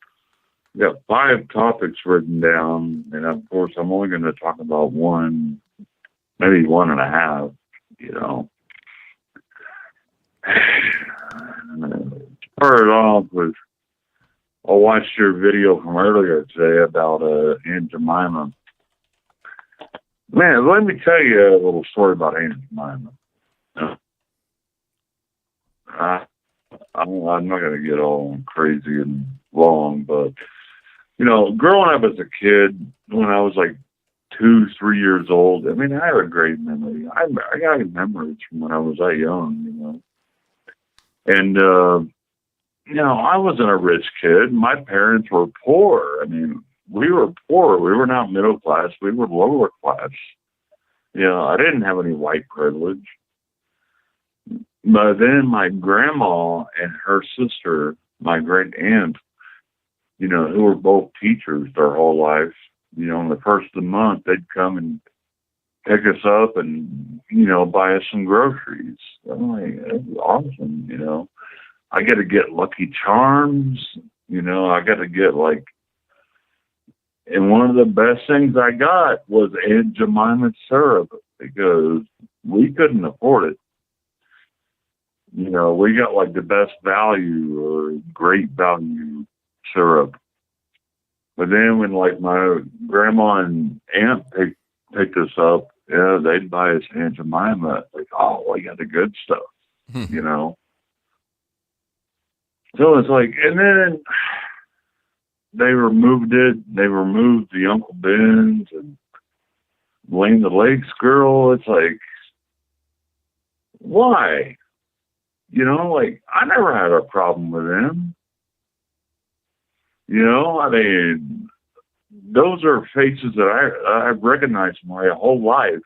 5 topics written down, and of course, I'm only going to talk about one, maybe 1.5. Start off with, I watched your video from earlier today about Aunt Jemima. Man, let me tell you a little story about Aunt Jemima. I'm not going to get all crazy and long, but, growing up as a kid, when I was like 2-3 years old, I mean, I have a great memory. I got memories from when I was that young, And, I wasn't a rich kid. My parents were poor. I mean, we were poor. We were not middle class. We were lower class. I didn't have any white privilege. But then my grandma and her sister, my great aunt, who were both teachers their whole life, on the first of the month, they'd come and pick us up and, buy us some groceries. I'm like, that's awesome, I got to get Lucky Charms, I got to get and one of the best things I got was Aunt Jemima syrup because we couldn't afford it. We got the best value or great value syrup. But then when my grandma and aunt picked us up, they'd buy us Aunt Jemima. Oh, we got the good stuff, So it's and then they removed it. They removed the Uncle Ben's and Lane the Lakes girl. It's why? You know, like, I never had a problem with him. You know, I mean, those are faces that I've recognized my whole life.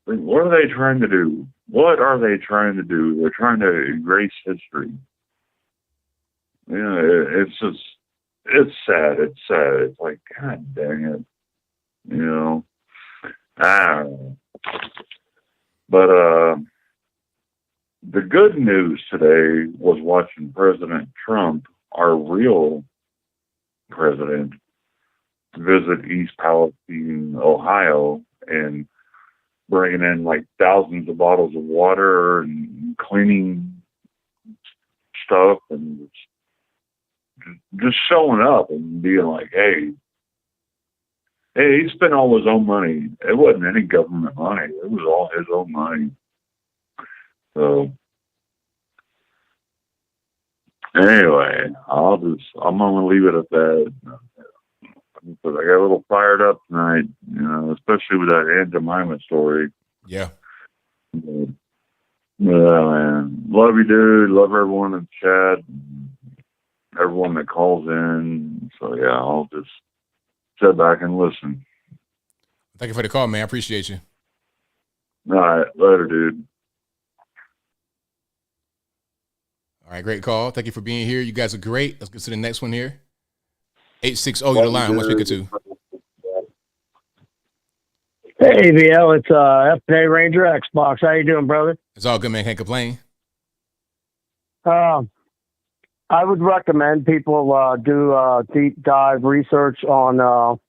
Like, what are they trying to do? What are they trying to do? They're trying to erase history. You know, it's just, it's sad. It's sad. It's like, God dang it. You know, I don't know. But the good news today was watching President Trump, our real president, visit East Palestine, Ohio, and bringing in like thousands of bottles of water and cleaning stuff and just showing up and being like, hey, he spent all his own money. It wasn't any government money. It was all his own money. So anyway, I'm gonna leave it at that. Because I got a little fired up tonight, you know, especially with that Aunt Jemima story.
Yeah.
Yeah, man. Love you, dude. Love everyone in the chat. Everyone that calls in. So yeah, I'll just sit back and listen.
Thank you for the call, man. I appreciate you.
All right, later, dude.
All right, great call. Thank you for being here. You guys are great. Let's get to the next one here. 860, you're the line. Who am I speaking to?
Hey, ABL, it's FPA Ranger Xbox. How you doing, brother?
It's all good, man. Can't complain.
I would recommend people do deep dive research on a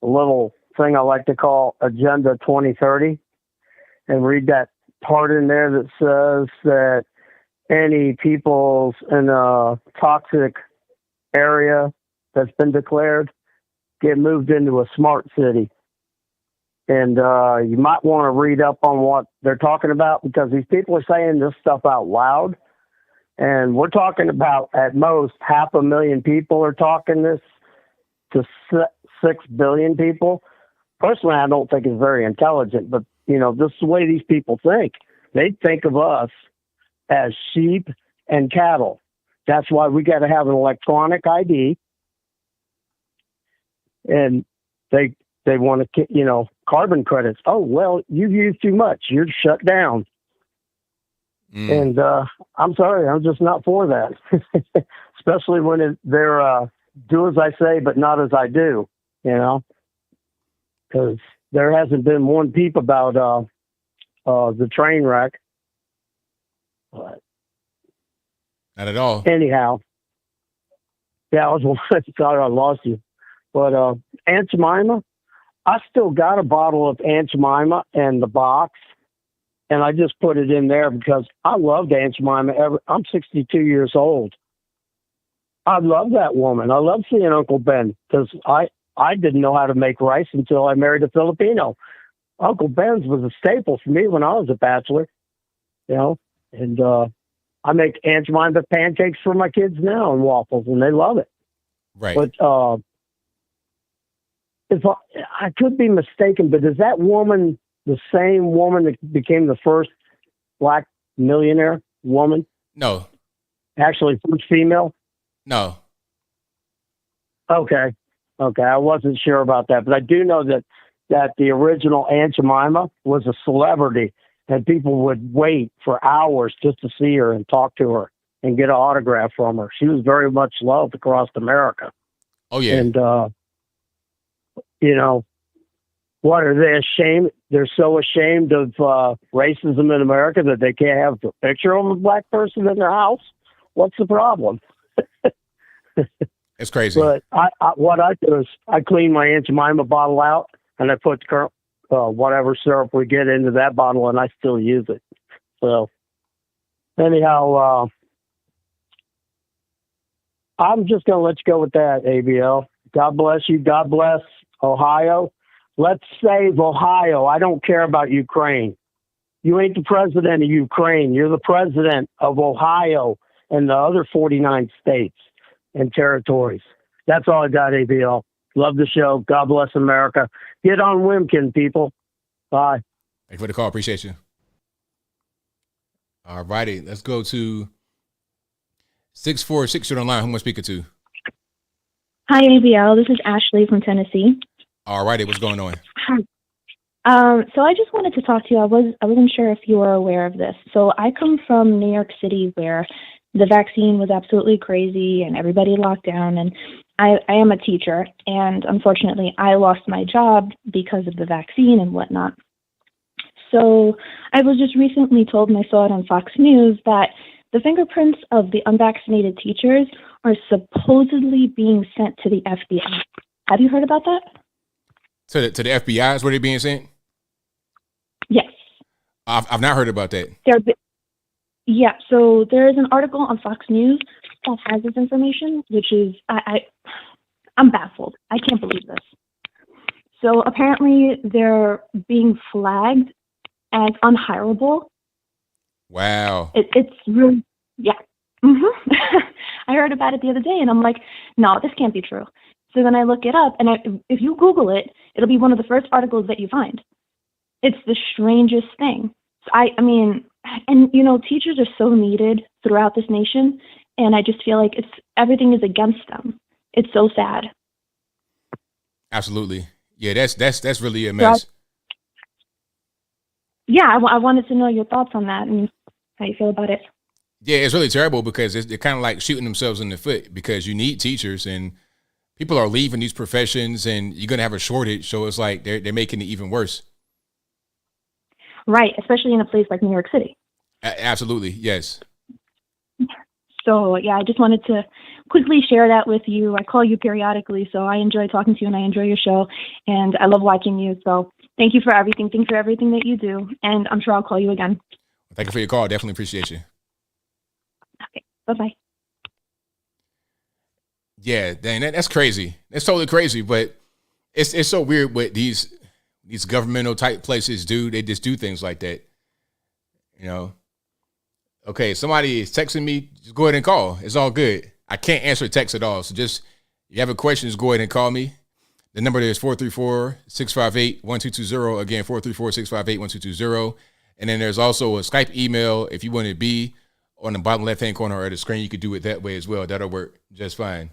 little thing I like to call Agenda 2030 and read that part in there that says that any peoples in a toxic area that's been declared get moved into a smart city. And you might want to read up on what they're talking about, because these people are saying this stuff out loud. And we're talking about, at most, 500,000 people are talking this to 6 billion people. Personally, I don't think it's very intelligent, but, you know, this is the way these people think. They think of us as sheep and cattle. That's why we got to have an electronic ID. And they want to, you know, carbon credits. Oh, well, you've used too much. You're shut down. And I'm sorry, I'm just not for that. Especially when they're do as I say, but not as I do, you know, because there hasn't been one peep about the train wreck. But
not at all.
Anyhow, yeah, I was sorry I lost you. But Aunt Jemima, I still got a bottle of Aunt Jemima in the box, and I just put it in there because I loved Aunt Jemima. I'm 62 years old. I love that woman. I love seeing Uncle Ben, because I didn't know how to make rice until I married a Filipino. Uncle Ben's was a staple for me when I was a bachelor, you know, and I make Aunt Jemima pancakes for my kids now and waffles, and they love it.
Right.
But if I could be mistaken, but is that woman the same woman that became the first black millionaire woman?
No.
Actually, first female?
No.
Okay. I wasn't sure about that, but I do know that the original Aunt Jemima was a celebrity, and people would wait for hours just to see her and talk to her and get an autograph from her. She was very much loved across America.
Oh, yeah.
And, you know, what are they ashamed? They're so ashamed of racism in America that they can't have a picture of a black person in their house. What's the problem?
It's crazy.
But what I do is I clean my Aunt Jemima bottle out, and I put whatever syrup we get into that bottle, and I still use it. So anyhow, I'm just going to let you go with that, ABL. God bless you. God bless Ohio. Let's save Ohio. I don't care about Ukraine. You ain't the president of Ukraine. You're the president of Ohio and the other 49 states and territories. That's all I got, ABL. Love the show. God bless America. Get on Wimkin, people. Bye.
Thank you for the call. Appreciate you. All righty. Let's go to 646. You're online. Who am I speaking to?
Hi, ABL. This is Ashley from Tennessee.
All righty. What's going on?
Hi. So I just wanted to talk to you. I wasn't sure if you were aware of this. So I come from New York City, where the vaccine was absolutely crazy and everybody locked down. And I am a teacher, and unfortunately, I lost my job because of the vaccine and whatnot. So I was just recently told, and I saw it on Fox News, that the fingerprints of the unvaccinated teachers are supposedly being sent to the FBI. Have you heard about that?
To the FBI is where they're being sent?
Yes.
I've not heard about that.
Yeah, so there is an article on Fox News that has this information, which is, I'm baffled. I can't believe this. So apparently they're being flagged as unhireable.
Wow.
It's really, yeah. I heard about it the other day, and I'm like, no, this can't be true. So then I look it up, and if you Google it, it'll be one of the first articles that you find. It's the strangest thing. So I mean, and you know, teachers are so needed throughout this nation, and I just feel like everything is against them. It's so sad.
Absolutely. Yeah, that's really a mess.
So I wanted to know your thoughts on that and how you feel about it.
Yeah, it's really terrible because they're kind of like shooting themselves in the foot, because you need teachers and people are leaving these professions and you're going to have a shortage. So it's like they're making it even worse.
Right, especially in a place like New York City.
Absolutely, yes.
So, yeah, I just wanted to quickly share that with you. I call you periodically, so I enjoy talking to you and I enjoy your show, and I love watching you. So thank you for everything. Thank you for everything that you do, and I'm sure I'll call you again.
Thank you for your call. Definitely appreciate you.
Okay, bye-bye.
Yeah, dang, that's crazy. That's totally crazy, but it's so weird what these governmental type places do. They just do things like that. You know? Okay, somebody is texting me, just go ahead and call. It's all good. I can't answer text at all. So just, if you have a question, just go ahead and call me. The number there is 434-658-1220. Again, 434-658-1220. And then there's also a Skype email. If you want to be on the bottom left-hand corner of the screen, you could do it that way as well. That'll work just fine.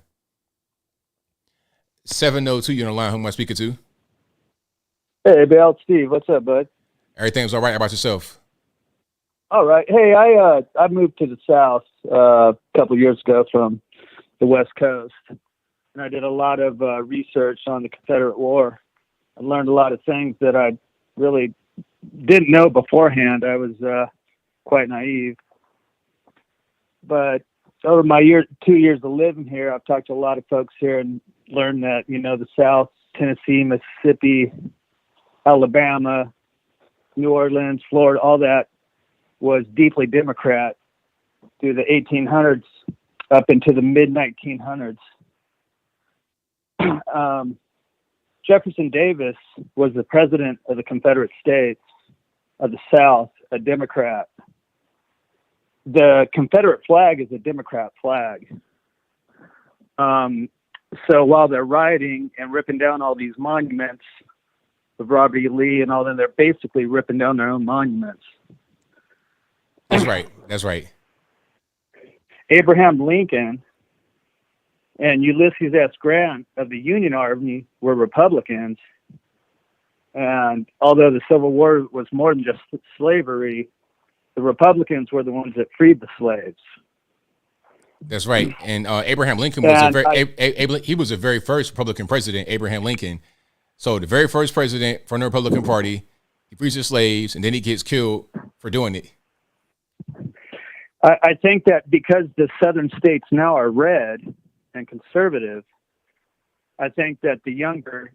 702, you're on the line. Who am I speaking to?
Hey, Bill, Steve. What's up, bud?
Everything's all right. How about yourself?
All right. Hey, I moved to the South a couple of years ago from the West Coast, and I did a lot of research on the Confederate War. I learned a lot of things that I really didn't know beforehand. I was quite naive. But over my 2 years of living here, I've talked to a lot of folks here and learned that, you know, the South, Tennessee, Mississippi, Alabama, New Orleans, Florida, all that was deeply Democrat through the 1800s up into the mid-1900s. Jefferson Davis was the president of the Confederate States of the South, a Democrat. The Confederate flag is a Democrat flag. So while they're rioting and ripping down all these monuments of Robert E. Lee and all them, they're basically ripping down their own monuments.
That's right. That's right.
Abraham Lincoln and Ulysses S. Grant of the Union Army were Republicans. And although the Civil War was more than just slavery, the Republicans were the ones that freed the slaves.
That's right. And Abraham Lincoln was he was the very first Republican president, Abraham Lincoln. So the very first president from the Republican Party, he frees the slaves, and then he gets killed for doing it.
I think that because the southern states now are red and conservative, I think that the younger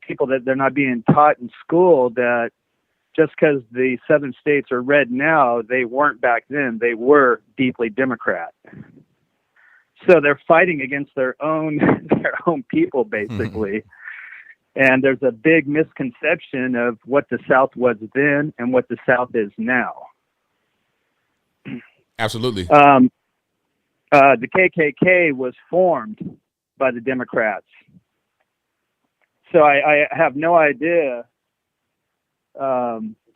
people, that they're not being taught in school that just because the southern states are red now, they weren't back then. They were deeply Democrat. So they're fighting against their own people, basically. And there's a big misconception of what the South was then and what the South is now.
Absolutely.
The KKK was formed by the Democrats. So I have no idea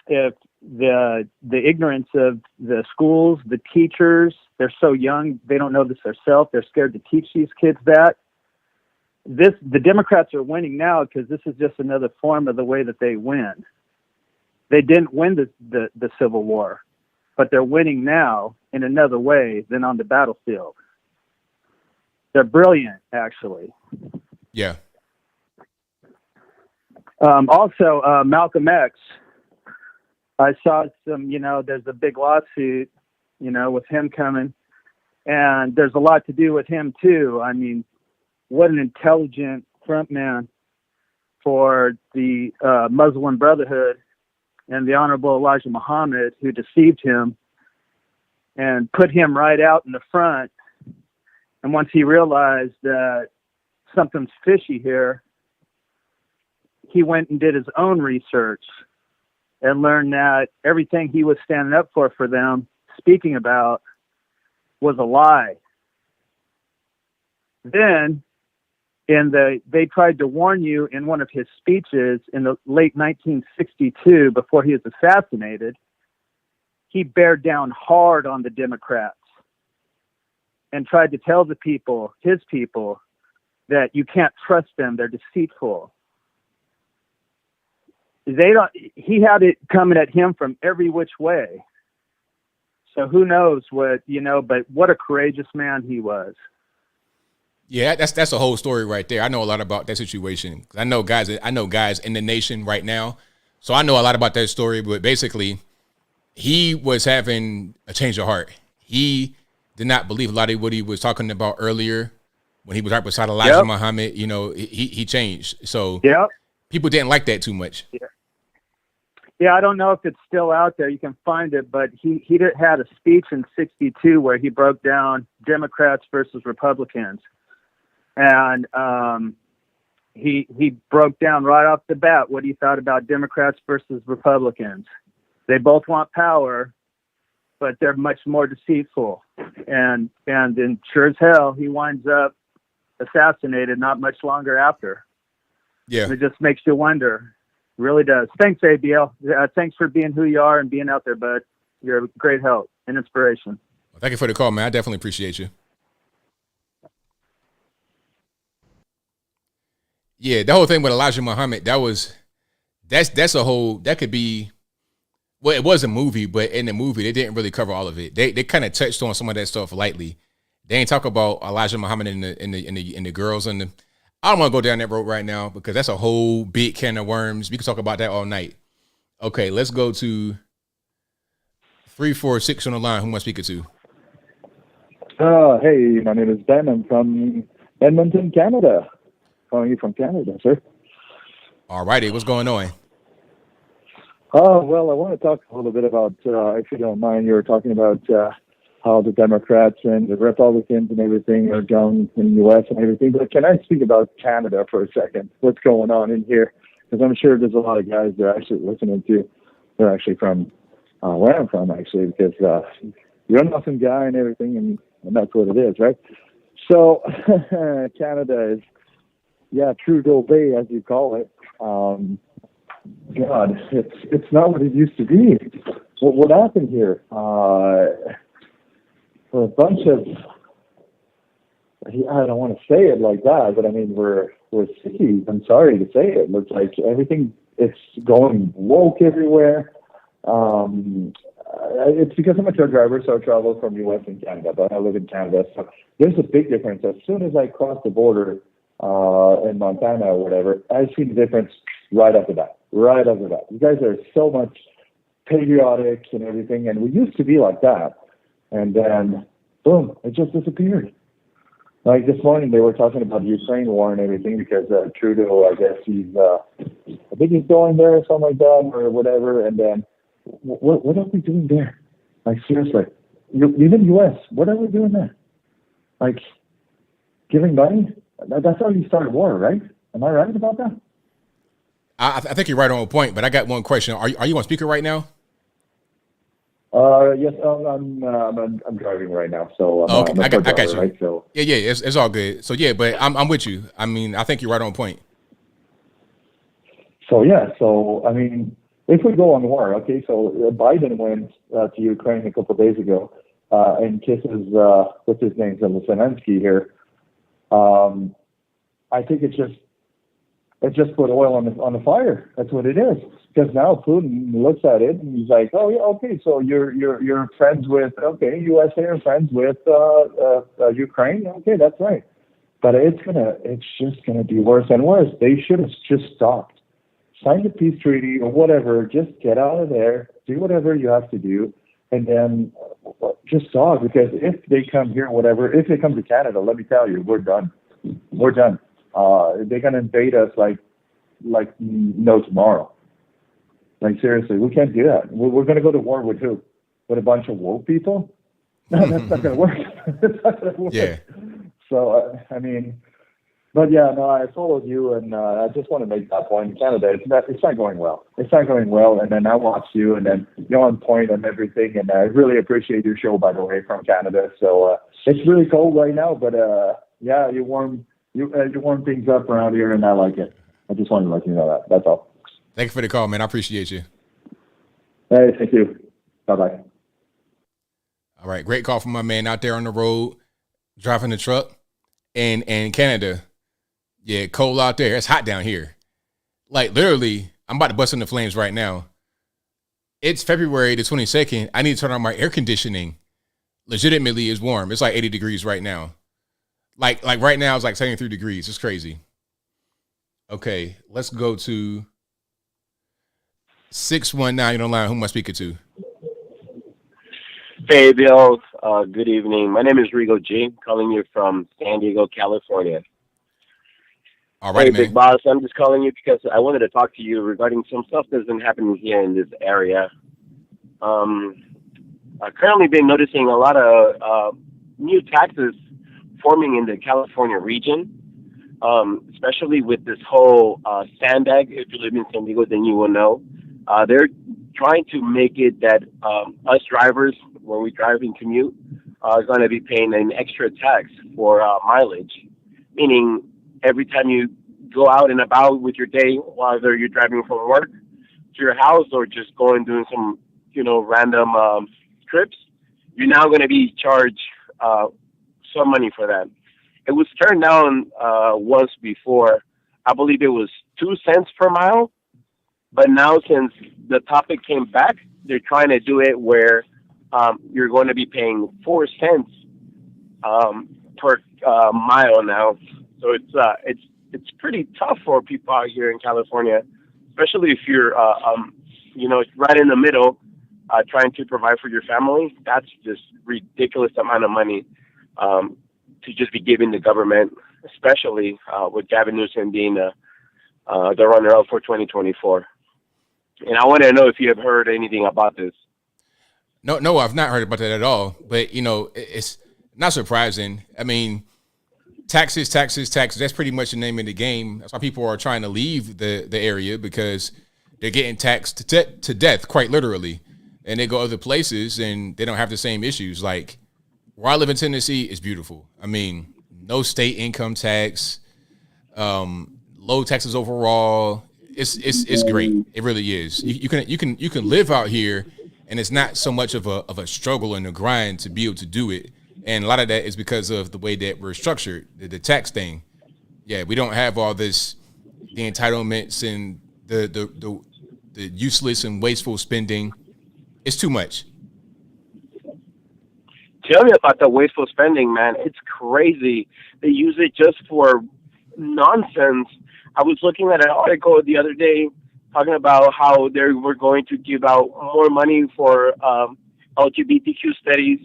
if the ignorance of the schools, the teachers, they're so young, they don't know this themselves. They're scared to teach these kids that. The Democrats are winning now because this is just another form of the way that they win. They didn't win the Civil War, but they're winning now in another way than on the battlefield. They're brilliant, actually.
Yeah.
Also, Malcolm X, I saw some, there's a big lawsuit, with him coming, and there's a lot to do with him too. I mean, what an intelligent front man for the Muslim Brotherhood and the Honorable Elijah Muhammad, who deceived him and put him right out in the front. And once he realized that something's fishy here, he went and did his own research and learned that everything he was standing up for them, speaking about, was a lie. Then, they tried to warn you in one of his speeches in the late 1962, before he was assassinated, he bared down hard on the Democrats and tried to tell the people, his people, that you can't trust them. They're deceitful. He had it coming at him from every which way. So who knows but what a courageous man he was.
Yeah, that's a whole story right there. I know a lot about that situation. I know guys in the nation right now. So I know a lot about that story, but basically he was having a change of heart. He did not believe a lot of what he was talking about earlier when he was right beside Elijah Muhammad. He changed. So people didn't like that too much.
Yeah, I don't know if it's still out there. You can find it, but he had a speech in '62 where he broke down Democrats versus Republicans. And he broke down right off the bat what he thought about Democrats versus Republicans. They both want power, but they're much more deceitful. And then sure as hell, he winds up assassinated not much longer after.
Yeah.
It just makes you wonder. Really does. Thanks, ABL. Thanks for being who you are and being out there, bud. You're a great help and inspiration.
Well, thank you for the call, man. I definitely appreciate you. Yeah, the whole thing with Elijah Muhammad, that's a whole, that could be, well, it was a movie, but in the movie, they didn't really cover all of it. They kind of touched on some of that stuff lightly. They ain't talk about Elijah Muhammad and the girls and the, I don't want to go down that road right now because that's a whole big can of worms. We can talk about that all night. Okay, let's go to 346 on the line. Who am I speaking to?
Hey, my name is Ben. I'm from Edmonton, Canada. Calling you from Canada, sir.
All righty, what's going on?
Well, I want to talk a little bit about, if you don't mind, you were talking about how the Democrats and the Republicans and everything are going in the U.S. and everything. But can I speak about Canada for a second? What's going on in here? Because I'm sure there's a lot of guys that are actually listening to. They're actually from where I'm from, actually, because you're an awesome guy and everything, and that's what it is, right? So Canada is, Trudeau Bay, as you call it. God, it's not what it used to be. What happened here? For a bunch of, I don't want to say it like that, but I mean, we're sickies. I'm sorry to say it. It's like everything, it's going woke everywhere. It's because I'm a truck driver, so I travel from U.S. and Canada, but I live in Canada. So there's a big difference. As soon as I cross the border in Montana or whatever, I see the difference right off the bat. Right off the bat. You guys are so much patriotic and everything, and we used to be like that. And then, boom, it just disappeared. Like this morning, they were talking about the Ukraine war and everything because Trudeau, I guess I think he's going there or something like that or whatever. And then, what are we doing there? Like, seriously, even the U.S., what are we doing there? Like, giving money? That's how you start a war, right? Am I right about that?
I think you're right on point, but I got one question. Are you on speaker right now?
Yes, I'm driving right now, so
okay, I got you.
Right? So
yeah, it's all good. So yeah, but I'm with you. I mean, I think you're right on point.
So yeah, I mean, if we go on war, okay, so Biden went to Ukraine a couple of days ago and kisses, what's his name, Zelensky here. I think it's just put oil on the fire. That's what it is. Because now Putin looks at it and he's like, oh yeah, okay, so you're friends with, okay, USA are friends with Ukraine. Okay, that's right. But it's just gonna be worse and worse. They should have just stopped. Sign the peace treaty or whatever. Just get out of there. Do whatever you have to do, and then just stop. Because if they come here, whatever, if they come to Canada, let me tell you, we're done. We're done. They're gonna invade us like no tomorrow. Like seriously, we can't do that. We're gonna go to war with who? With a bunch of woke people? No, that's not gonna work. That's not gonna work.
Yeah.
So I mean, but yeah, no, I followed you, and I just want to make that point. In Canada, it's not going well. It's not going well. And then I watched you, and then you're on point on everything. And I really appreciate your show, by the way, from Canada. So it's really cold right now, but yeah, you warm things up around here, and I like it. I just wanted to let you know that. That's all.
Thank you for the call, man. I appreciate you.
Hey, thank you. Bye-bye.
All right, great call from my man out there on the road, driving the truck. And Canada, yeah, cold out there. It's hot down here. Like, literally, I'm about to bust into flames right now. It's February the 22nd. I need to turn on my air conditioning. Legitimately, it's warm. It's like 80 degrees right now. Like right now, it's like 73 degrees. It's crazy. Okay, let's go to 619 on the line. Who am I speaking to?
Hey, Bill. Good evening. My name is Rigo G, calling you from San Diego, California.
All right,
hey,
man.
Big Boss. I'm just calling you because I wanted to talk to you regarding some stuff that's been happening here in this area. I've currently been noticing a lot of new taxes forming in the California region, especially with this whole sandbag. If you live in San Diego, then you will know. They're trying to make it that us drivers, when we drive and commute, are going to be paying an extra tax for mileage, meaning every time you go out and about with your day, whether you're driving from work to your house or just going doing some, random trips, you're now going to be charged some money for that. It was turned down once before. I believe it was 2 cents per mile. But now, since the topic came back, they're trying to do it where you're going to be paying 4 cents per mile now. So it's pretty tough for people out here in California, especially if you're right in the middle, trying to provide for your family. That's just ridiculous amount of money to just be giving the government, especially with Gavin Newsom being the runner-up for 2024. And I want to know if you have heard anything about this.
No, I've not heard about that at all. But, it's not surprising. I mean, taxes. That's pretty much the name of the game. That's why people are trying to leave the area, because they're getting taxed to death, quite literally. And they go other places and they don't have the same issues. Like, where I live in Tennessee, it's beautiful. I mean, no state income tax, low taxes overall. It's great. It really is. You can live out here, and it's not so much of a struggle and a grind to be able to do it. And a lot of that is because of the way that we're structured, the tax thing. Yeah, we don't have all this, the entitlements and the useless and wasteful spending. It's too much.
Tell me about the wasteful spending, man. It's crazy. They use it just for nonsense. I was looking at an article the other day talking about how they were going to give out more money for LGBTQ studies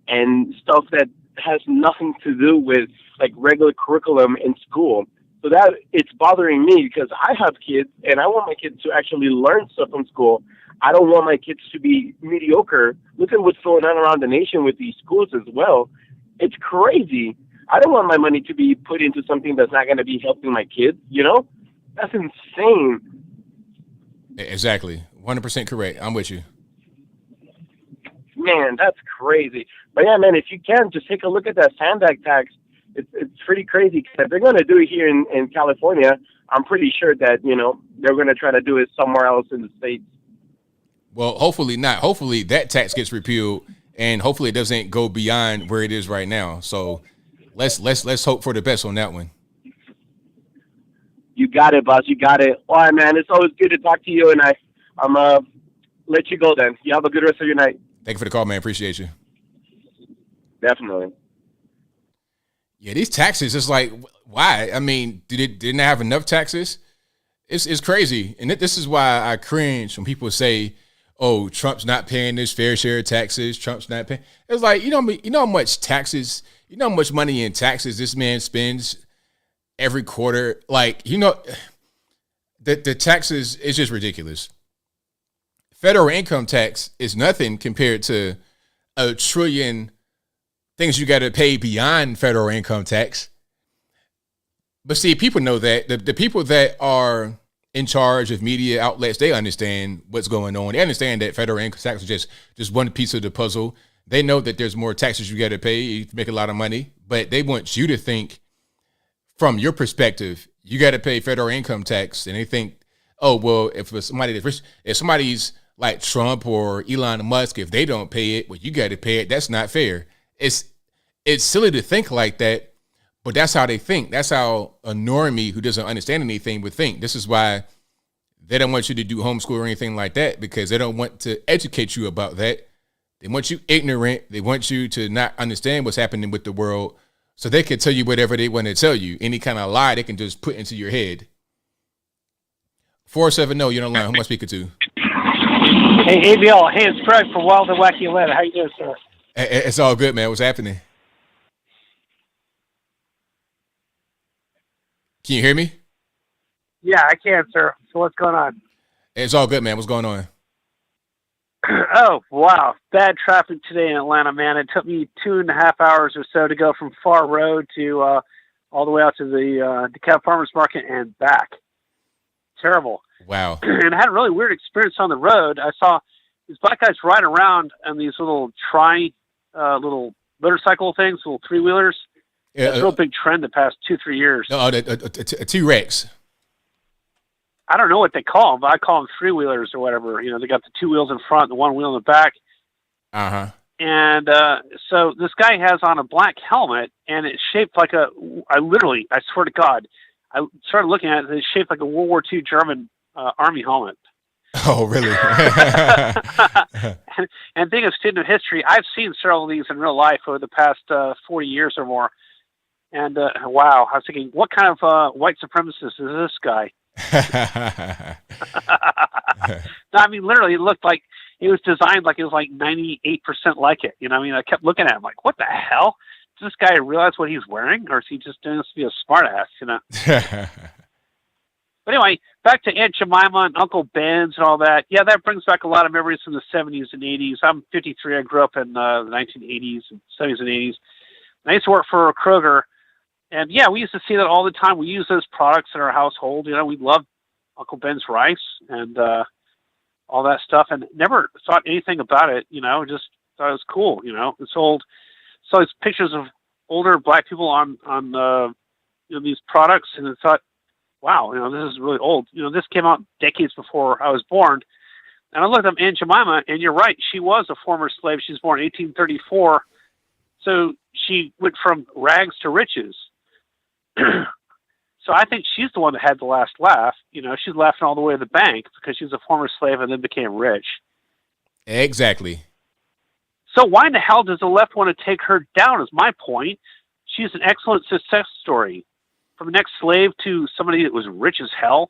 and stuff that has nothing to do with like regular curriculum in school. So that it's bothering me because I have kids and I want my kids to actually learn stuff in school. I don't want my kids to be mediocre. Look at what's going on around the nation with these schools as well. It's crazy. I don't want my money to be put into something that's not going to be helping my kids, That's insane.
Exactly. 100% correct. I'm with you.
Man, that's crazy. But yeah, man, if you can, just take a look at that sandbag tax. It's pretty crazy. If they're going to do it here in California, I'm pretty sure that, they're going to try to do it somewhere else in the States.
Well, hopefully not. Hopefully that tax gets repealed, and hopefully it doesn't go beyond where it is right now. So let's hope for the best on that one.
You got it, boss. You got it. All right, man. It's always good to talk to you, and I'm let you go then. You have a good rest of your night.
Thank you for the call, man. Appreciate you.
Definitely.
Yeah, these taxes, it's like, why? I mean, didn't they have enough taxes? It's crazy. And this is why I cringe when people say, oh, Trump's not paying his fair share of taxes. Trump's not paying. It's like, you know how much taxes, you know how much money in taxes this man spends every quarter? Like, the taxes is just ridiculous. Federal income tax is nothing compared to $1 trillion things you got to pay beyond federal income tax. But see, people know that. The people that are in charge of media outlets, they understand what's going on. They understand that federal income tax is just one piece of the puzzle. They know that there's more taxes you got to pay to make a lot of money, but they want you to think from your perspective, you got to pay federal income tax. And they think, oh, well, if somebody's like Trump or Elon Musk, if they don't pay it, well, you got to pay it. That's not fair. It's silly to think like that, but that's how they think. That's how a normie who doesn't understand anything would think. This is why they don't want you to do homeschool or anything like that, because they don't want to educate you about that. They want you ignorant. They want you to not understand what's happening with the world, so they can tell you whatever they want to tell you. Any kind of lie they can just put into your head. 470, you're on the line. Who am I speaking to?
Hey, ABL. Hey, it's Greg from Wild and Wacky Atlanta. How you doing, sir?
It's all good, man. What's happening? Can you hear me?
Yeah, I can, sir. So what's going on?
It's all good, man. What's going on?
Oh, wow. Bad traffic today in Atlanta, man. It took me 2.5 hours or so to go from Far Road to all the way out to the DeKalb Farmers Market and back. Terrible.
Wow.
And I had a really weird experience on the road. I saw these black guys riding around on these little little motorcycle things, little three-wheelers.
Yeah,
That's a real big trend the past 2-3 years.
No, a T-Rex.
I don't know what they call them, but I call them three-wheelers or whatever. You know, they got the 2 wheels in front and the 1 wheel in the back.
Uh-huh.
And so this guy has on a black helmet, and it's shaped like I swear to God, I started looking at it, it's shaped like a World War II German Army helmet.
Oh, really?
and being a student of history, I've seen several of these in real life over the past 40 years or more. And wow, I was thinking, what kind of white supremacist is this guy? No, I mean, literally, it looked like it was designed like it was like 98% like it. You know, I mean, I kept looking at him like, what the hell? Does this guy realize what he's wearing, or is he just doing this to be a smartass? You know. But anyway, back to Aunt Jemima and Uncle Ben's and all that. Yeah, that brings back a lot of memories from the 70s and 80s. I'm 53. I grew up in the 1980s and 70s and 80s. I used to work for Kroger. And yeah, we used to see that all the time. We use those products in our household. You know, we loved Uncle Ben's rice and all that stuff, and never thought anything about it. You know, just thought it was cool. You know, it's old. Saw these pictures of older black people on these products, and I thought, wow, you know, this is really old. You know, this came out decades before I was born. And I looked up Aunt Jemima, and you're right, she was a former slave. She was born in 1834, so she went from rags to riches. So I think she's the one that had the last laugh. You know, she's laughing all the way to the bank because she was a former slave and then became rich.
Exactly.
So why in the hell does the left want to take her down is my point. She's an excellent success story. From an ex-slave to somebody that was rich as hell,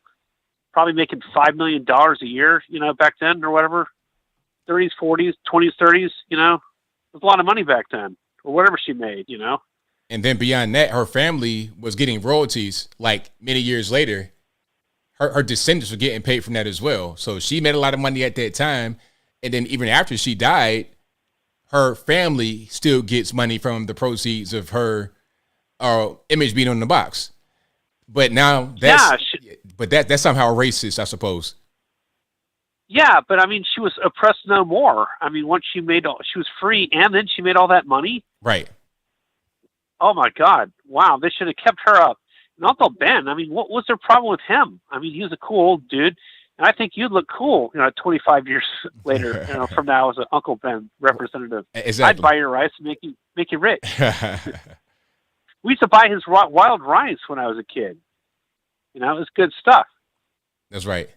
probably making $5 million a year, you know, back then or whatever, 30s, 40s, 20s, 30s, you know. It was a lot of money back then, or whatever she made, you know.
And then beyond that, her family was getting royalties like many years later. Her descendants were getting paid from that as well. So she made a lot of money at that time. And then even after she died, her family still gets money from the proceeds of her image being on the box. But now that's somehow racist, I suppose.
Yeah, but I mean, she was oppressed no more. I mean, once she was free, and then she made all that money.
Right.
Oh my God! Wow, they should have kept her up. And Uncle Ben, I mean, what was their problem with him? I mean, he was a cool old dude. And I think you'd look cool, 25 years later, from now as an Uncle Ben representative.
Exactly.
I'd buy your rice and make you rich. We used to buy his wild rice when I was a kid. It was good stuff.
That's right.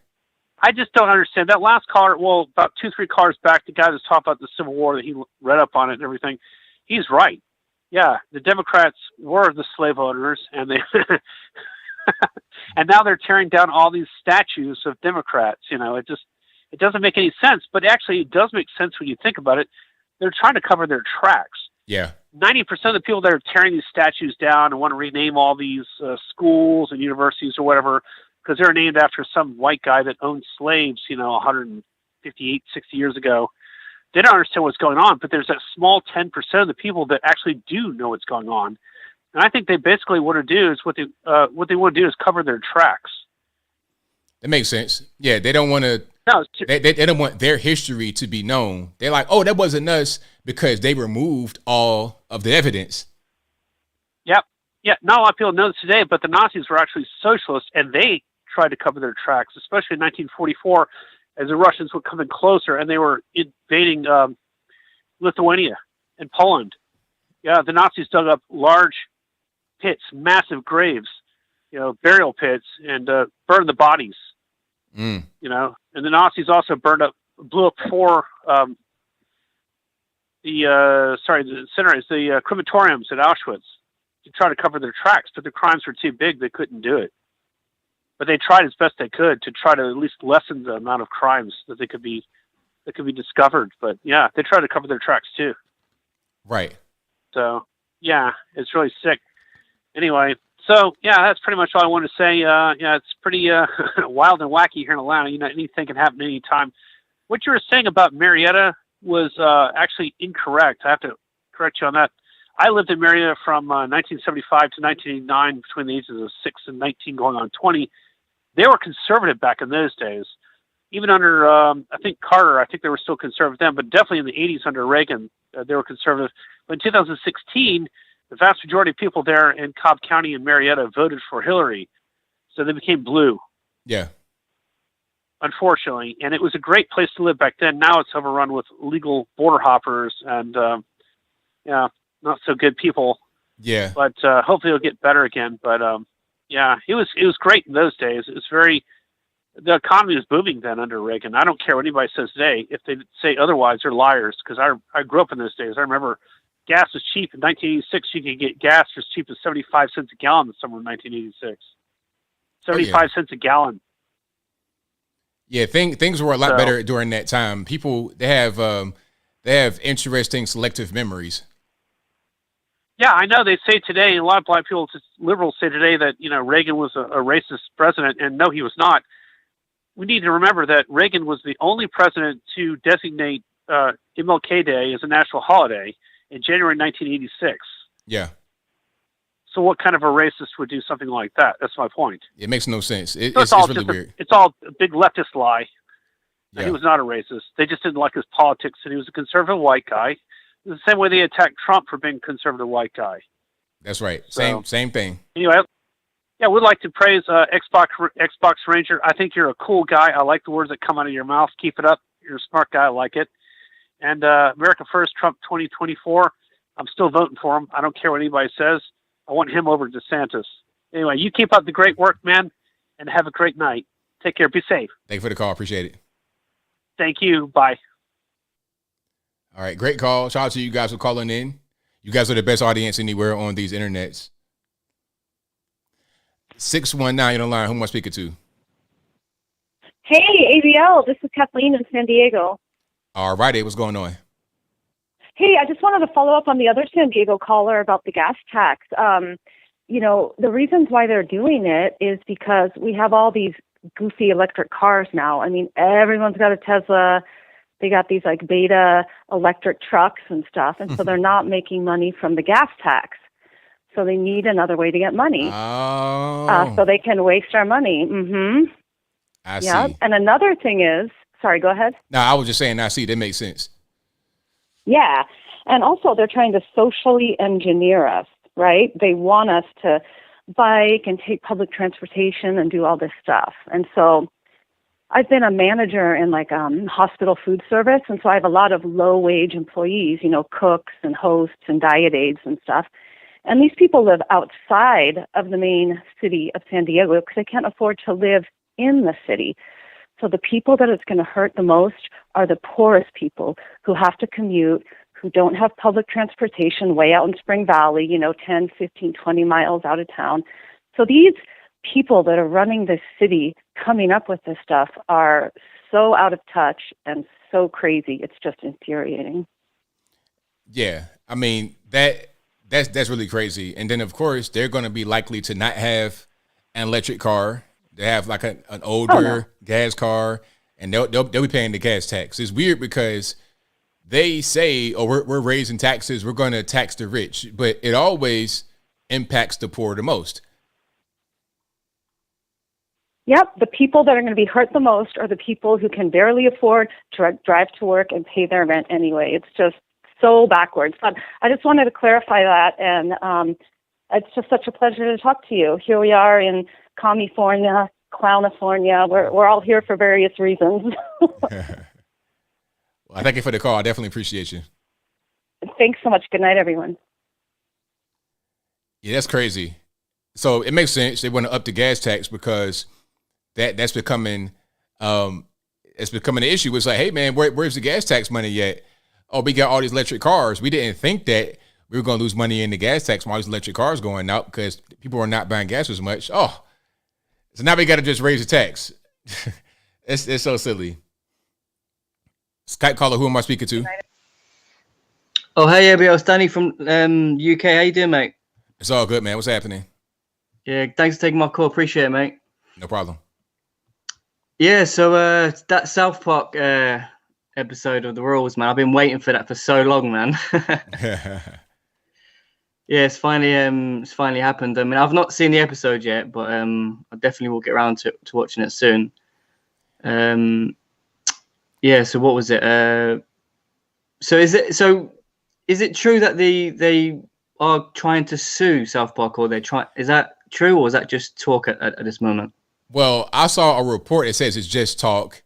I just don't understand that last caller. Well, about 2-3 callers back, the guy that's talking about the Civil War, that he read up on it and everything. He's right. Yeah, the Democrats were the slave owners, and they and now they're tearing down all these statues of Democrats. It doesn't make any sense. But actually, it does make sense when you think about it. They're trying to cover their tracks.
Yeah.
90% of the people that are tearing these statues down and want to rename all these schools and universities or whatever, because they're named after some white guy that owned slaves, 158, 60 years ago. They don't understand what's going on, but there's that small 10% of the people that actually do know what's going on. And I think they basically want to do is what they want to do is cover their tracks.
That makes sense. Yeah, they don't want to. No, they don't want their history to be known. They're like, oh, that wasn't us, because they removed all of the evidence.
Yep. Yeah. Not a lot of people know this today, but the Nazis were actually socialists, and they tried to cover their tracks, especially in 1944, as the Russians were coming closer, and they were invading Lithuania and Poland. Yeah, the Nazis dug up large pits, massive graves, burial pits, and burned the bodies. And the Nazis also blew up 4 the crematoriums at Auschwitz to try to cover their tracks, but the crimes were too big; they couldn't do it. But they tried as best they could to try to at least lessen the amount of crimes that could be discovered. But yeah, they tried to cover their tracks too.
Right. So
yeah, it's really sick. Anyway, so yeah, that's pretty much all I want to say. It's pretty wild and wacky here in Atlanta. Anything can happen anytime. What you were saying about Marietta was actually incorrect. I have to correct you on that. I lived in Marietta from 1975 to 1989, between the ages of 6 and 19, going on 20. They were conservative back in those days. Even under, I think, Carter, I think they were still conservative then, but definitely in the 80s under Reagan, they were conservative. But in 2016, the vast majority of people there in Cobb County and Marietta voted for Hillary. So they became blue.
Yeah.
Unfortunately. And it was a great place to live back then. Now it's overrun with legal border hoppers and, not so good people.
Yeah.
But hopefully it'll get better again. But it was great in those days. It was the economy was booming then under Reagan. I don't care what anybody says today. If they say otherwise, they're liars, because I grew up in those days. I remember gas was cheap in 1986. You could get gas for as cheap as 75 cents a gallon in summer of 1986. 75 cents a gallon.
Yeah, things were a lot better during that time. People they have interesting selective memories.
Yeah, I know they say today, and a lot of black people, liberals say today that, Reagan was a racist president, and no, he was not. We need to remember that Reagan was the only president to designate MLK Day as a national holiday in January 1986.
Yeah.
So what kind of a racist would do something like that? That's my point.
It makes no sense. It's really weird.
It's all a big leftist lie.
Yeah.
He was not a racist. They just didn't like his politics, and he was a conservative white guy. The same way they attacked Trump for being a conservative white guy.
That's right. Same thing.
Anyway, we'd like to praise Xbox Ranger. I think you're a cool guy. I like the words that come out of your mouth. Keep it up. You're a smart guy. I like it. And America First, Trump 2024. I'm still voting for him. I don't care what anybody says. I want him over DeSantis. Anyway, you keep up the great work, man, and have a great night. Take care. Be safe.
Thank you for the call. Appreciate it.
Thank you. Bye.
All right, great call. Shout out to you guys for calling in. You guys are the best audience anywhere on these internets. 619 on the line. Who am I speaking to?
Hey, ABL. This is Kathleen in San Diego.
All righty. What's going on?
Hey, I just wanted to follow up on the other San Diego caller about the gas tax. The reasons why they're doing it is because we have all these goofy electric cars now. I mean, everyone's got a Tesla. They got these like beta electric trucks and stuff. And so they're not making money from the gas tax. So they need another way to get money. So they can waste our money. Mm-hmm.
I see.
And another thing is, sorry, go ahead.
No, I was just saying, I see. That makes sense.
Yeah. And also they're trying to socially engineer us, right? They want us to bike and take public transportation and do all this stuff. And so I've been a manager in like hospital food service, and so I have a lot of low-wage employees, cooks and hosts and diet aides and stuff. And these people live outside of the main city of San Diego because they can't afford to live in the city. So the people that it's going to hurt the most are the poorest people who have to commute, who don't have public transportation way out in Spring Valley, 10, 15, 20 miles out of town. So these people that are running this city coming up with this stuff are so out of touch and so crazy. It's just infuriating.
Yeah. I mean, that's really crazy. And then, of course, they're going to be likely to not have an electric car. They have like an older gas car, and they'll be paying the gas tax. It's weird because they say, "Oh, we're raising taxes. We're going to tax the rich," but it always impacts the poor the most.
Yep, the people that are going to be hurt the most are the people who can barely afford to drive to work and pay their rent anyway. It's just so backwards. But I just wanted to clarify that, and it's just such a pleasure to talk to you. Here we are in California, Clownifornia. We're all here for various reasons.
Well, thank you for the call. I definitely appreciate you.
Thanks so much. Good night, everyone.
Yeah, that's crazy. So it makes sense. They want to up the gas tax because that's becoming it's becoming an issue. It's like, hey man, where's the gas tax money yet? Oh, we got all these electric cars. We didn't think that we were going to lose money in the gas tax from all these electric cars going out because people are not buying gas as much. Oh, so now we got to just raise the tax. It's so silly. Skype caller, who am I speaking to?
Oh, hey, ABL, Stanley from UK. How you doing, mate?
It's all good, man. What's happening?
Yeah, thanks for taking my call. Appreciate it, mate.
No problem.
Yeah, so that South Park episode of the Rules, man. I've been waiting for that for so long, man. Yeah, it's finally happened. I mean, I've not seen the episode yet, but I definitely will get around to watching it soon. Yeah. So what was it? So is it true that they are trying to sue South Park, or is that true, or is that just talk at this moment?
Well, I saw a report that says it's just talk,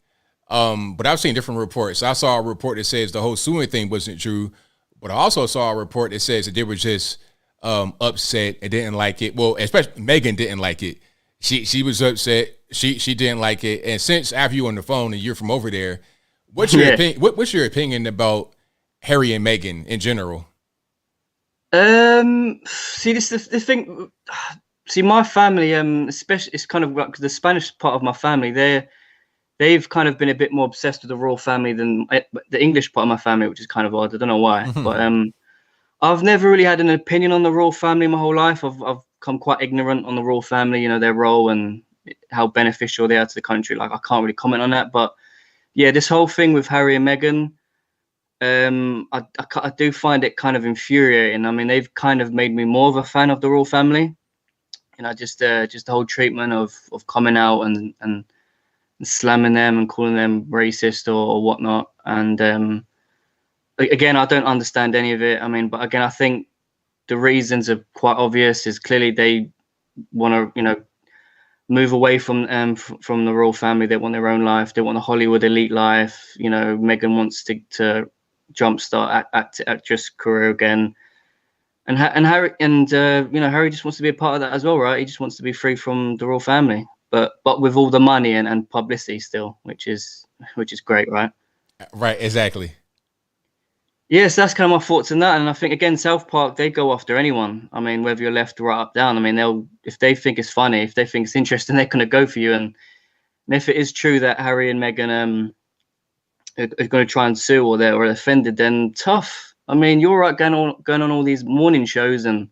but I've seen different reports. I saw a report that says the whole suing thing wasn't true, but I also saw a report that says that they were just upset and didn't like it. Well, especially Meghan didn't like it. She was upset. She didn't like it. And since I have you on the phone and you're from over there, what's your opinion? What's your opinion about Harry and Meghan in general?
See, this the thing. See, my family, especially, it's kind of like the Spanish part of my family. They've kind of been a bit more obsessed with the royal family than the English part of my family, which is kind of odd. I don't know why, but I've never really had an opinion on the royal family my whole life. I've become quite ignorant on the royal family, their role and how beneficial they are to the country. Like, I can't really comment on that. But yeah, this whole thing with Harry and Meghan, I do find it kind of infuriating. I mean, they've kind of made me more of a fan of the royal family. Just the whole treatment of coming out and slamming them and calling them racist or whatnot. And again, I don't understand any of it. I mean, but again, I think the reasons are quite obvious. Is clearly they want to, move away from the royal family. They want their own life. They want the Hollywood elite life. Meghan wants to jumpstart actress career again. And Harry Harry just wants to be a part of that as well, right? He just wants to be free from the royal family, but with all the money and publicity still, which is great, right?
Right, exactly.
Yes, that's kind of my thoughts on that. And I think, again, South Park, they go after anyone. I mean, whether you're left, right, up, down. I mean, if they think it's funny, if they think it's interesting, they're going to go for you. And if it is true that Harry and Meghan are going to try and sue or they're offended, then tough. I mean, you're right going on all these morning shows and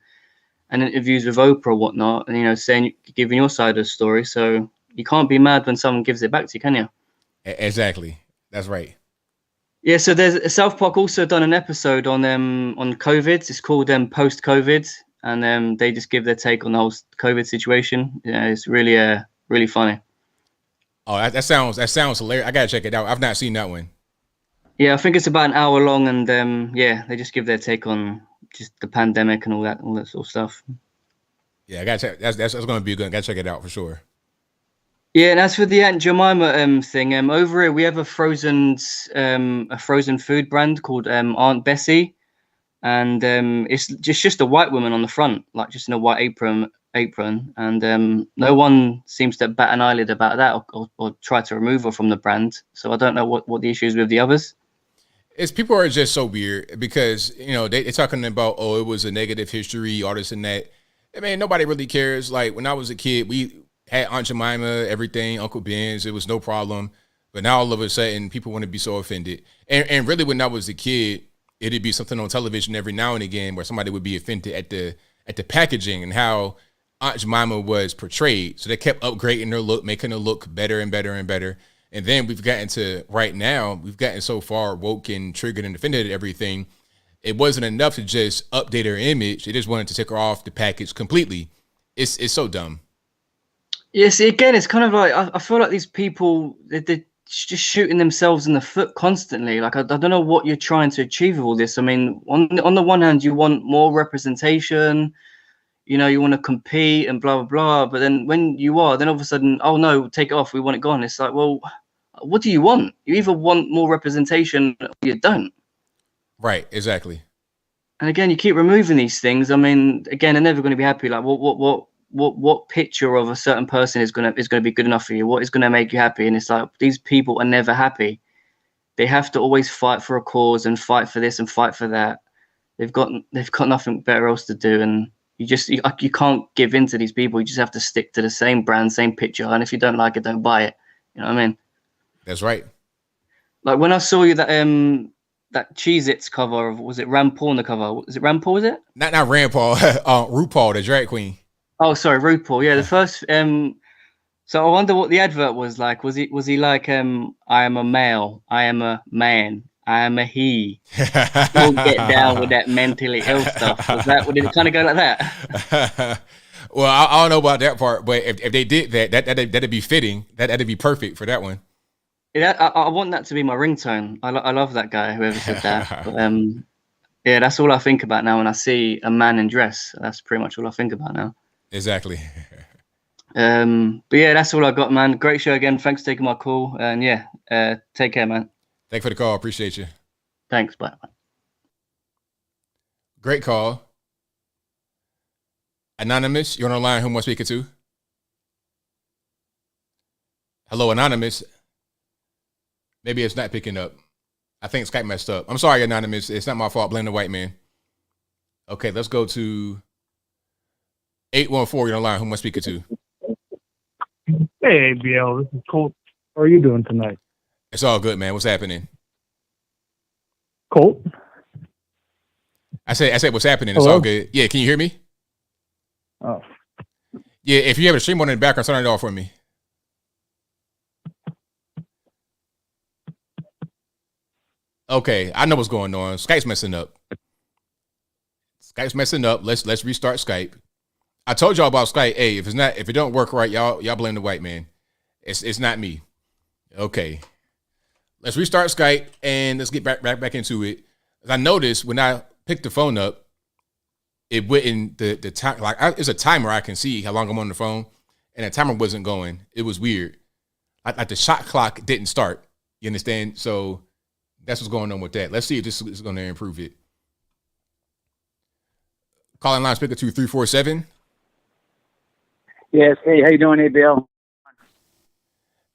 interviews with Oprah or whatnot, and giving your side of the story. So you can't be mad when someone gives it back to you, can you?
Exactly. That's right.
Yeah, so there's South Park also done an episode on COVID. It's called Post COVID, and they just give their take on the whole COVID situation. Yeah, it's really funny.
Oh, that sounds hilarious. I gotta check it out. I've not seen that one.
Yeah, I think it's about an hour long, and they just give their take on just the pandemic and all that sort of stuff.
Yeah, I gotta check. That's going to be good. Gotta check it out for sure.
Yeah, and as for the Aunt Jemima thing, over here we have a frozen food brand called Aunt Bessie, and it's just a white woman on the front, like just in a white apron, and no one seems to bat an eyelid about that or try to remove her from the brand. So I don't know what the issue is with the others.
It's people are just so weird because, you know, they're talking about, oh, it was a negative history, all this and that. I mean, nobody really cares. Like when I was a kid, we had Aunt Jemima, everything, Uncle Ben's, it was no problem. But now all of a sudden people want to be so offended. And really when I was a kid, it'd be something on television every now and again where somebody would be offended at the packaging and how Aunt Jemima was portrayed. So they kept upgrading her look, making her look better and better and better. And then we've gotten to right now, we've gotten so far woke and triggered and offended at everything. It wasn't enough to just update her image. They just wanted to take her off the package completely. It's so dumb.
Yeah, see, again, it's kind of like, I feel like these people, they're just shooting themselves in the foot constantly. Like, I don't know what you're trying to achieve with all this. I mean, on the one hand, you want more representation, you know, you want to compete and blah, blah, blah. But then when you are, then all of a sudden, oh no, take it off, we want it gone. It's like, well, what do you want? You either want more representation or you don't.
Right, exactly.
And again, you keep removing these things. I mean, again, they're never going to be happy. Like, what picture of a certain person is going to be good enough for you? What is going to make you happy? And it's like, these people are never happy. They have to always fight for a cause and fight for this and fight for that. They've got nothing better else to do, and you can't give in to these people. You just have to stick to the same brand, same picture, and if you don't like it, don't buy it. You know what I mean?
That's right.
Like when I saw you that Cheez-Its cover of, was it Rand Paul on the cover? Was it Rand Paul, was it?
Not Rand Paul, RuPaul, the drag queen.
Oh, sorry, RuPaul. Yeah, the first. So I wonder what the advert was like. Was he like, I am a male, I am a man, I am a he. Don't get down with that mentally ill stuff. Did it kind of go like that?
Well, I don't know about that part, but if they did that'd be fitting. That'd be perfect for that one.
Yeah, I want that to be my ringtone. I love that guy, whoever said that. But, yeah, that's all I think about now when I see a man in dress. That's pretty much all I think about now.
Exactly.
But yeah, that's all I got, man. Great show again. Thanks for taking my call. And yeah, take care, man.
Thanks for the call. Appreciate you.
Thanks. Bye.
Great call. Anonymous, you're on the line. Who am I speaking to? Hello, Anonymous. Maybe it's not picking up. I think Skype messed up. I'm sorry, Anonymous. It's not my fault. Blame the white man. Okay, let's go to 814. You're on the line. Who am I speaking to?
Hey, ABL. This is Colt. How are you doing tonight?
It's all good, man. What's happening?
Colt?
I said what's happening. It's
Hello?
all good. Yeah, can you hear me?
Oh.
Yeah, if you have a stream on in the background, turn it off for me. Okay, I know what's going on. Skype's messing up. Let's restart Skype. I told y'all about Skype. Hey, if it don't work right, y'all blame the white man. It's not me. Okay. Let's restart Skype and let's get back into it. As I noticed when I picked the phone up, it wouldn't the time, like it's a timer. I can see how long I'm on the phone, and the timer wasn't going. It was weird. Like the shot clock didn't start. You understand? So that's what's going on with that. Let's see if this is going to improve it. Calling line speaker 2347.
Yes. Hey, how you doing, ABL?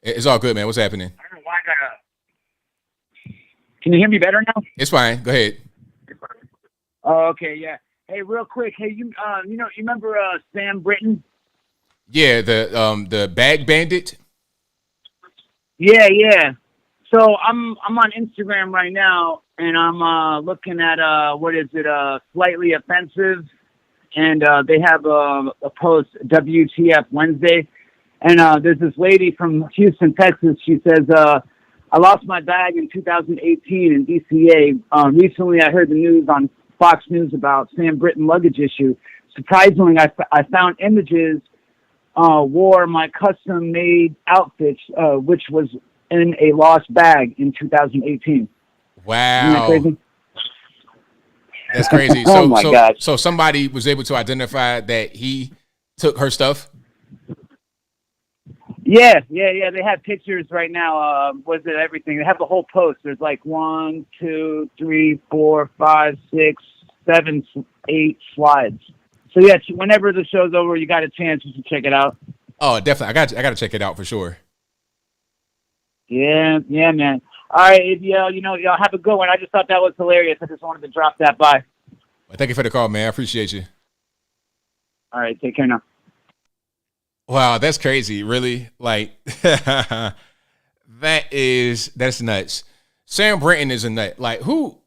It's all good, man. What's happening?
I don't know why I got. Can you hear me better now?
It's fine. Go ahead.
Oh, okay. Yeah. Hey, real quick. Hey, you remember Sam Britton?
Yeah, the bag bandit.
Yeah. So I'm on Instagram right now, and I'm looking at Slightly Offensive, and they have a post WTF Wednesday, and there's this lady from Houston, Texas. She says, "I lost my bag in 2018 in DCA. Recently, I heard the news on Fox News about Sam Britton luggage issue. Surprisingly, I found images wore my custom-made outfit, which was in a lost bag in 2018.
Wow.
Isn't that crazy?
That's crazy.
Oh my God.
So somebody was able to identify that he took her stuff?
Yeah. They have pictures right now. Was it everything? They have the whole post. There's like 1, 2, 3, 4, 5, 6, 7, 8 slides. So yeah, whenever the show's over, you got a chance, you should check it out.
Oh, definitely. I got to check it out for sure.
Yeah, man. All right, ABL, y'all have a good one. I just thought that was hilarious. I just wanted to drop that by.
Well, thank you for the call, man. I appreciate you.
All right, take care now.
Wow, that's crazy. Really? Like, that's nuts. Sam Brinton is a nut. Like, who,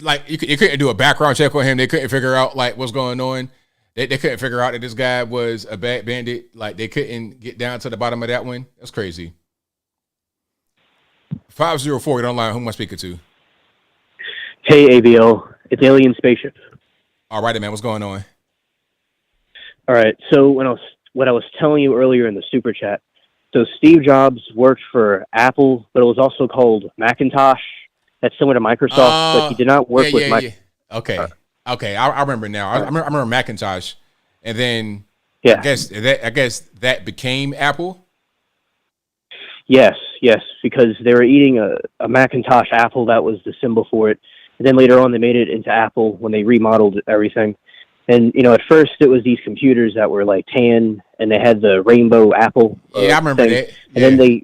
like, you couldn't do a background check on him. They couldn't figure out, like, what's going on. They couldn't figure out that this guy was a bad bandit. Like, they couldn't get down to the bottom of that one. That's crazy. 504, you're online. Who am I speaking to?
Hey, ABL. It's Alien Spaceship.
All right, man. What's going on?
All right. So what I was telling you earlier in the super chat. So Steve Jobs worked for Apple, but it was also called Macintosh. That's similar to Microsoft, but he did not work with Microsoft.
Okay. Okay. I remember now. I remember Macintosh, and then
yeah,
I guess that became Apple.
Yes, because they were eating a Macintosh apple. That was the symbol for it. And then later on, they made it into Apple when they remodeled everything. And, at first it was these computers that were like tan and they had the rainbow apple.
Yeah, I remember that.
And then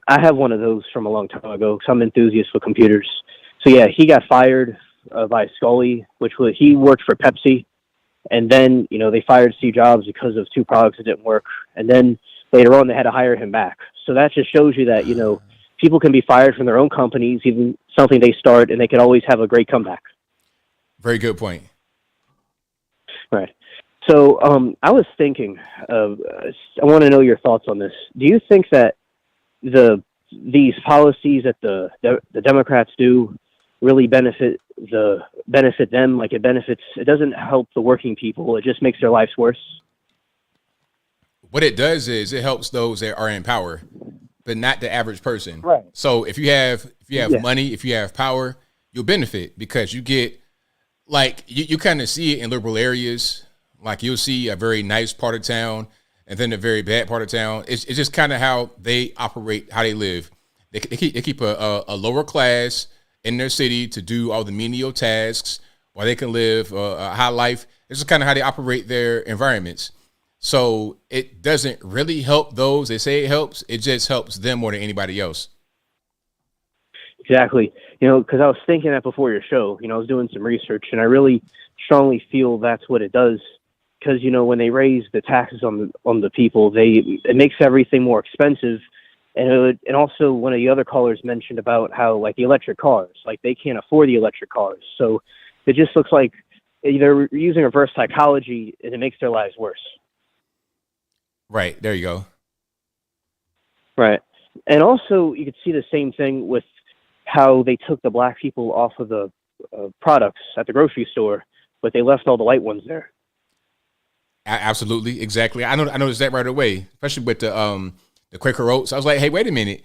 I have one of those from a long time ago. So I'm an enthusiast for computers. So yeah, he got fired by Scully, he worked for Pepsi. And then, they fired Steve Jobs because of 2 products that didn't work. And then later on, they had to hire him back. So that just shows you that, people can be fired from their own companies, even something they start, and they can always have a great comeback.
Very good point.
Right. So I was thinking, I want to know your thoughts on this. Do you think that these policies that the Democrats do really benefit them? Like it doesn't help the working people. It just makes their lives worse.
What it does is it helps those that are in power, but not the average person.
Right.
So if you have money, if you have power, you'll benefit because you get, like, you kind of see it in liberal areas. Like, you'll see a very nice part of town and then a very bad part of town. It's just kind of how they operate, how they live. They keep a lower class in their city to do all the menial tasks while they can live a high life. This is kind of how they operate their environments. So it doesn't really help those they say it helps. It just helps them more than anybody else.
Exactly. Because I was thinking that before your show, I was doing some research, and I really strongly feel that's what it does. Because, when they raise the taxes on the people, it makes everything more expensive. And also one of the other callers mentioned about how, like, the electric cars, like, they can't afford the electric cars. So it just looks like they're using reverse psychology, and it makes their lives worse.
Right. There you go.
Right. And also you could see the same thing with how they took the black people off of the products at the grocery store, but they left all the white ones there.
Absolutely. Exactly. I noticed that right away, especially with the Quaker Oats. I was like, hey, wait a minute.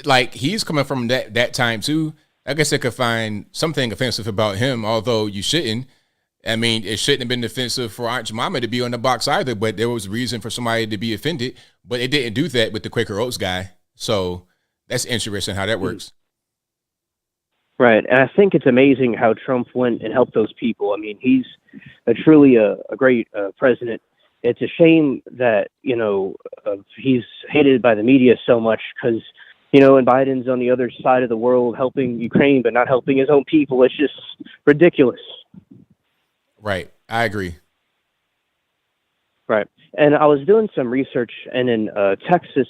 Like, he's coming from that time too. I guess they could find something offensive about him, although you shouldn't. I mean, it shouldn't have been offensive for Aunt Jemima to be on the box either, but there was a reason for somebody to be offended. But it didn't do that with the Quaker Oats guy. So that's interesting how that works.
Right. And I think it's amazing how Trump went and helped those people. I mean, he's truly a great president. It's a shame that, he's hated by the media so much because, and Biden's on the other side of the world helping Ukraine, but not helping his own people. It's just ridiculous.
Right. I agree.
Right. And I was doing some research, and in Texas,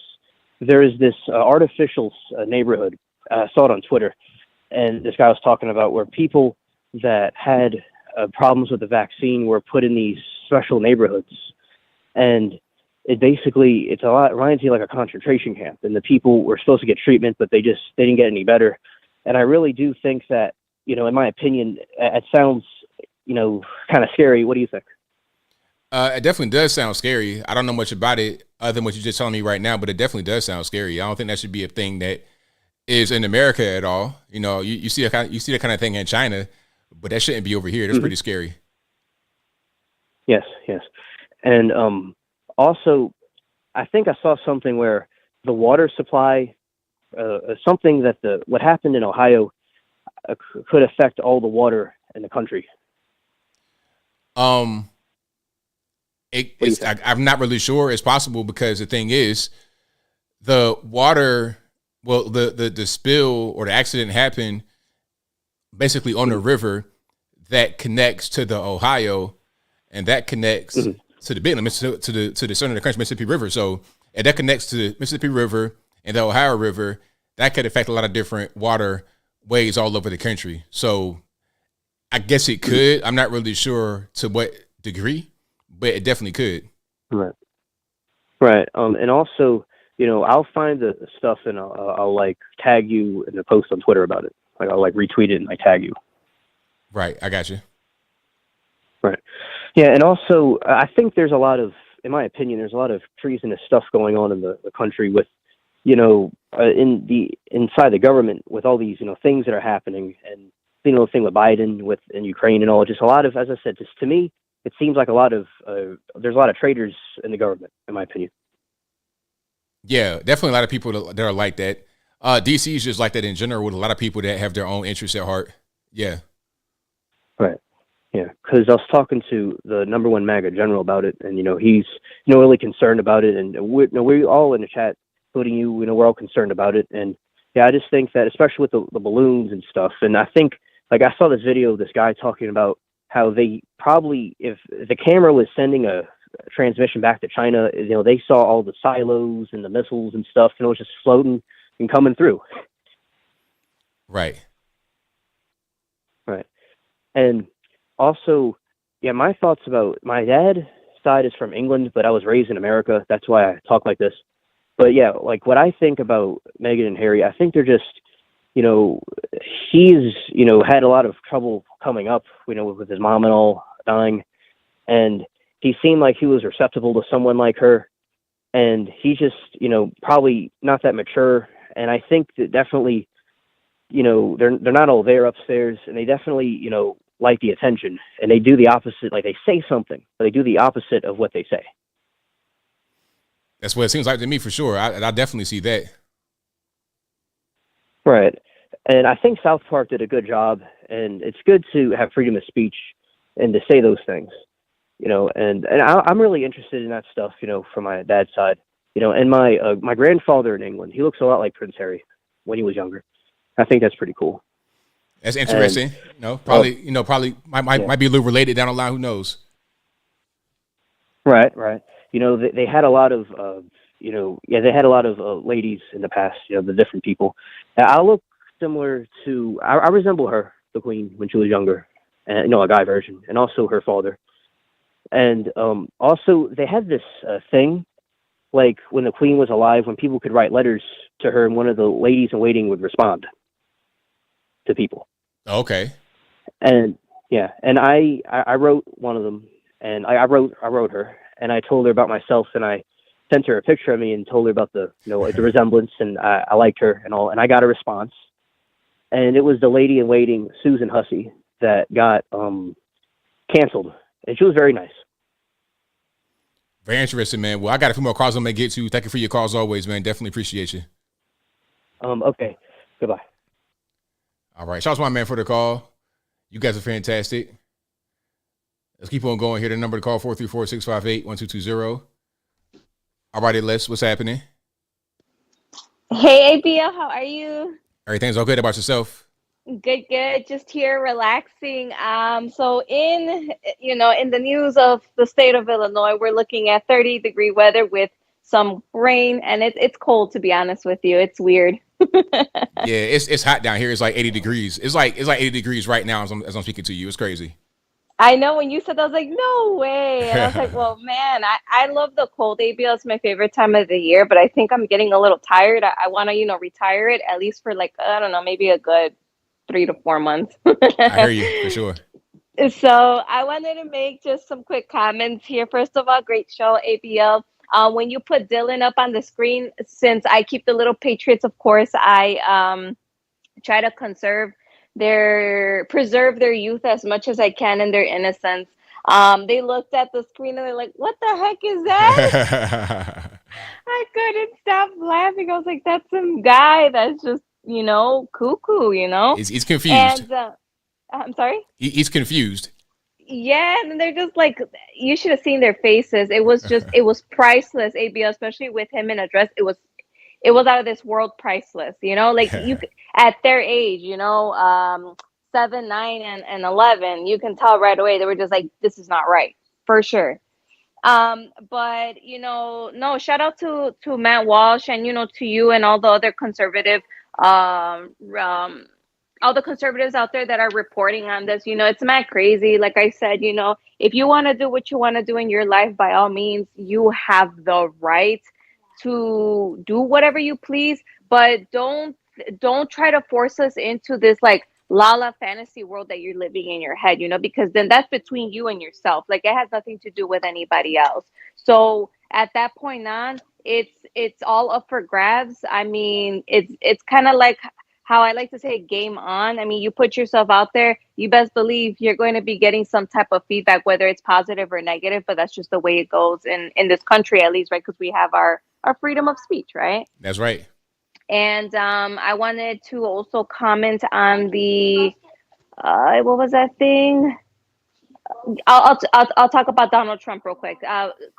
there is this artificial neighborhood. I saw it on Twitter. And this guy was talking about where people that had problems with the vaccine were put in these special neighborhoods. And it reminds you like a concentration camp. And the people were supposed to get treatment, but they didn't get any better. And I really do think that, in my opinion, it sounds, kind of scary. What do you think?
It definitely does sound scary. I don't know much about it other than what you're just telling me right now, but it definitely does sound scary. I don't think that should be a thing that is in America at all. You see that kind of thing in China, but that shouldn't be over here. That's pretty scary.
Yes. And also, I think I saw something where the water supply, something that what happened in Ohio could affect all the water in the country.
I'm not really sure. It's possible because the thing is, the water, well, the spill or the accident happened basically on a river that connects to the Ohio, and that connects to the big to the center of the country, Mississippi River. So, and that connects to the Mississippi River and the Ohio River. That could affect a lot of different water ways all over the country. So, I guess it could. I'm not really sure to what degree, but it definitely could.
Right. And also, I'll find the stuff and I'll like tag you in the post on Twitter about it. Like I'll like retweet it and I tag you.
Right. I got you.
Right. Yeah. And also, I think there's a lot of, in my opinion, there's a lot of treasonous stuff going on in the country with, inside the government with all these, things that are happening, and the thing with Biden in Ukraine and all, just a lot of, as I said, just to me, it seems like there's a lot of traitors in the government, in my opinion.
Yeah, definitely a lot of people that are like that. DC is just like that in general, with a lot of people that have their own interests at heart. Yeah.
Right. Yeah, because I was talking to the #1 MAGA general about it, and he's really concerned about it, and we all in the chat, including you, we're all concerned about it, and yeah, I just think that especially with the balloons and stuff, and I think like I saw this video of this guy talking about how they probably, if the camera was sending a transmission back to China, they saw all the silos and the missiles and stuff, and it was just floating and coming through.
Right.
Right. And also, yeah, my thoughts about my dad's side is from England, but I was raised in America. That's why I talk like this. But yeah, like what I think about Meghan and Harry, I think they're just, he's, had a lot of trouble coming up, with his mom and all dying. And he seemed like he was receptive to someone like her. And he's just, probably not that mature. And I think that definitely, they're not all there upstairs, and they definitely, like the attention, and they do the opposite. Like they say something, but they do the opposite of what they say.
That's what it seems like to me, for sure. I definitely see that.
Right. And I think South Park did a good job, and it's good to have freedom of speech and to say those things, and I'm really interested in that stuff, from my dad's side, and my grandfather in England, he looks a lot like Prince Harry when he was younger. I think that's pretty cool.
That's interesting. Probably might be a little related down the line. Who knows?
Right. They had a lot of, they had a lot of ladies in the past, the different people. I look similar to, I resemble her, the Queen, when she was younger, and a guy version, and also her father. And also they had this thing, like when the Queen was alive, when people could write letters to her, and one of the ladies in waiting would respond to people.
Okay.
And yeah, and I wrote one of them, and I wrote her, and I told her about myself, and I sent her a picture of me and told her about the the resemblance, and I liked her and all, and I got a response, and it was the lady in waiting, Susan Hussey, that got canceled, and she was very nice.
Very interesting, man. Well, I got a few more calls I'm gonna get to. Thank you for your calls always, man. Definitely appreciate you.
Okay. Goodbye.
All right. Shout out to my man for the call. You guys are fantastic. Let's keep on going here. The number to call, 434-658-1220. All righty, Les, what's happening?
Hey, ABL, how are you?
Everything's all good. About yourself?
Good. Just here relaxing. So in the news of the state of Illinois, we're looking at 30-degree weather with some rain, and it's cold, to be honest with you. It's weird.
Yeah, it's hot down here. It's like 80 degrees. It's like 80 degrees right now as I'm speaking to you. It's crazy.
I know, when you said that, I was like, no way. And I was like, well, man, I love the cold. ABL is my favorite time of the year, but I think I'm getting a little tired. I want to, retire it at least for I don't know, maybe a good 3 to 4 months.
I hear you, for sure.
So I wanted to make just some quick comments here. First of all, great show, ABL. When you put Dylan up on the screen, since I keep the Little Patriots, of course, I try to preserve their youth as much as I can and their innocence. They looked at the screen and they're like, what the heck is that? I couldn't stop laughing. I was like, that's some guy that's just, cuckoo,
He's confused.
And I'm sorry?
He's confused.
Yeah, and they're just like, you should have seen their faces. It was priceless, ABL, especially with him in a dress. It was out of this world priceless, like at their age, 7, 9, and 11, you can tell right away. They were just like, this is not right, for sure. But no, shout out to Matt Walsh and to you and all the other conservative all the conservatives out there that are reporting on this. It's mad crazy. Like I said, if you want to do what you want to do in your life, by all means, you have the right to do whatever you please, but don't try to force us into this like la fantasy world that you're living in your head, because then that's between you and yourself. Like, it has nothing to do with anybody else. So at that point on, it's all up for grabs. I mean, it's kind of like how I like to say, game on. I mean, you put yourself out there, you best believe you're going to be getting some type of feedback, whether it's positive or negative, but that's just the way it goes in this country, at least, right? Because we have our freedom of speech, right?
That's right.
And I wanted to also comment on the, what was that thing? I'll talk about Donald Trump real quick.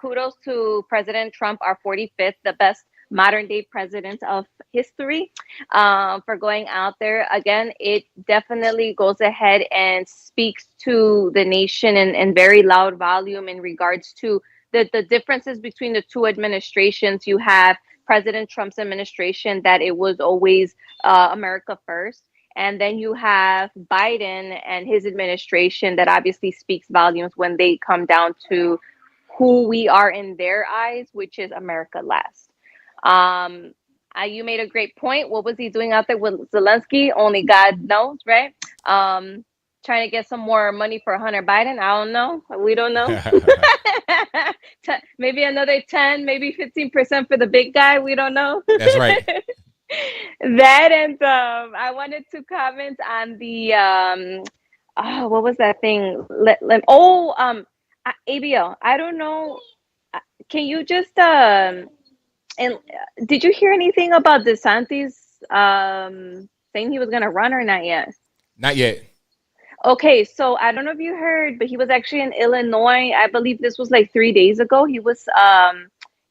Kudos to President Trump, our 45th, the best modern day president of history, for going out there. Again, it definitely goes ahead and speaks to the nation in very loud volume in regards to the differences between the two administrations. You have President Trump's administration that it was always America first. And then you have Biden and his administration that obviously speaks volumes when they come down to who we are in their eyes, which is America last. You made a great point. What was he doing out there with Zelensky? Only God knows, right? Trying to get some more money for Hunter Biden. I don't know. We don't know. Maybe another 10, maybe 15% for the big guy. We don't know.
That's right.
That, and I wanted to comment on the what was that thing? ABL. I don't know. Can you just and did you hear anything about DeSantis saying he was gonna run or not yet?
Not yet.
Okay, so I don't know if you heard, but he was actually in Illinois. I believe this was like 3 days ago. He was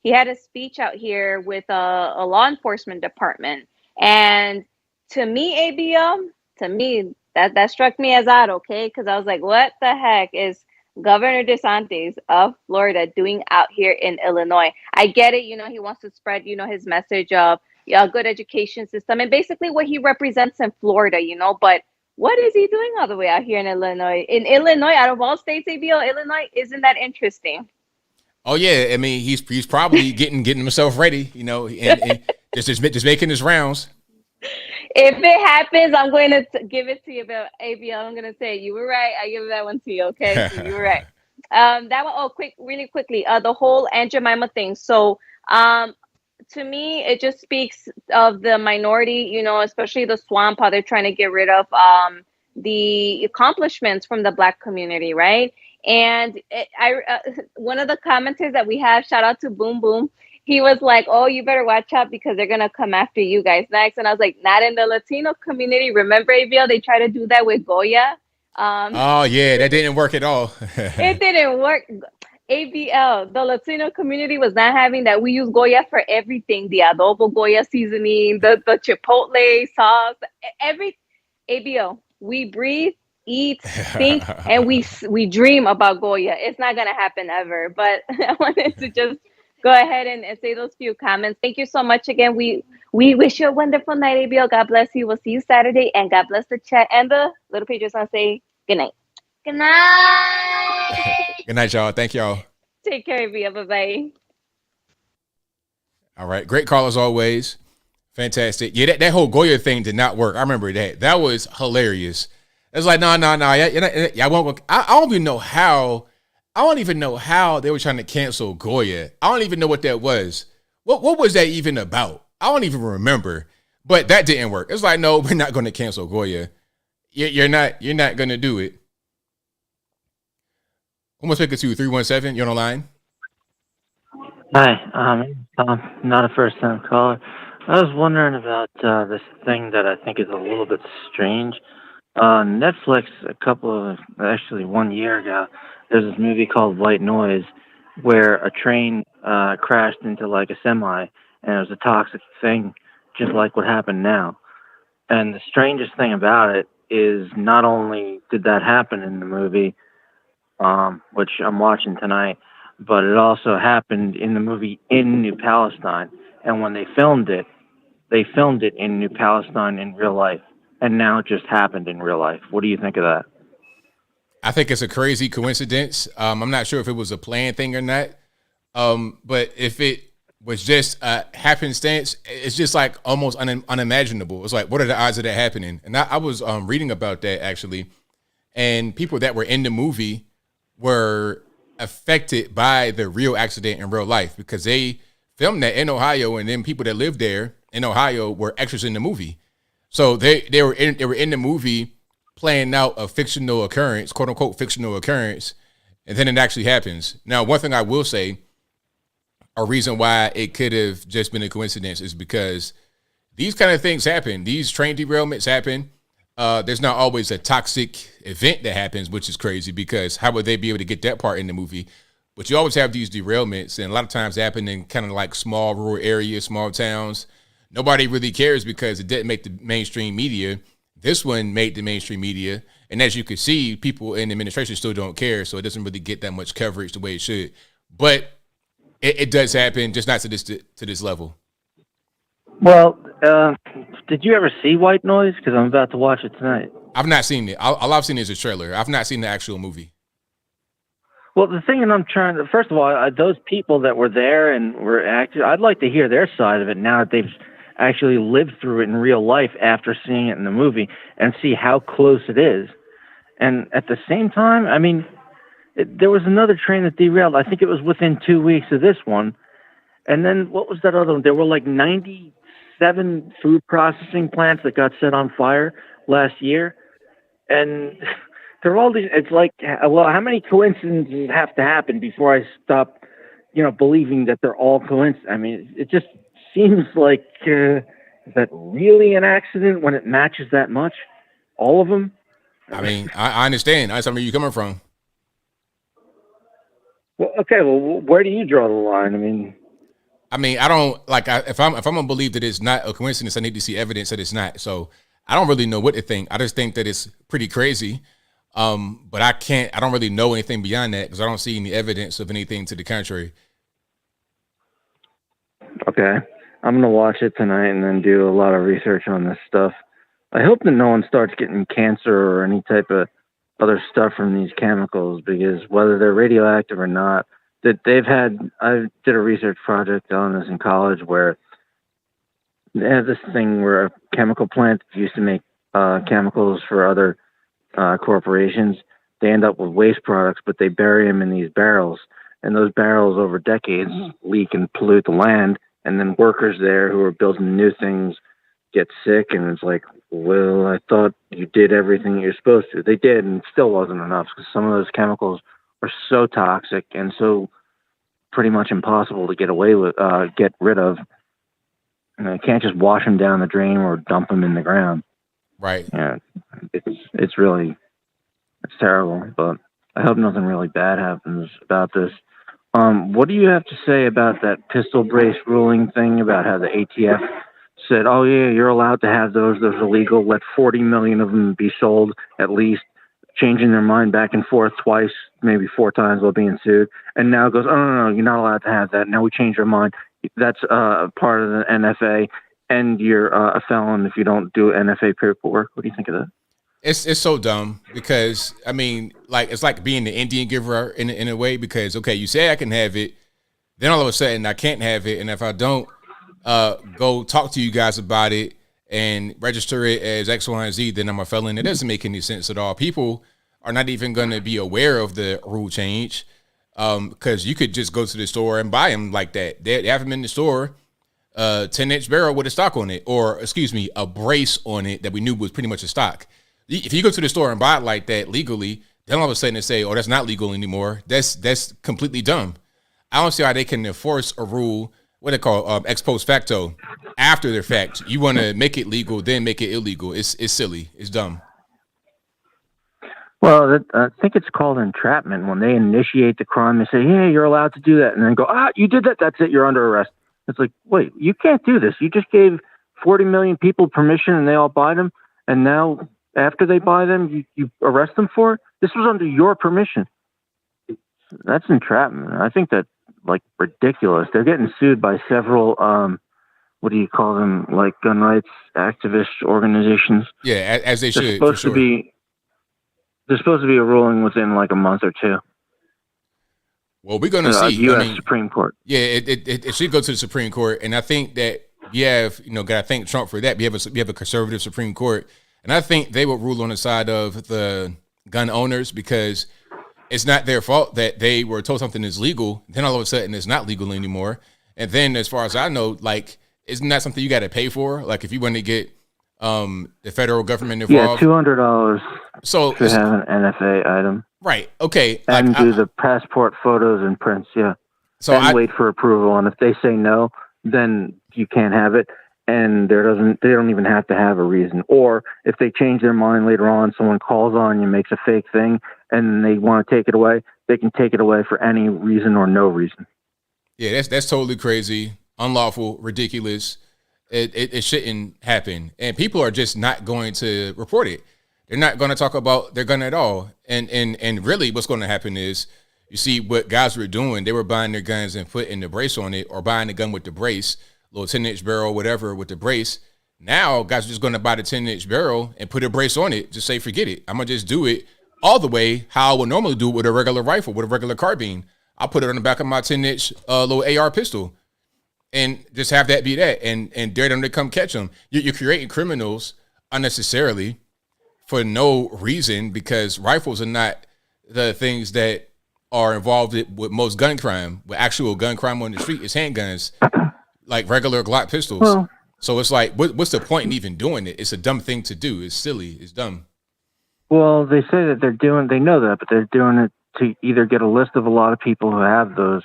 he had a speech out here with a law enforcement department. And to me, ABL, that struck me as odd, okay? Because I was like, what the heck is Governor DeSantis of Florida doing out here in Illinois? I get it, he wants to spread, his message of a good education system and basically what he represents in Florida, but what is he doing all the way out here in Illinois? In Illinois, out of all states, ABL, Illinois, isn't that interesting?
Oh yeah, I mean he's probably getting himself ready, and just making his rounds.
If it happens, I'm going to give it to you, but ABL, I'm going to say you were right. I give that one to you, okay? So you were right. That one. Oh, really quickly. The whole Aunt Jemima thing. So, to me, it just speaks of the minority, especially the swamp, how they're trying to get rid of the accomplishments from the Black community, right? And one of the commenters that we have, shout out to Boom Boom, he was like, oh, you better watch out because they're going to come after you guys next. And I was like, not in the Latino community. Remember, ABL, they tried to do that with Goya.
Oh, yeah, that didn't work at all.
It didn't work. ABL, the Latino community was not having that. We use Goya for everything. The adobo Goya seasoning, the Chipotle sauce, ABL, we breathe, eat, think, and we dream about Goya. It's not going to happen ever. But I wanted to just go ahead and say those few comments. Thank you so much again. We wish you a wonderful night, ABL. God bless you. We'll see you Saturday. And God bless the chat. And the little pages on say good night.
Good night.
Good night, y'all. Thank y'all.
Take care, ABL. Bye-bye.
All right. Great call as always. Fantastic. Yeah, that whole Goya thing did not work. I remember that. That was hilarious. It's like, no. I won't. I don't even know how. I don't even know how they were trying to cancel Goya. I don't even know what that was. What was that even about? I don't even remember. But that didn't work. It's like, no, we're not going to cancel Goya. You're not going to do it. Who am I speaking to? 317, you're on the line?
Hi, not a first-time caller. I was wondering about this thing that I think is a little bit strange. Netflix, actually 1 year ago, there's this movie called White Noise, where a train crashed into like a semi, and it was a toxic thing, just like what happened now. And the strangest thing about it is not only did that happen in the movie, which I'm watching tonight, but it also happened in the movie in New Palestine. And when they filmed it in New Palestine in real life. And now it just happened in real life. What do you think of that?
I think it's a crazy coincidence. I'm not sure if it was a planned thing or not. But if it was just a happenstance, it's just like almost unimaginable. It's like, what are the odds of that happening? And I was reading about that actually. And people that were in the movie were affected by the real accident in real life because they filmed that in Ohio, and then people that lived there in Ohio were extras in the movie. So they were in the movie playing out a fictional occurrence, quote unquote fictional occurrence, and then it actually happens. Now, one thing I will say, a reason why it could have just been a coincidence is because these kind of things happen. These train derailments happen. There's not always a toxic event that happens, which is crazy because how would they be able to get that part in the movie? But you always have these derailments, and a lot of times they happen in kind of like small rural areas, small towns. Nobody really cares because it didn't make the mainstream media. This one made the mainstream media. And as you can see, people in the administration still don't care. So it doesn't really get that much coverage the way it should. But it does happen, just not to this level.
Well, did you ever see White Noise? Because I'm about to watch it tonight.
I've not seen it. All I've seen is a trailer. I've not seen the actual movie.
Well, the thing that first of all, those people that were there and were active, I'd like to hear their side of it now that they've actually lived through it in real life after seeing it in the movie and see how close it is. And at the same time, I mean, there was another train that derailed. I think it was within 2 weeks of this one. And then what was that other one? There were like 97 food processing plants that got set on fire last year. And there are all these, it's like, well, how many coincidences have to happen before I stop, believing that they're all coincidences? I mean, it just seems like, is that really an accident when it matches that much? All of them?
I mean, I understand. I understand where you're coming from.
Well, okay. Well, where do you draw the line?
I mean, I don't like. If I'm gonna believe that it's not a coincidence, I need to see evidence that it's not. So I don't really know what to think. I just think that it's pretty crazy. But I don't really know anything beyond that because I don't see any evidence of anything to the contrary.
Okay. I'm going to watch it tonight and then do a lot of research on this stuff. I hope that no one starts getting cancer or any type of other stuff from these chemicals because whether they're radioactive or not, I did a research project on this in college where they have this thing where a chemical plant used to make chemicals for other corporations. They end up with waste products, but they bury them in these barrels. And those barrels over decades leak and pollute the land. And then workers there who are building new things get sick. And it's like, well, I thought you did everything you're supposed to. They did, and it still wasn't enough because some of those chemicals are so toxic and so pretty much impossible to get rid of. And you can't just wash them down the drain or dump them in the ground.
Right.
Yeah, it's terrible, but I hope nothing really bad happens about this. What do you have to say about that pistol brace ruling thing about how the ATF said, oh yeah, you're allowed to have those are legal, let 40 million of them be sold at least, changing their mind back and forth twice, maybe 4 times while being sued, and now it goes, oh no, you're not allowed to have that, now we changed our mind, that's part of the NFA, and you're a felon if you don't do NFA paperwork. What do you think of that?
It's so dumb because I mean, like it's like being the Indian giver in a way because okay, you say I can have it, then all of a sudden I can't have it, and if I don't go talk to you guys about it and register it as X, Y, and Z, then I'm a felon. It doesn't make any sense at all. People are not even going to be aware of the rule change because you could just go to the store and buy them like that. They have them in the store. 10-inch barrel with a stock on it, or excuse me, a brace on it that we knew was pretty much a stock. If you go to the store and buy it like that legally, then all of a sudden they say, oh, that's not legal anymore. That's completely dumb. I don't see how they can enforce a rule, what they call ex post facto, after the fact. You want to make it legal, then make it illegal. It's silly. It's dumb.
Well, I think it's called entrapment. When they initiate the crime, they say, "Hey, you're allowed to do that," and then go, you did that. That's it. You're under arrest. It's like, wait, you can't do this. You just gave 40 million people permission, and they all buy them, and now after they buy them, you arrest them for it. This was under your permission. That's entrapment. I think that's like ridiculous. They're getting sued by several, what do you call them, like gun rights activist organizations.
Yeah, as they should.
There's supposed to be a ruling within like a month or two.
Well, we're going to see.
U.S. Supreme Court.
Yeah, it should go to the Supreme Court, and I think that we have, got to thank Trump for that. We have a conservative Supreme Court, and I think they will rule on the side of the gun owners because it's not their fault that they were told something is legal, then all of a sudden it's not legal anymore. And then, as far as I know, like, isn't that something you got to pay for? Like, if you want to get the federal government involved,
yeah, $200.
So
to have an NFA item.
Right. Okay.
And do the passport photos and prints. Yeah.
So
and wait for approval. And if they say no, then you can't have it. And they don't even have to have a reason. Or if they change their mind later on, someone calls on you, makes a fake thing, and they want to take it away, they can take it away for any reason or no reason.
Yeah, that's totally crazy, unlawful, ridiculous. It shouldn't happen. And people are just not going to report it. They're not going to talk about their gun at all. And really what's going to happen is, you see what guys were doing. They were buying their guns and putting the brace on it, or buying the gun with the brace, little 10-inch barrel, whatever, with the brace. Now guys are just going to buy the 10-inch barrel and put a brace on it. Just say, forget it. I'm going to just do it all the way how I would normally do it with a regular rifle, with a regular carbine. I'll put it on the back of my 10-inch little AR pistol and just have that be that, and dare them to come catch them. You're creating criminals unnecessarily for no reason, because rifles are not the things that are involved with most gun crime. With actual gun crime on the street is handguns, like regular Glock pistols.
Well,
so it's like, what's the point in even doing it? It's a dumb thing to do. It's silly. It's dumb.
Well, they say that they know that, but they're doing it to either get a list of a lot of people who have those,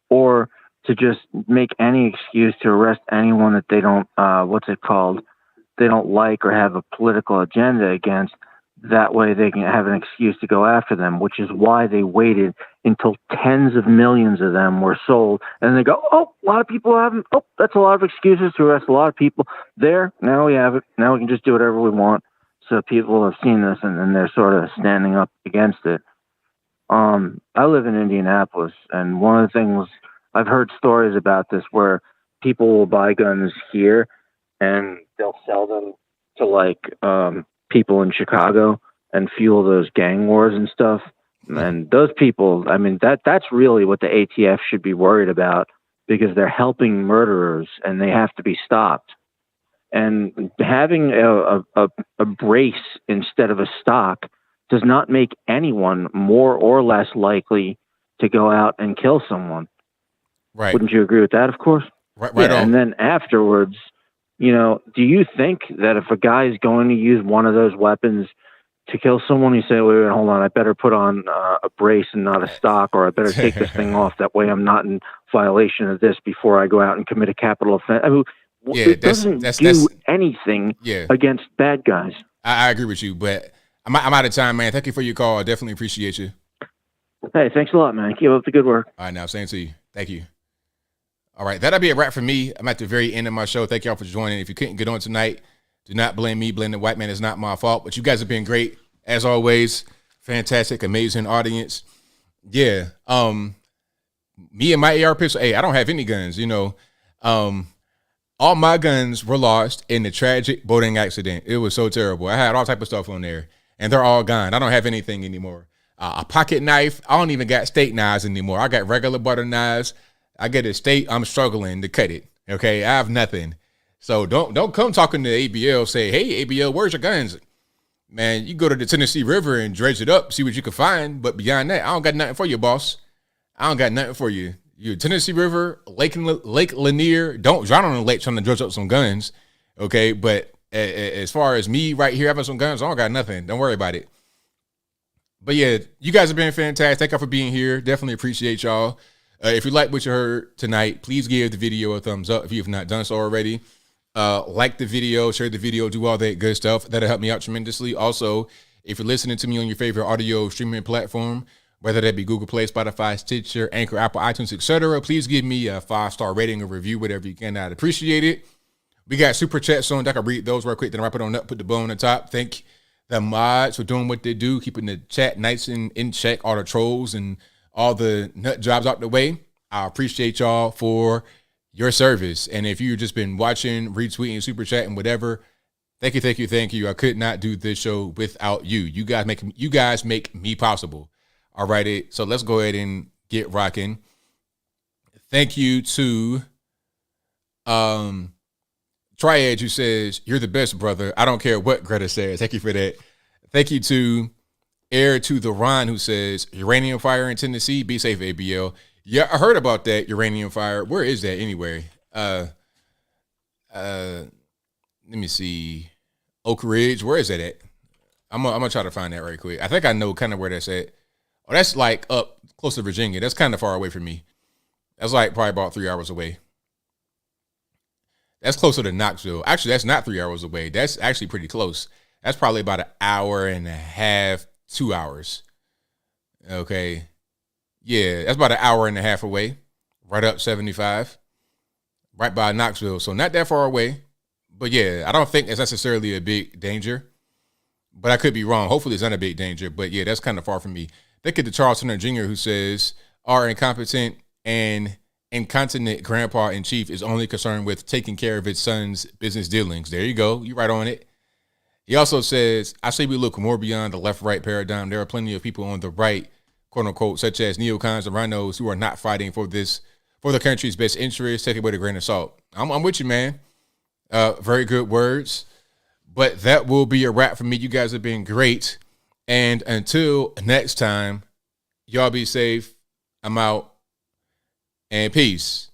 or to just make any excuse to arrest anyone that they don't, they don't like or have a political agenda against. That way they can have an excuse to go after them, which is why they waited until tens of millions of them were sold. And they go, a lot of people have them. Oh, that's a lot of excuses to arrest a lot of people. There, now we have it. Now we can just do whatever we want. So people have seen this, and they're sort of standing up against it. I live in Indianapolis, and one of the things, I've heard stories about this where people will buy guns here and they'll sell them to like people in Chicago and fuel those gang wars and stuff. And those people, I mean, that's really what the ATF should be worried about, because they're helping murderers and they have to be stopped. And having a brace instead of a stock does not make anyone more or less likely to go out and kill someone.
Right.
Wouldn't you agree with that, of course?
Right.
Yeah, and then afterwards, do you think that if a guy is going to use one of those weapons to kill someone, you say, wait, hold on, I better put on a brace and not a stock, or I better take this thing off. That way I'm not in violation of this before I go out and commit a capital offense. I mean, it doesn't do anything against bad guys.
I agree with you, but I'm out of time, man. Thank you for your call. I definitely appreciate you.
Hey, thanks a lot, man. Keep up the good work.
All right, now, same to you. Thank you. All right, that'll be a wrap for me. I'm at the very end of my show. Thank y'all for joining. If you couldn't get on tonight, do not blame me. Blame the white man. It's not my fault. But you guys have been great, as always. Fantastic, amazing audience. Yeah. Me and my AR pistol. Hey, I don't have any guns. All my guns were lost in the tragic boating accident. It was so terrible. I had all type of stuff on there, and they're all gone. I don't have anything anymore. A pocket knife. I don't even got steak knives anymore. I got regular butter knives. I get a steak. I'm struggling to cut it. Okay, I have nothing. So don't come talking to ABL. Say, hey, ABL, where's your guns? Man, you go to the Tennessee River and dredge it up, see what you can find. But beyond that, I don't got nothing for you, boss. I don't got nothing for you. You Tennessee River, Lake Lanier. Don't drown on the lake trying to dredge up some guns. Okay, but as far as me right here having some guns, I don't got nothing. Don't worry about it. But yeah, you guys have been fantastic. Thank y'all for being here. Definitely appreciate y'all. If you like what you heard tonight, please give the video a thumbs up if you have not done so already. Like the video, share the video, do all that good stuff. That'll help me out tremendously. Also, if you're listening to me on your favorite audio streaming platform, whether that be Google Play, Spotify, Stitcher, Anchor, Apple, iTunes, etc., please give me a 5-star rating or review, whatever you can. I'd appreciate it. We got super chats on. I can read those real quick, then wrap it on up, put the bow on the top. Thank the mods for doing what they do, keeping the chat nice and in check, all the trolls and all the nut jobs out the way. I appreciate y'all for your service. And if you've just been watching, retweeting, super chatting, whatever, thank you, thank you, thank you. I could not do this show without you. You guys make me possible. All right, so let's go ahead and get rocking. Thank you to Triad, who says, "You're the best, brother. I don't care what Greta says." Thank you for that. Thank you to Heir to the Ron, who says, "Uranium fire in Tennessee. Be safe, ABL." Yeah, I heard about that uranium fire. Where is that anyway? Let me see. Oak Ridge. Where is that at? I'm gonna try to find that right quick. I think I know kind of where that's at. Oh, that's like up close to Virginia. That's kind of far away from me. That's like probably about 3 hours away. That's closer to Knoxville. Actually, that's not 3 hours away. That's actually pretty close. That's probably about an hour and a half, 2 hours. Okay. Yeah, that's about an hour and a half away. Right up 75. Right by Knoxville. So not that far away. But yeah, I don't think it's necessarily a big danger. But I could be wrong. Hopefully it's not a big danger. But yeah, that's kind of far from me. Thank you to Charles Turner Jr., who says, "Our incompetent and incontinent grandpa-in-chief is only concerned with taking care of his son's business dealings." There you go. You right on it. He also says, "I say we look more beyond the left-right paradigm. There are plenty of people on the right, quote-unquote, such as neocons and rhinos, who are not fighting for the country's best interests. Take it with a grain of salt." I'm with you, man. Very good words. But that will be a wrap for me. You guys have been great. And until next time, y'all be safe. I'm out. And peace.